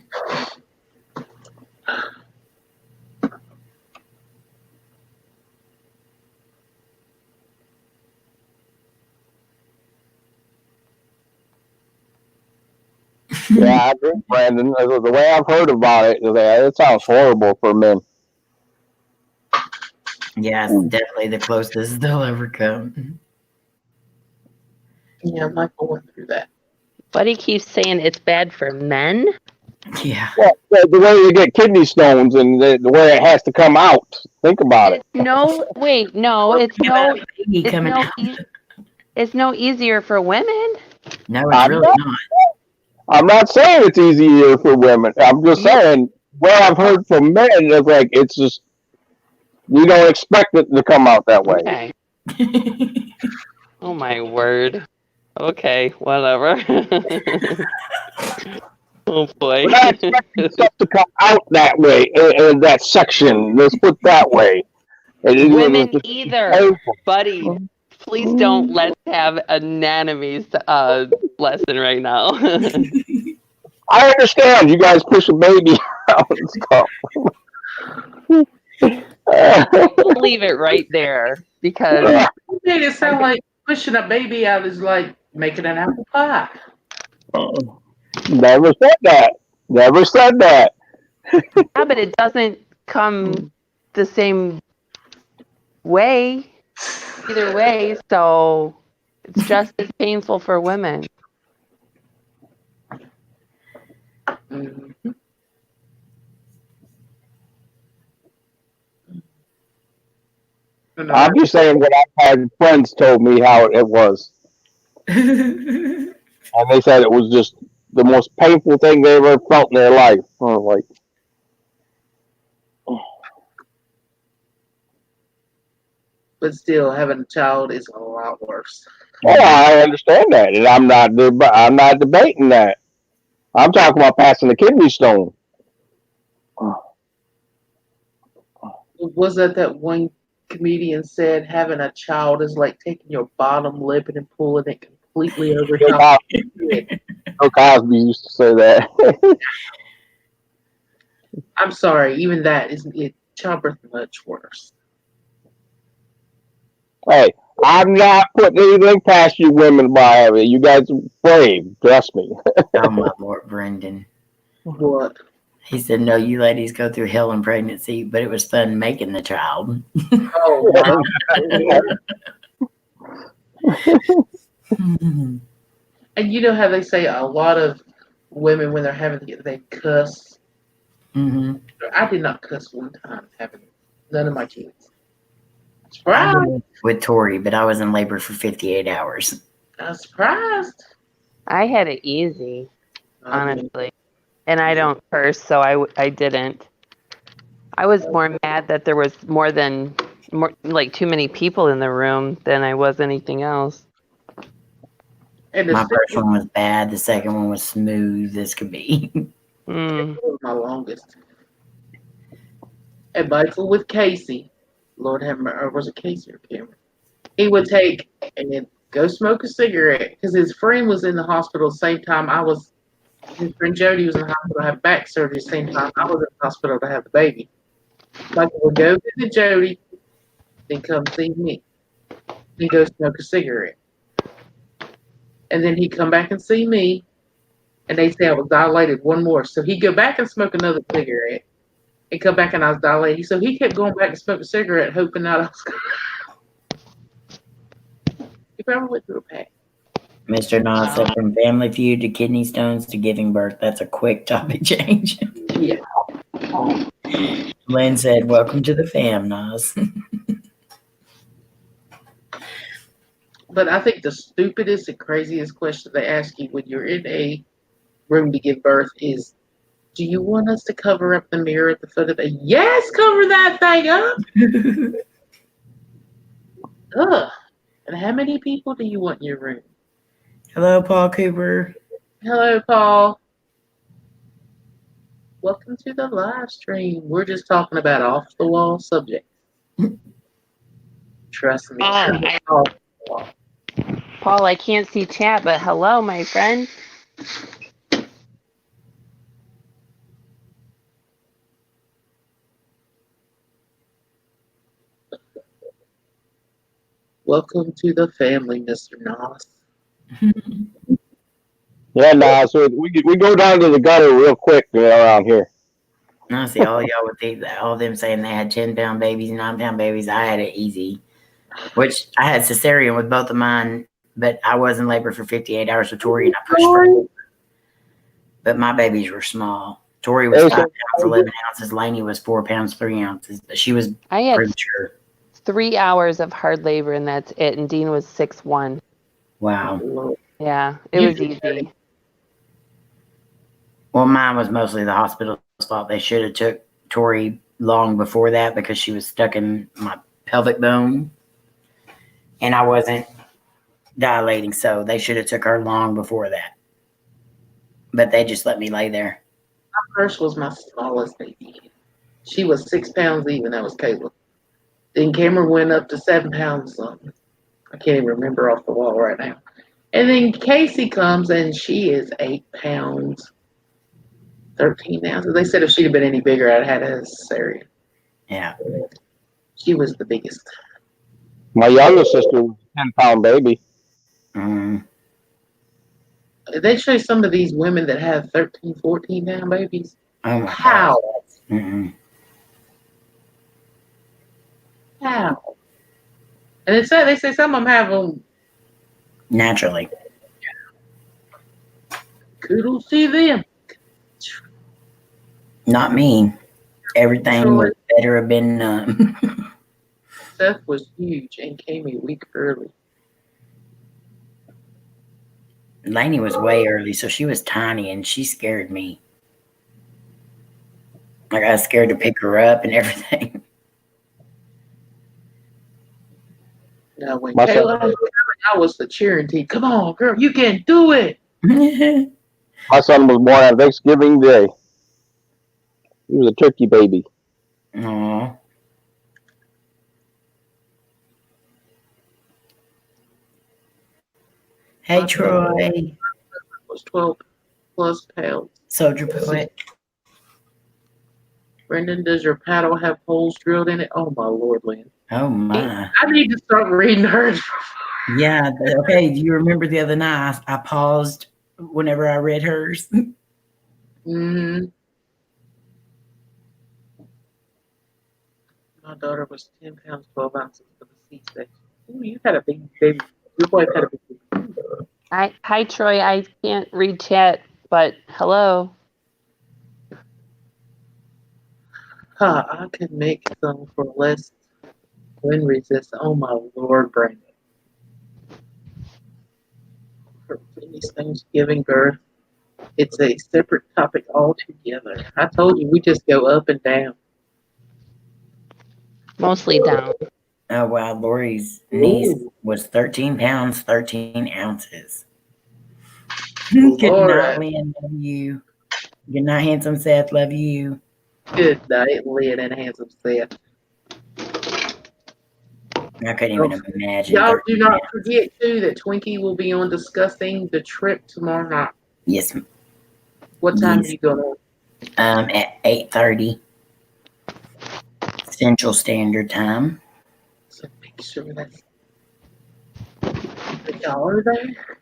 Yeah, I agree, Brandon. The way I've heard about it, it sounds horrible for men. Yeah, it's definitely the closest they'll ever come. Yeah, Michael went through that. Buddy keeps saying it's bad for men. Yeah. Well, the way you get kidney stones and the way it has to come out. Think about it. No, wait, no, it's no, Baby it's coming no, out. it's no easier for women. No, it's really not. I'm not saying it's easier for women. I'm just saying what I've heard from men is like it's just you don't expect it to come out that way. Okay. Oh my word. Okay, whatever. Oh boy. We're not expecting stuff to come out that way in that section. Let's put it that way. Women either, buddy. Please don't let's have anatomy lesson right now. I understand you guys push a baby out and stuff. We'll leave it right there because You made it sound like pushing a baby out is like making an apple pie. Never said that. Never said that. yeah, but it doesn't come the same way either way, so it's just as painful for women. Mm-hmm. I'm just saying what I've had friends told me how it was. And they said it was just the most painful thing they ever felt in their life. I was like, But still, having a child is a lot worse. oh, I understand that, and I'm not debating that. I'm talking about passing the kidney stone. Was that one comedian said having a child is like taking your bottom lip and pulling it completely over Bill top? Cosby used to say that. I'm sorry, even that isn't it. Childbirth is much worse. Hey, I'm not putting anything past you women by having you guys are brave. Trust me. Oh my Lord, Brendan. What? He said, "No, you ladies go through hell in pregnancy, but it was fun making the child." Oh, wow. And you know how they say a lot of women when they're having to get they cuss. Mm-hmm. I did not cuss one time having none of my kids. I Surprised. did with Tori, but I was in labor for 58 hours. I was surprised. I had it easy, honestly. And I don't curse, so I didn't. I was more mad that there was like too many people in the room than I was anything else. And My first one was bad. The second one was smooth as could be. It was my longest. And Michael with Casey, Lord have mercy, or was it Casey or Cameron? He would take and then go smoke a cigarette because his friend was in the hospital the same time I was. His friend Jody was in the hospital to have back surgery the same time I was in the hospital to have the baby. Michael would go visit Jody, then come see me, then go smoke a cigarette. And then he'd come back and see me, and they'd say I was dilated one more. So he'd go back and smoke another cigarette, and come back and I was dilated. So he kept going back and smoke a cigarette, hoping that I was He probably went through a pack. Mr. Nas said, "From family feud to kidney stones to giving birth, that's a quick topic change." Yeah. Lynn said, "Welcome to the fam, Nas." But I think the stupidest and craziest question they ask you when you're in a room to give birth is, do you want us to cover up the mirror at the foot of the Yes, cover that thing up. Ugh. And how many people do you want in your room? Hello, Paul Cooper. Hello, Paul. Welcome to the live stream. We're just talking about off the wall subjects. Trust me. Paul, Paul, I can't see chat, but hello, my friend. Welcome to the family, Mr. Noss. Yeah, nah. So we go down to the gutter real quick around here. I see all y'all with all them saying they had 10-pound babies, 9-pound babies. I had it easy, which I had cesarean with both of mine, but I was in labor for 58 hours with Tori, and I pushed for. But my babies were small. Tori was 5 pounds 11 ounces. Lainey was 4 pounds 3 ounces, but she was I had premature. 3 hours of hard labor, and that's it. And Dean was 6'1". Wow. Yeah, it was easy. Well, mine was mostly the hospital's fault. They should have took Tori long before that because she was stuck in my pelvic bone, and I wasn't dilating, so they should have took her long before that. But they just let me lay there. My first was my smallest baby. She was 6 pounds even. That was Caleb. Then Cameron went up to 7 pounds something. I can't even remember off the wall right now. And then Casey comes and she is 8 pounds 13 ounces. They said if she'd have been any bigger, I'd have had a cesarean. Yeah. She was the biggest. My younger sister was a 10-pound baby. They show some of these women that have 13, 14 pound babies. Oh my How? God. How? And they say some of them have them Naturally. kudos to them. Not me. Everything would better have been Seth was huge and came a week early. Lainey was way early, so she was tiny and she scared me. Like I was scared to pick her up and everything. Now when Kayla I was the cheering team. Come on, girl, you can do it. My son was born on Thanksgiving Day. He was a turkey baby. Aww. Hey, Troy. Was 12 plus pounds. Soldier Poet. Brendan, does your paddle have holes drilled in it? Oh my Lord, Lynn. Oh my. I need to start reading hers. Yeah. Okay. Do you remember the other night I paused whenever I read hers? Mm-hmm. My daughter was 10 pounds, 12 ounces for the C-section. Ooh, you had a big baby. Your boy had a big baby. Hi, Troy. I can't read chat, but hello. I could make some for less wind resistant. Oh my Lord, Brandon. For Brittany's Thanksgiving birth, it's a separate topic altogether. I told you we just go up and down. Mostly down. Oh wow, Lori's niece was 13 pounds, 13 ounces. Good night, Lynn. Love you. Good night, handsome Seth. Love you. Good night, Lynn and handsome Seth. I couldn't even imagine. Y'all do not forget too that Twinkie will be on discussing the trip tomorrow night. Yes. What time are you going on? At 8:30 Central Standard Time. So make sure that y'all are there.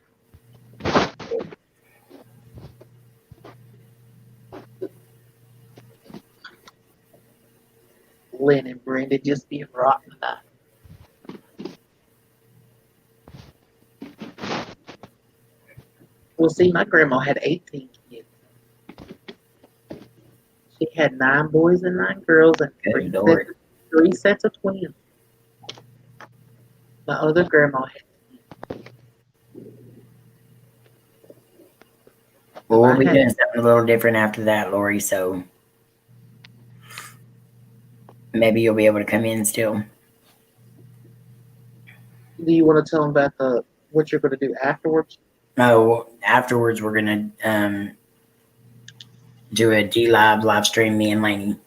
Lynn and Brenda just being rotten tonight. Well, see, my grandma had 18 kids. She had 9 boys and 9 girls and 3 sets of twins. My other grandma had Well, we'll I be had- doing something a little different after that, Lori. So maybe you'll be able to come in still. Do you want to tell them about what you're going to do afterwards? No, afterwards we're gonna do a live stream. Me and Lainey.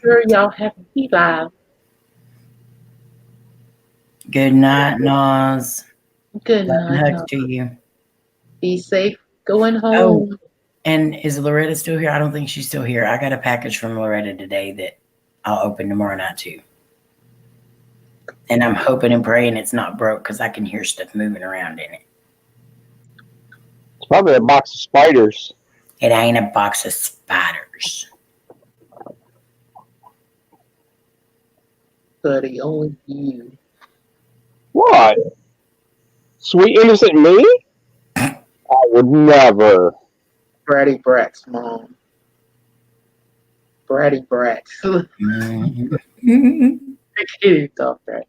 Sure, y'all have to be live. Good night, Nas. Good Love and night. hugs Y'all. to you. Be safe going Oh. home. And is Loretta still here? I don't think she's still here. I got a package from Loretta today that I'll open tomorrow night too. And I'm hoping and praying it's not broke because I can hear stuff moving around in it. It's probably a box of spiders. It ain't a box of spiders. Buddy, only you. What? Sweet innocent me? I would never. Bratty Brat's mom. Bratty Brat. Mm-hmm. I can't even talk right.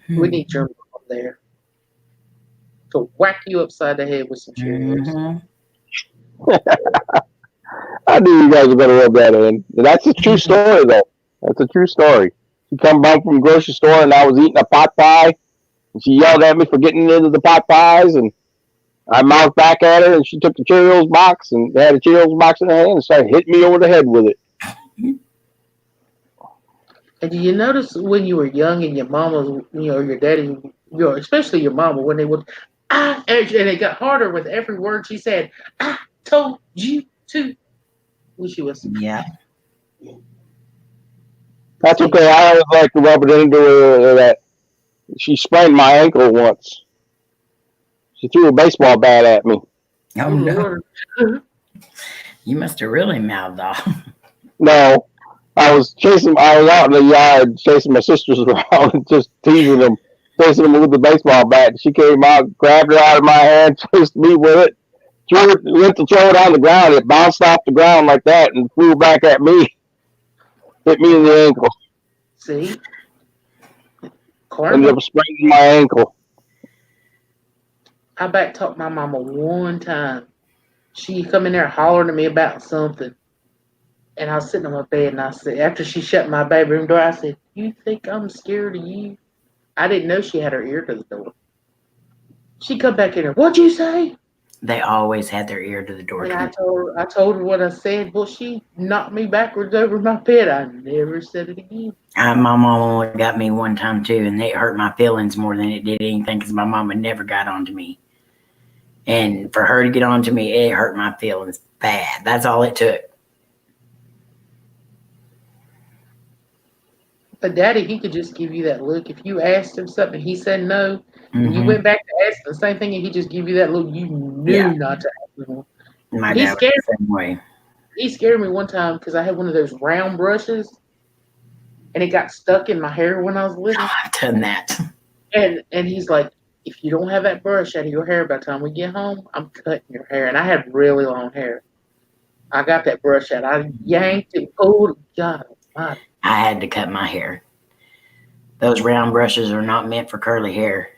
We need your mom there to whack you upside the head with some Cheerios. Mm-hmm. I knew you guys were going to rub that in. That's a true story, though. That's a true story. She come back from the grocery store, and I was eating a pot pie, and she yelled at me for getting into the pot pies, and I mouthed back at her, and she took the Cheerios box and had a Cheerios box in her hand and started hitting me over the head with it. And do you notice when you were young and your mama, your daddy, especially your mama, when they would, and it got harder with every word she said, I told you to. When she was, Yeah. That's okay. I always like to rub it into her that she sprained my ankle once. She threw a baseball bat at me. Oh no. You must have really mouthed off. No, I was out in the yard chasing my sisters around and just teasing them, chasing them with the baseball bat. She came out, grabbed it out of my hand, chased me with it, went to throw it on the ground. It bounced off the ground like that and flew back at me, hit me in the ankle. See? Ended up spraining my ankle. I back talked my mama one time. She come in there hollering at me about something. And I was sitting on my bed and I said, after she shut my bedroom door, I said, you think I'm scared of you? I didn't know she had her ear to the door. She come back in there, what'd you say? They always had their ear to the door. And I told her what I said. Well, she knocked me backwards over my bed. I never said it again. My mama only got me one time too, and it hurt my feelings more than it did anything because my mama never got onto me. And for her to get onto me, it hurt my feelings bad. That's all it took. But Daddy, he could just give you that look. If you asked him something, he said no, and you Mhm. went back to ask the same thing, and he just give you that look. You knew Yeah. not to ask him. My He dad was scared the same way. He scared me one time because I had one of those round brushes, and it got stuck in my hair when I was little. Oh, I've done that. And he's like, if you don't have that brush out of your hair by the time we get home, I'm cutting your hair. And I had really long hair. I got that brush out. I yanked it, pulled. God, my. I had to cut my hair. Those round brushes are not meant for curly hair.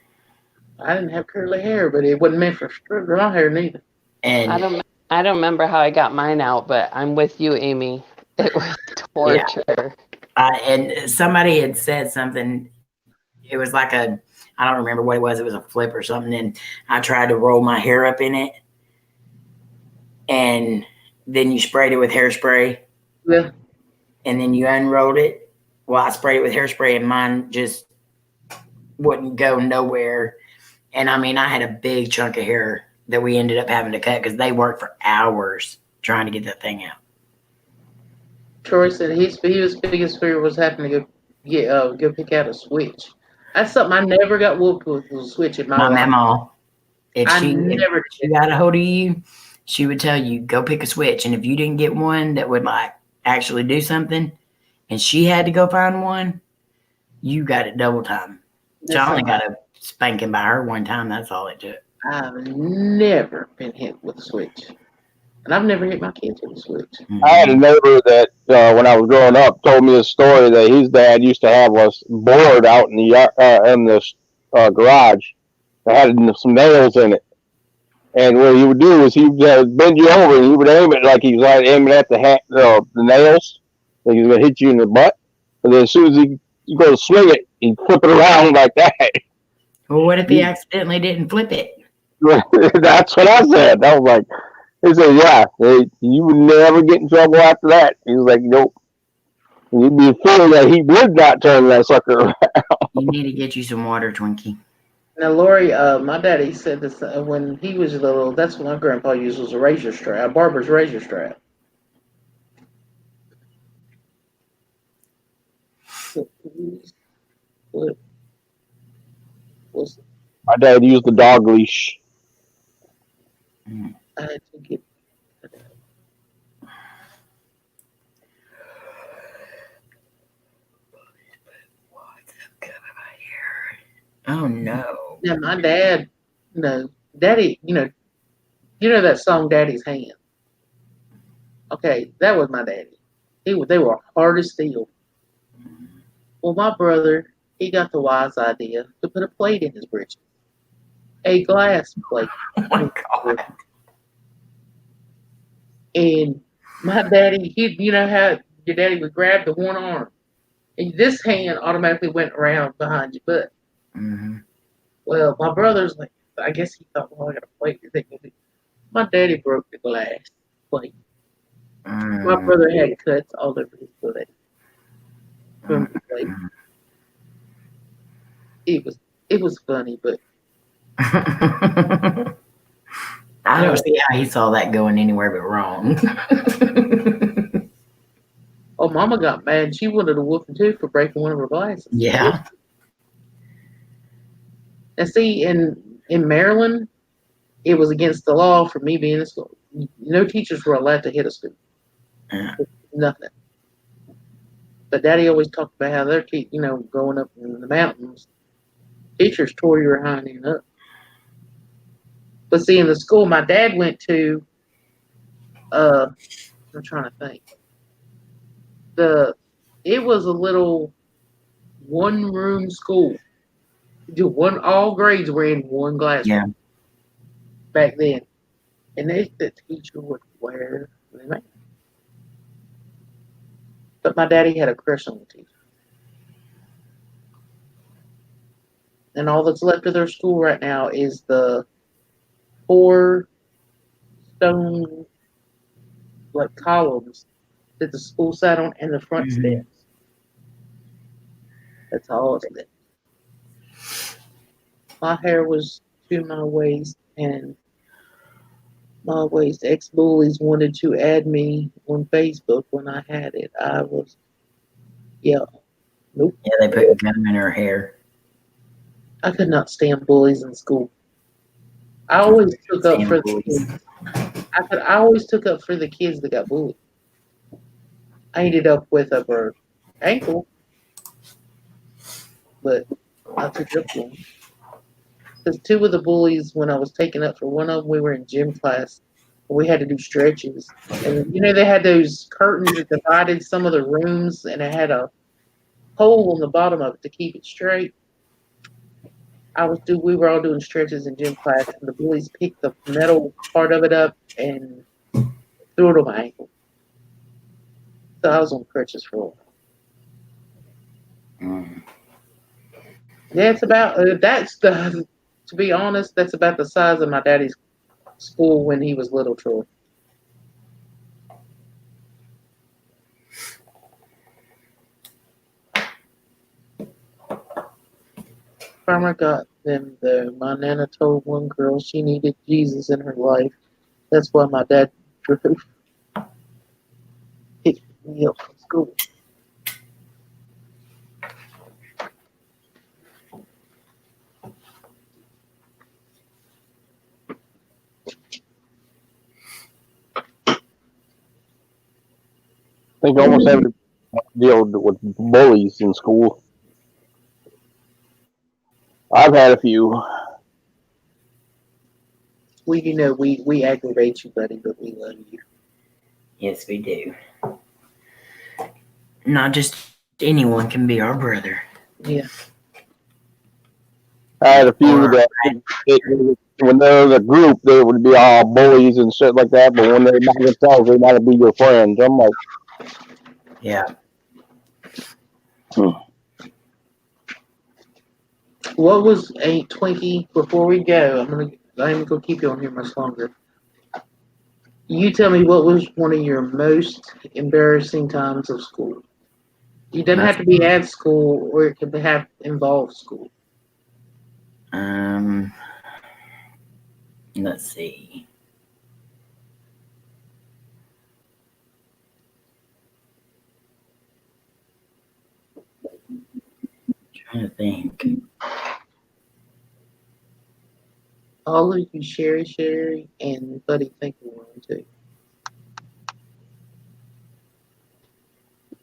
I didn't have curly hair, but it wasn't meant for my hair neither. And I don't remember how I got mine out, but I'm with you, Amy. It was torture. and somebody had said something. It was like I don't remember what it was. It was a flip or something. And I tried to roll my hair up in it. And then you sprayed it with hairspray. Yeah. And then you unrolled it. Well, I sprayed it with hairspray and mine just wouldn't go nowhere. And I mean, I had a big chunk of hair that we ended up having to cut because they worked for hours trying to get that thing out. Troy said his biggest fear was having to go pick out a switch. That's something I never got whooped with, was a switch in my My life. mama, if I she never did. got a hold of you, she would tell you, go pick a switch. And if you didn't get one that would like actually do something and she had to go find one, you got it double time. So I only got a spanking by her one time. That's all it took. I've never been hit with a switch. And I've never hit my kids with a switch. I had a neighbor that, when I was growing up, told me a story that his dad used to have us board out in the garage, had some nails in it. And what he would do is he would bend you over and he would aim it like he was like aiming at the nails. Like he was going to hit you in the butt. But then as soon as you go to swing it, he'd flip it around like that. Well, what if he accidentally didn't flip it? That's what I said. I was like, he said, yeah, you would never get in trouble after that. He was like, nope. You'd be feeling that he would not turn that sucker around. You need to get you some water, Twinkie. Now, Lori, my daddy said this when he was little. That's what my grandpa used was a razor strap, a barber's razor strap. What was My dad used the dog leash. I had to get? Oh no. Yeah, my dad, Daddy, you know that song "Daddy's Hand." Okay, that was my daddy. They were hard as steel. Well, my brother, he got the wise idea to put a plate in his britches, a glass plate. Oh my god. And my daddy, you know how your daddy would grab the one arm, and this hand automatically went around behind your butt. Mm-hmm. Well, my brother's like, I guess he thought, well, I got a plate. My daddy broke the glass plate. My brother had cuts all over his butt from the plate. It was funny, but I don't see how he saw that going anywhere but wrong. oh, Mama got mad. She wanted a whooping too for breaking one of her glasses. Yeah. And see, in Maryland, it was against the law for me being in school. No teachers were allowed to hit a student. Yeah. Nothing. But Daddy always talked about how their kids, growing up in the mountains, teachers tore your hind end up. But see, in the school my dad went to, I'm trying to think. It was a little one-room school. All grades were in one classroom. Yeah. Back then, and the teacher would wear them. But my daddy had a crush on the teacher. And all that's left of their school right now is the 4 stone columns that the school sat on and the front steps. That's all it's left. My hair was to my waist, and my waist ex-bullies wanted to add me on Facebook when I had it. I was, nope. Yeah, they put gum in her hair. I could not stand bullies in school. I always took up for the kids. I always took up for the kids that got bullied. I ended up with a burr ankle, but I took up for them. Because 2 of the bullies, when I was taking up for one of them, we were in gym class. We had to do stretches. And, they had those curtains that divided some of the rooms, and it had a hole on the bottom of it to keep it straight. We were all doing stretches in gym class, and the bullies picked the metal part of it up and threw it on my ankle. So I was on crutches for a while. Yeah, it's about to be honest, that's about the size of my daddy's school when he was little, Troy. Farmer got them there. My nana told one girl she needed Jesus in her life. That's why my dad picked me up from school. I think almost every deal with bullies in school. I've had a few. We aggravate you, buddy, but we love you. Yes, we do. Not just anyone can be our brother. Yeah. I had a few Or that when they're in a group, they would be all bullies and shit like that. But when they're by themselves, they might be your friends. I'm like, yeah, What was a Twinkie before we go? I ain't gonna keep you on here much longer. You tell me what was one of your most embarrassing times of school. You doesn't have to be at school, or it could have involved school. let's see. Trying to think. All of you, Sherry, and Buddy, think of one too.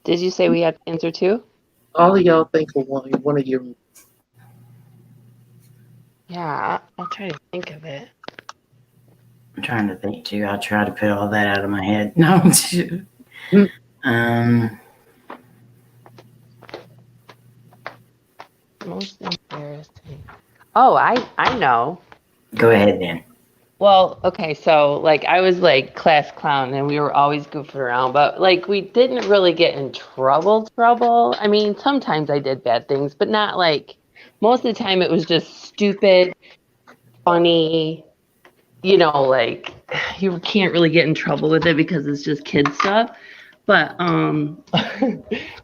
Did you say we had to answer two? All of y'all think of one of your. Yeah, I'll try to think of it. I'm trying to think too. I'll try to put all that out of my head. No. Most embarrassing. Oh, I know. Go ahead then. Well, okay, so like I was like class clown and we were always goofing around, but like we didn't really get in trouble. I mean, sometimes I did bad things, but not like most of the time it was just stupid, funny, like you can't really get in trouble with it because it's just kid stuff. But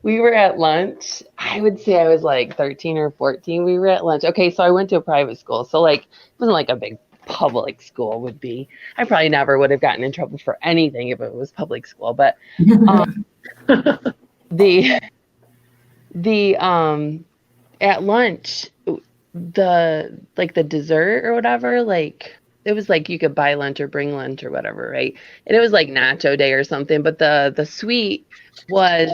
we were at lunch. I would say I was like 13 or 14. We were at lunch. Okay, so I went to a private school. So like it wasn't like a big public school would be. I probably never would have gotten in trouble for anything if it was public school. But the at lunch, the dessert or whatever, like it was like you could buy lunch or bring lunch or whatever, right? And it was like nacho day or something, but the sweet was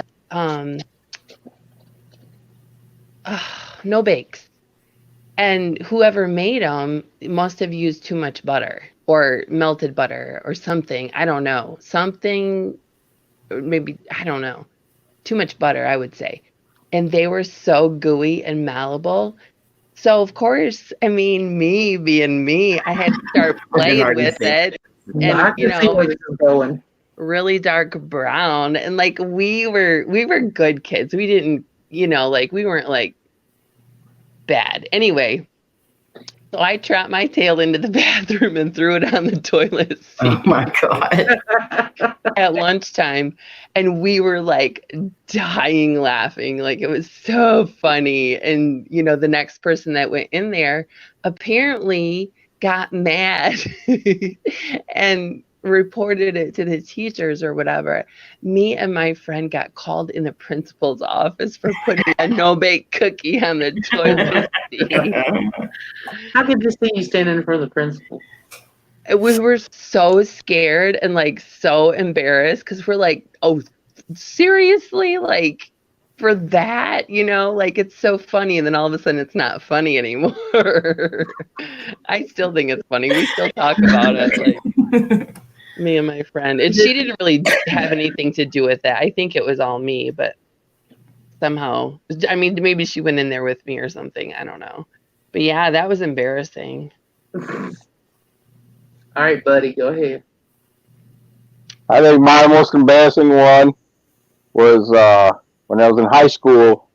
no bakes. And whoever made them must have used too much butter or melted butter or something. I don't know. Something, maybe, I don't know. Too much butter, I would say. And they were so gooey and malleable. So, of course, I mean, me being me, I had to start playing with it. And, I can see where this is going. really dark brown. And, like, we were good kids. We didn't, like, we weren't, like, bad. Anyway, so I trapped my tail into the bathroom and threw it on the toilet seat. Oh my God. At lunchtime, and we were like dying laughing. Like it was so funny. And the next person that went in there apparently got mad and reported it to the teachers or whatever. Me and my friend got called in the principal's office for putting a no-bake cookie on the toilet seat. How could you see you standing in front of the principal? We were so scared and like so embarrassed because we're like, oh, seriously? Like for that, like it's so funny. And then all of a sudden it's not funny anymore. I still think it's funny. We still talk about it. Like me and my friend. And she didn't really have anything to do with that. I think it was all me, but somehow, I mean, maybe she went in there with me or something. I don't know. But yeah, that was embarrassing. All right, buddy, go ahead. I think my most embarrassing one was when I was in high school.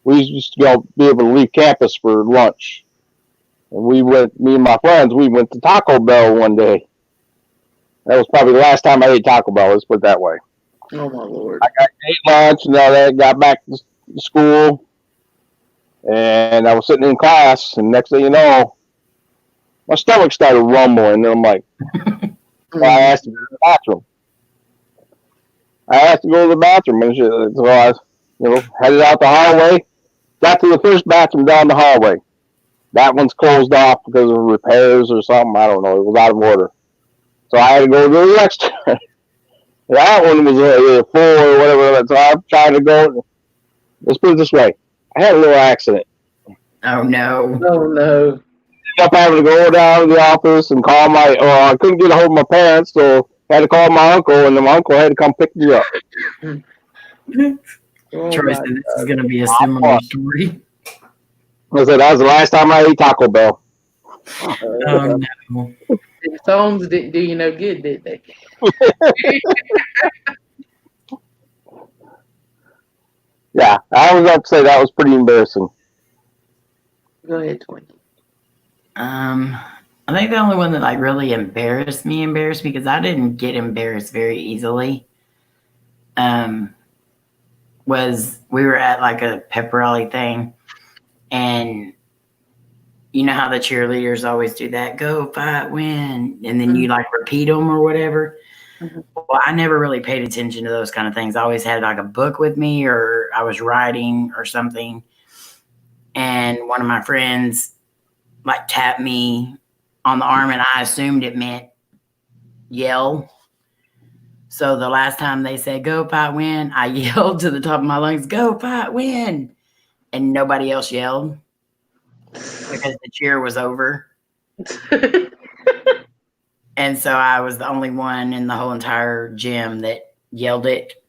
We used to be able to leave campus for lunch, and me and my friends, we went to Taco Bell one day. That was probably the last time I ate Taco Bell. Let's put it that way. Oh my Lord! I ate lunch and all that. Got back to school, and I was sitting in class, and next thing you know, my stomach started rumbling, and I'm like, I asked to go to the bathroom. And shit. So I, headed out the hallway. Got to the first bathroom down the hallway. That one's closed off because of repairs or something. I don't know. It was out of order. So I had to go to the next one. That one was either full or whatever. So I'm trying to go. Let's put it this way. I had a little accident. Oh no. Oh no. Up having to go down to the office and call I couldn't get a hold of my parents, so I had to call my uncle, and then my uncle had to come pick me up. Oh, Troy said this is going to be a similar story. I said that was the last time I ate Taco Bell. Oh no. The phones didn't do you no good, did they? Yeah, I was about to say that was pretty embarrassing. Go ahead, Twinkie. I think the only one that like really embarrassed me because I didn't get embarrassed very easily. Was we were at like a pep rally thing, and you know how the cheerleaders always do that, go fight, win, and then you like repeat them or whatever. Mhm. Well, I never really paid attention to those kind of things. I always had like a book with me, or I was writing or something. And one of my friends like tapped me on the arm, and I assumed it meant yell. So the last time they said go fight win, I yelled to the top of my lungs, go fight win. And nobody else yelled because the cheer was over. And so I was the only one in the whole entire gym that yelled it.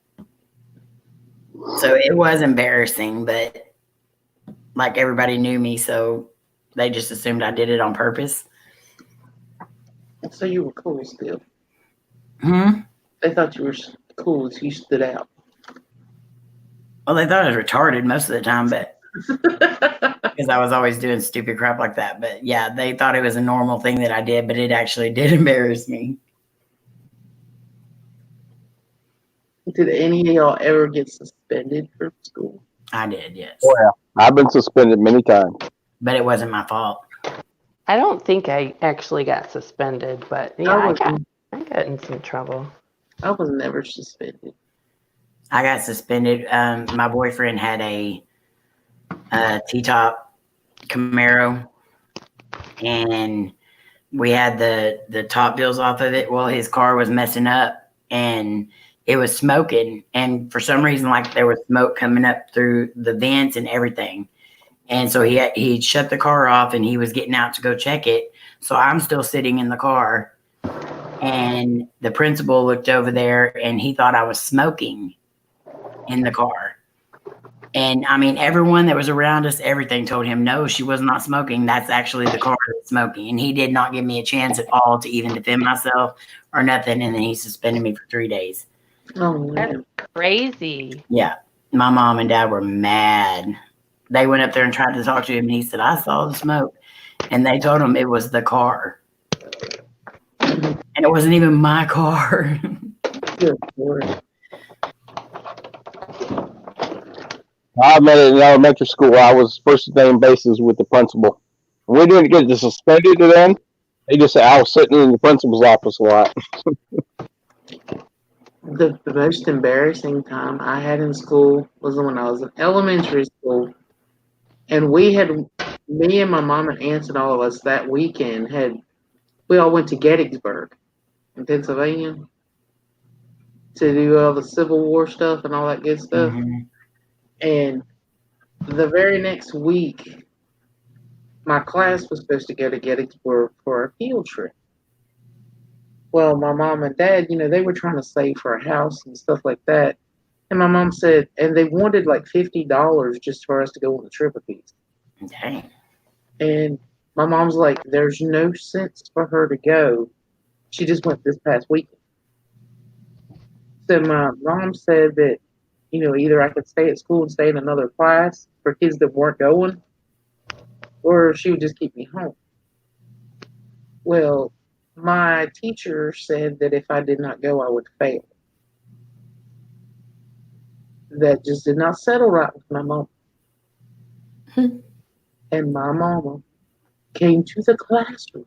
So it was embarrassing, but like everybody knew me, so they just assumed I did it on purpose. So you were cool still. Hmm. They thought you were cool, so you stood out. Well, they thought I was retarded most of the time, but because I was always doing stupid crap like that. But yeah, they thought it was a normal thing that I did, but it actually did embarrass me. Did any of y'all ever get suspended from school? I did, yes. Oh, yeah. I've been suspended many times. But it wasn't my fault. I don't think I actually got suspended, but yeah, I got in some trouble. I was never suspended. I got suspended. My boyfriend had a T-top Camaro, and we had the top deals off of it. Well, his car was messing up, and it was smoking. And for some reason, like there was smoke coming up through the vents and everything. And so he shut the car off, and he was getting out to go check it. So I'm still sitting in the car, and the principal looked over there, and he thought I was smoking in the car. And I mean, everyone that was around us, everything told him, no, she was not smoking. That's actually the car that's smoking. And he did not give me a chance at all to even defend myself or nothing. And then he suspended me for 3 days. Oh man. Crazy. Yeah. My mom and dad were mad. They went up there and tried to talk to him, and he said, I saw the smoke. And they told him it was the car. And it wasn't even my car. Good Lord. I met it in elementary school. I was first name basis with the principal. We didn't get suspended then. They just said I was sitting in the principal's office a lot. The most embarrassing time I had in school was when I was in elementary school, and me and my mom and aunts and all of us that weekend we all went to Gettysburg in Pennsylvania to do all the Civil War stuff and all that good stuff. Mm-hmm. And the very next week, my class was supposed to go to Gettysburg for a field trip. Well, my mom and dad, they were trying to save for a house and stuff like that. And my mom said, and they wanted like $50 just for us to go on the trip a piece. Dang. And my mom's like, there's no sense for her to go. She just went this past weekend. So my mom said that, either I could stay at school and stay in another class for kids that weren't going, or she would just keep me home. Well, my teacher said that if I did not go, I would fail. That just did not settle right with my mom. And my mama came to the classroom.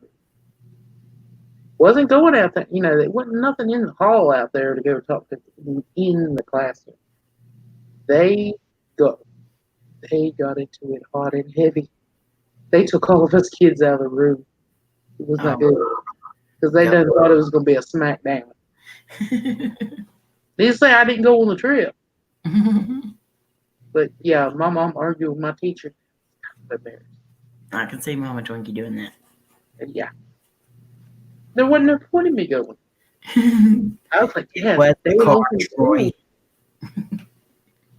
Wasn't going out there, there wasn't nothing in the hall out there to go talk to them in the classroom. They got into it hot and heavy. They took all of us kids out of the room. It was not good. Because they done thought it was going to be a smackdown. They say I didn't go on the trip. But yeah, my mom argued with my teacher. I can see Mama Twinkie doing that. And yeah. There wasn't no point in me going. I was like, yeah. What the car, Troy?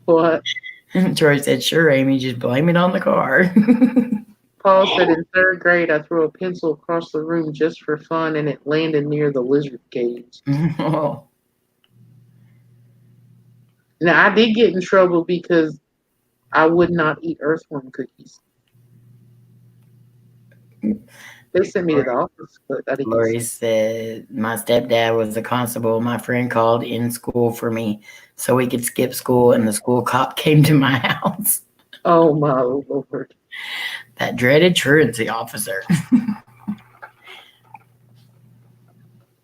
What? Troy said, "Sure, Amy, just blame it on the car." Paul said in third grade, I threw a pencil across the room just for fun, and it landed near the lizard cage. Oh, Now, I did get in trouble because I would not eat earthworm cookies. They sent me to the office, but I didn't Lori get said, "My stepdad was a constable. My friend called in school for me so we could skip school, and the school cop came to my house. Oh, my Lord. That dreaded truancy officer."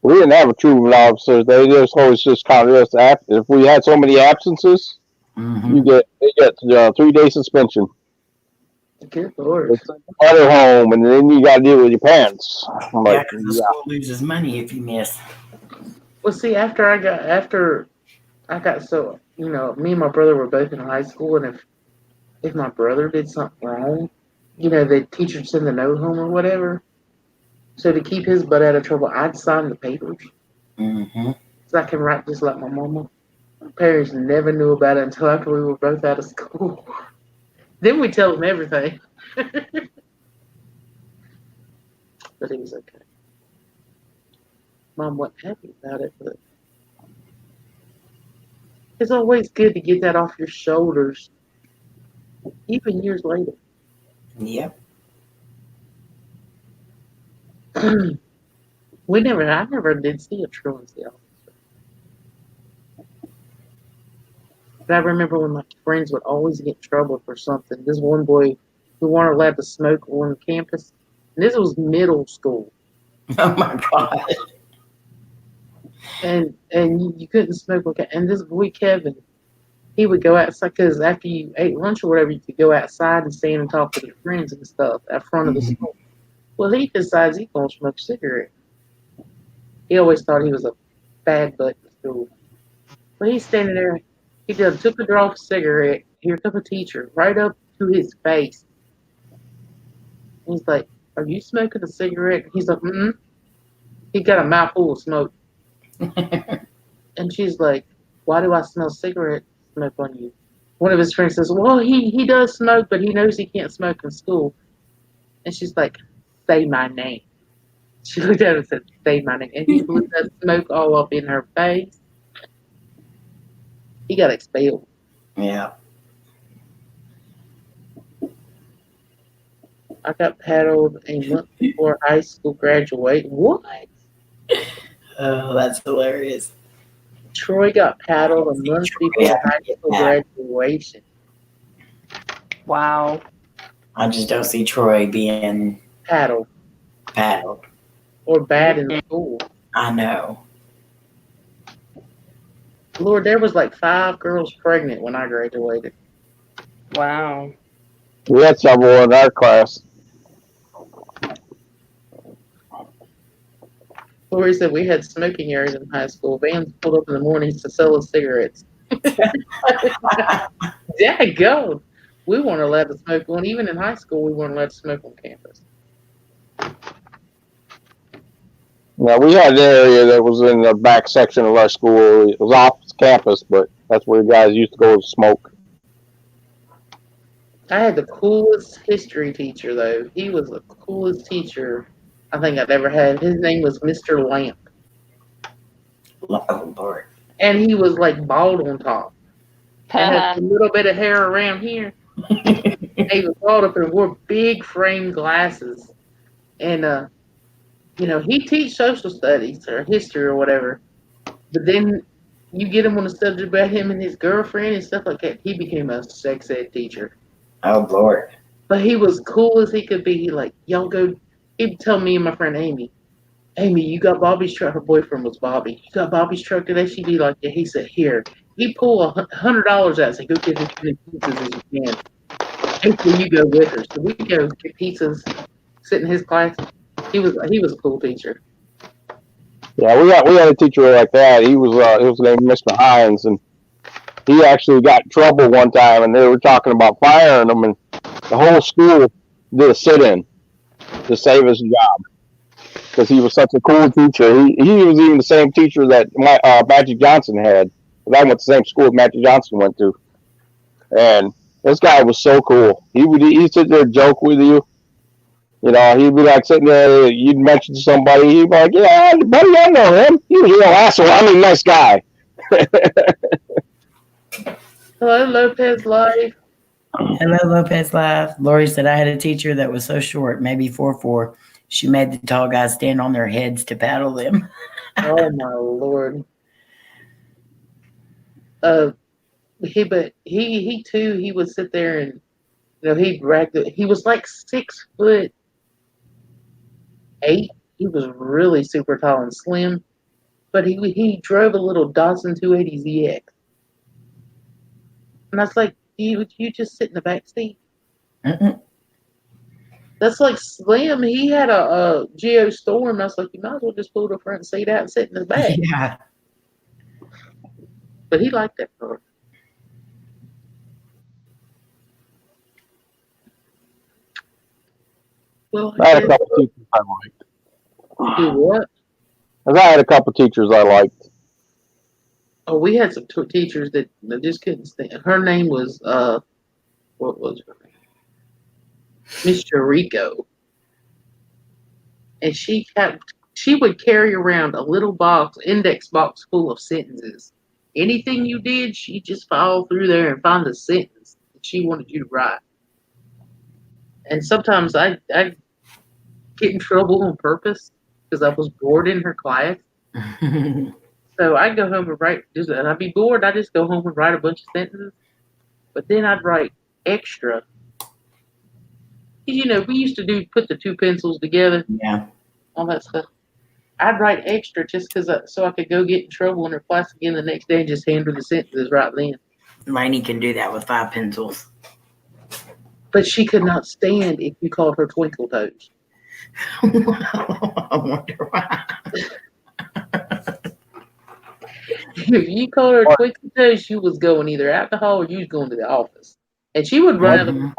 We didn't have a truant officer. They just always just counted us if we had so many absences, Mhm. they get 3-day suspension. Good Lord. It's like a mother home, and then you got to deal with your parents. I'm Yeah, like, because the yeah. school loses money if you miss. Well, see, after I got so, me and my brother were both in high school, and if my brother did something wrong, the teacher would send the note home or whatever. So to keep his butt out of trouble, I'd sign the papers Mm-hmm. so I can write just like my mama. My parents never knew about it until after we were both out of school. Then we tell them everything. But it was okay. Mom wasn't happy about it, but it's always good to get that off your shoulders, even years later. Yep. I never did see a truancy officer. But I remember when my friends would always get in trouble for something. This one boy, we weren't allowed to smoke on campus. And this was middle school. Oh my God. And you couldn't smoke on campus. And this boy, Kevin, he would go outside because after you ate lunch or whatever, you could go outside and stand and talk with your friends and stuff at front of the school. Well, he decides he's going to smoke a cigarette. He always thought he was a bad butt in school. But he's standing there. He just took a draw of a cigarette. Here comes a teacher right up to his face. He's like, "Are you smoking a cigarette?" He's like, "Mm." He got a mouthful of smoke. And she's like, "Why do I smell cigarette smoke on you?" One of his friends says, "Well, he does smoke, but he knows he can't smoke in school." And she's like, "Say my name." She looked at him and said, "Say my name." And he blew that smoke all up in her face. He got expelled. Yeah. I got paddled a month before high school graduate. What? Oh, that's hilarious. Troy got paddled a month before high school graduation. Wow. I just don't see Troy being Paddled paddled. or bad in school. I know. Lord, there was like 5 girls pregnant when I graduated. Wow. We had several in our class. Lori said we had smoking areas in high school. Vans pulled up in the mornings to sell us cigarettes. Yeah, go. We weren't allowed to smoke one. Even in high school, we weren't allowed to smoke on campus. Now we had an area that was in the back section of our school. It was off campus, but that's where guys used to go to smoke. I had the coolest history teacher, though. He was the coolest teacher I think I've ever had. His name was Mr. Lamp. Oh, Lord. And he was like bald on top. And had a little bit of hair around here. He was bald up and wore big frame glasses. And, he teach social studies or history or whatever. But then you get him on a subject about him and his girlfriend and stuff like that. He became a sex ed teacher. Oh, Lord. But he was cool as he could be. He like, y'all go. He'd tell me and my friend Amy, you got Bobby's truck. Her boyfriend was Bobby. You got Bobby's truck today? She'd be like, yeah. He said, here. He pull $100 out and say, go get as many pizzas as you can. Hopefully you go with her. So we go get pizzas, sit in his class. He was a cool teacher. Yeah, we had a teacher like that. He was named Mr. Hines, and he actually got in trouble one time, and they were talking about firing him, and the whole school did a sit-in to save his job because he was such a cool teacher. He was even the same teacher that Magic Johnson had. I went to the same school Magic Johnson went to. And this guy was so cool. He'd sit there and joke with you. You know, he'd be like sitting there. You'd mention somebody. He'd be like, "Yeah, buddy, I know him. He was a real asshole. I mean, nice guy." Hello, Lopez Life. Hello, Lopez Live. Lori said I had a teacher that was so short, maybe 4'4". She made the tall guys stand on their heads to paddle them. Oh my lord. He too. He would sit there and he'd drag he was like 6'8". He was really super tall and slim, but he drove a little Datsun 280 ZX, and I was like, would you just sit in the back seat? Mm-mm. That's like Slim. He had a Geo Storm. I was like, you might as well just pull the front seat out and sit in the back. Yeah. But he liked that car. Well, I had a couple teachers I liked. do what? I had a couple teachers I liked. Oh, we had some teachers that just couldn't stand. Her name was what was her name? Miss Rico, and she would carry around a little index box full of sentences. Anything you did, she'd just follow through there and find a sentence that she wanted you to write. And sometimes I get in trouble on purpose because I was bored in her class. So I'd go home and write, and I'd be bored. I just go home and write a bunch of sentences. But then I'd write extra. We used to put the two pencils together. Yeah. All that stuff. I'd write extra just so I could go get in trouble in her class again the next day and just hand her the sentences right then. Lainey can do that with 5 pencils. But she could not stand if you called her Twinkle Toes. I wonder why. If you called her Twinkle Toes, she was going either out the hall or you was going to the office. And she would run.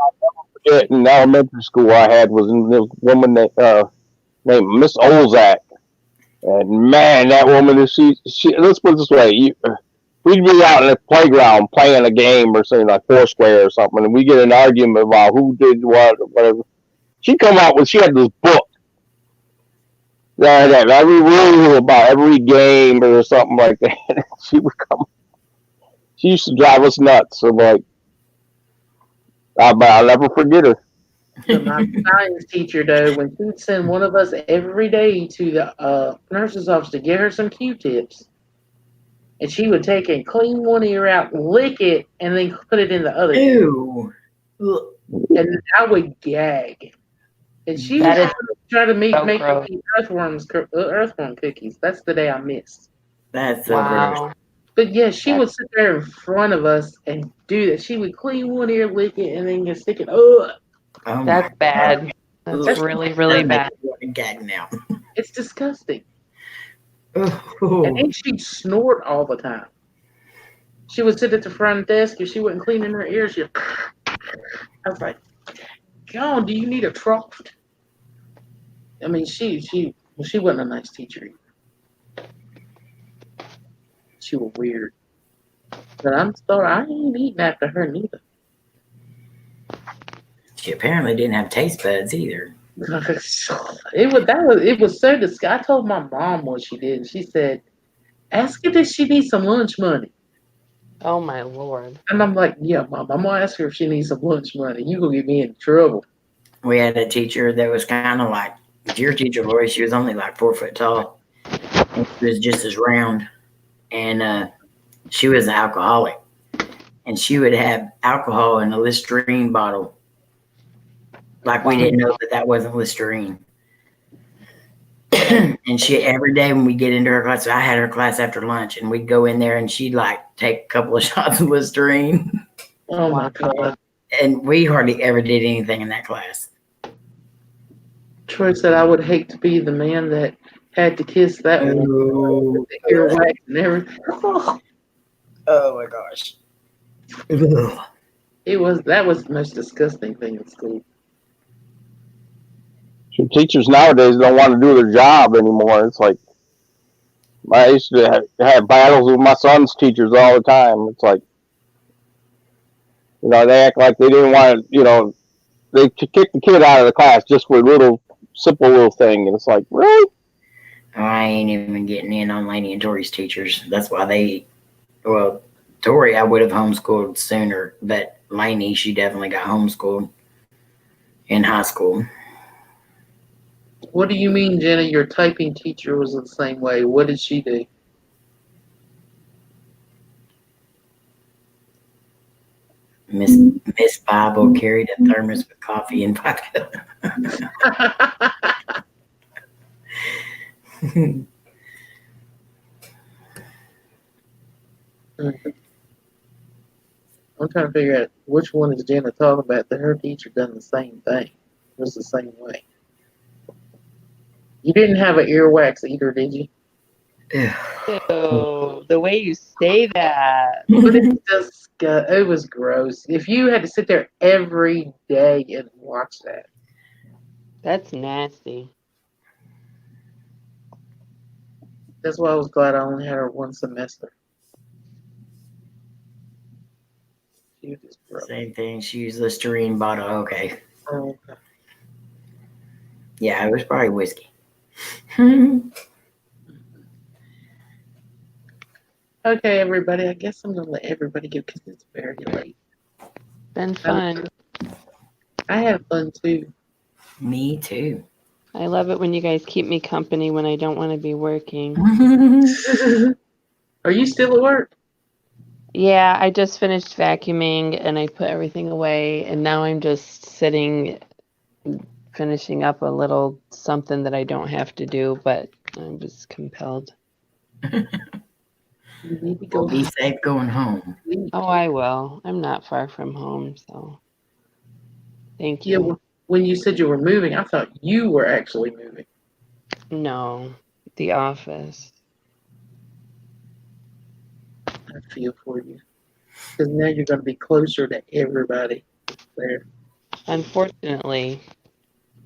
In elementary school, I had was a woman named Miss Olzak. And man, that woman is she. Let's put it this way: we'd be out in the playground playing a game or something like Foursquare or something, and we get an argument about who did what or whatever. She'd come out with she had this book that had every rule about every game or something like that. She would come. She used to drive us nuts. So like, I'll never forget her. My science teacher, though, when she would send one of us every day to the nurse's office to get her some Q-tips, and she would take and clean one ear out, lick it, and then put it in the other. Ew. And I would gag. And she was trying to make me earthworm cookies. That's the day I missed. That's so gross. But yeah, she would sit there in front of us and do that. She would clean one ear, lick it, and then just stick it. Oh That's bad. That's really, really bad. Gag now. It's disgusting. Oh. And then she'd snort all the time. She would sit at the front desk if she wasn't cleaning her ears. I was like, God, do you need a trough? I mean, she wasn't a nice teacher either. She was weird. But I ain't eating after her neither. She apparently didn't have taste buds either. It was so disgusting. I told my mom what she did, and she said, "Ask her if she needs some lunch money." Oh my lord! And I'm like, "Yeah, Mom, I'm gonna ask her if she needs some lunch money. You gonna get me in trouble." We had a teacher that was kind of like your teacher, Lori. She was only like 4 foot tall, and she was just as round, and she was an alcoholic, and she would have alcohol in a Listerine bottle. Like we didn't know that wasn't Listerine. And she every day when we get into her class, so I had her class after lunch, and we'd go in there and she'd like take a couple of shots of Listerine. Oh my God. And we hardly ever did anything in that class. Troy said, "I would hate to be the man that had to kiss that woman with the earwax and everything." Oh my gosh. That was the most disgusting thing in school. Teachers nowadays don't want to do their job anymore. It's like I used to have battles with my son's teachers all the time. It's like They act like they didn't want to. They kick the kid out of the class just for a little simple little thing, and it's like, really? I ain't even getting in on Laney and Tori's teachers. That's why well, Tori I would have homeschooled sooner, but Laney, she definitely got homeschooled in high school. What do you mean, Jenna? Your typing teacher was the same way. What did she do? Miss Bible carried a thermos with coffee and vodka. I'm trying to figure out which one is Jenna talking about that her teacher done the same thing. It was the same way. You didn't have an earwax either, did you? Ew, the way you say that. But it was gross. If you had to sit there every day and watch that. That's nasty. That's why I was glad I only had her one semester. She was just gross. Same thing. She used Listerine bottle. Okay. Oh, okay. Yeah, it was probably whiskey. Okay, everybody. I guess I'm gonna let everybody go because it's very late. Been fun. I had fun too. Me too. I love it when you guys keep me company when I don't want to be working. Are you still at work? Yeah, I just finished vacuuming and I put everything away, and now I'm just sitting, finishing up a little something that I don't have to do, but I'm just compelled. You need to go. Well, be safe going home. Oh, I will. I'm not far from home, so thank Yeah, you. when you said you were moving, I thought you were actually moving. No, the office. I feel for you. Because now you're going to be closer to everybody there. Unfortunately,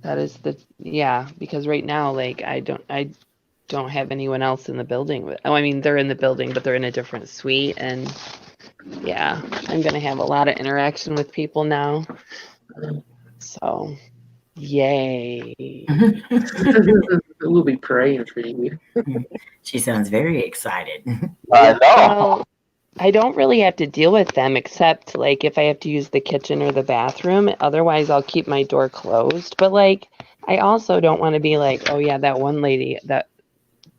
that is because right now, like, I don't have anyone else in the building with. Oh, I mean, they're in the building, but they're in a different suite, and yeah, I'm gonna have a lot of interaction with people now. So, yay! We'll be praying for you. She sounds very excited. I know. Well, I don't really have to deal with them except like if I have to use the kitchen or the bathroom. Otherwise, I'll keep my door closed. But like, I also don't want to be like, oh yeah, that one lady that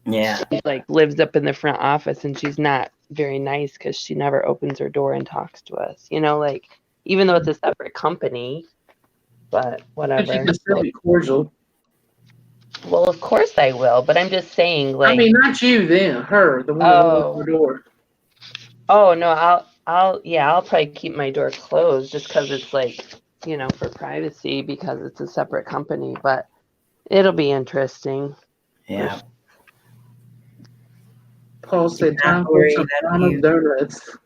Yeah. like lives up in the front office and she's not very nice because she never opens her door and talks to us. Like even though it's a separate company, but But whatever. you can still be cordial. Well, of course I will, but I'm just saying, like, I mean, not you, then her, the one that opens the door. oh no, I'll probably keep my door closed just because it's like, for privacy because it's a separate company, but it'll be interesting. Yeah. Paul said, Do not time for worry, some love Donald you. donuts.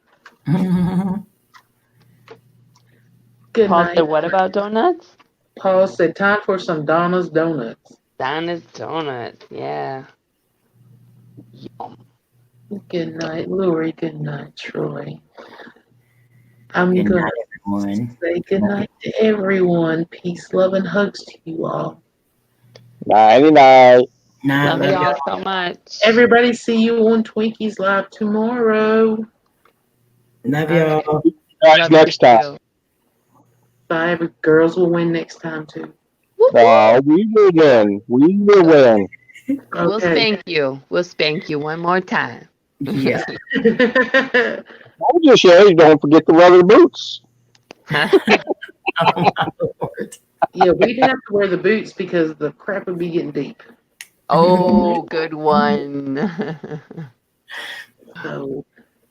Good Paul night. said, what about donuts? Paul said, time for some Donna's donuts. Donna's donuts, yeah. Yum. Good night, Lori. Good night, Troy. I'm Good going night, to everyone. say good night to everyone. Peace, love, and hugs to you all. Nighty night. Night, Love love y'all y'all. so much. Everybody, see you on Twinkies Live tomorrow. Love All right. y'all. Love Next you time. too. Bye. Every girls will win next time too. We will win. We will win. We'll Okay. spank you. We'll spank you one more time. Yeah. Don't just say, don't forget the leather boots. Oh, my Lord. Yeah, we'd have to wear the boots because the crap would be getting deep. Oh, good one. So,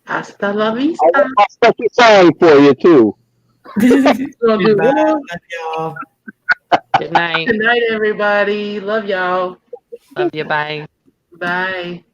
hasta la I vista. got my special song for you, too. Gonna do Goodbye. what? Love y'all. Good night. Good night, everybody. Love y'all. Love you. Bye. Bye.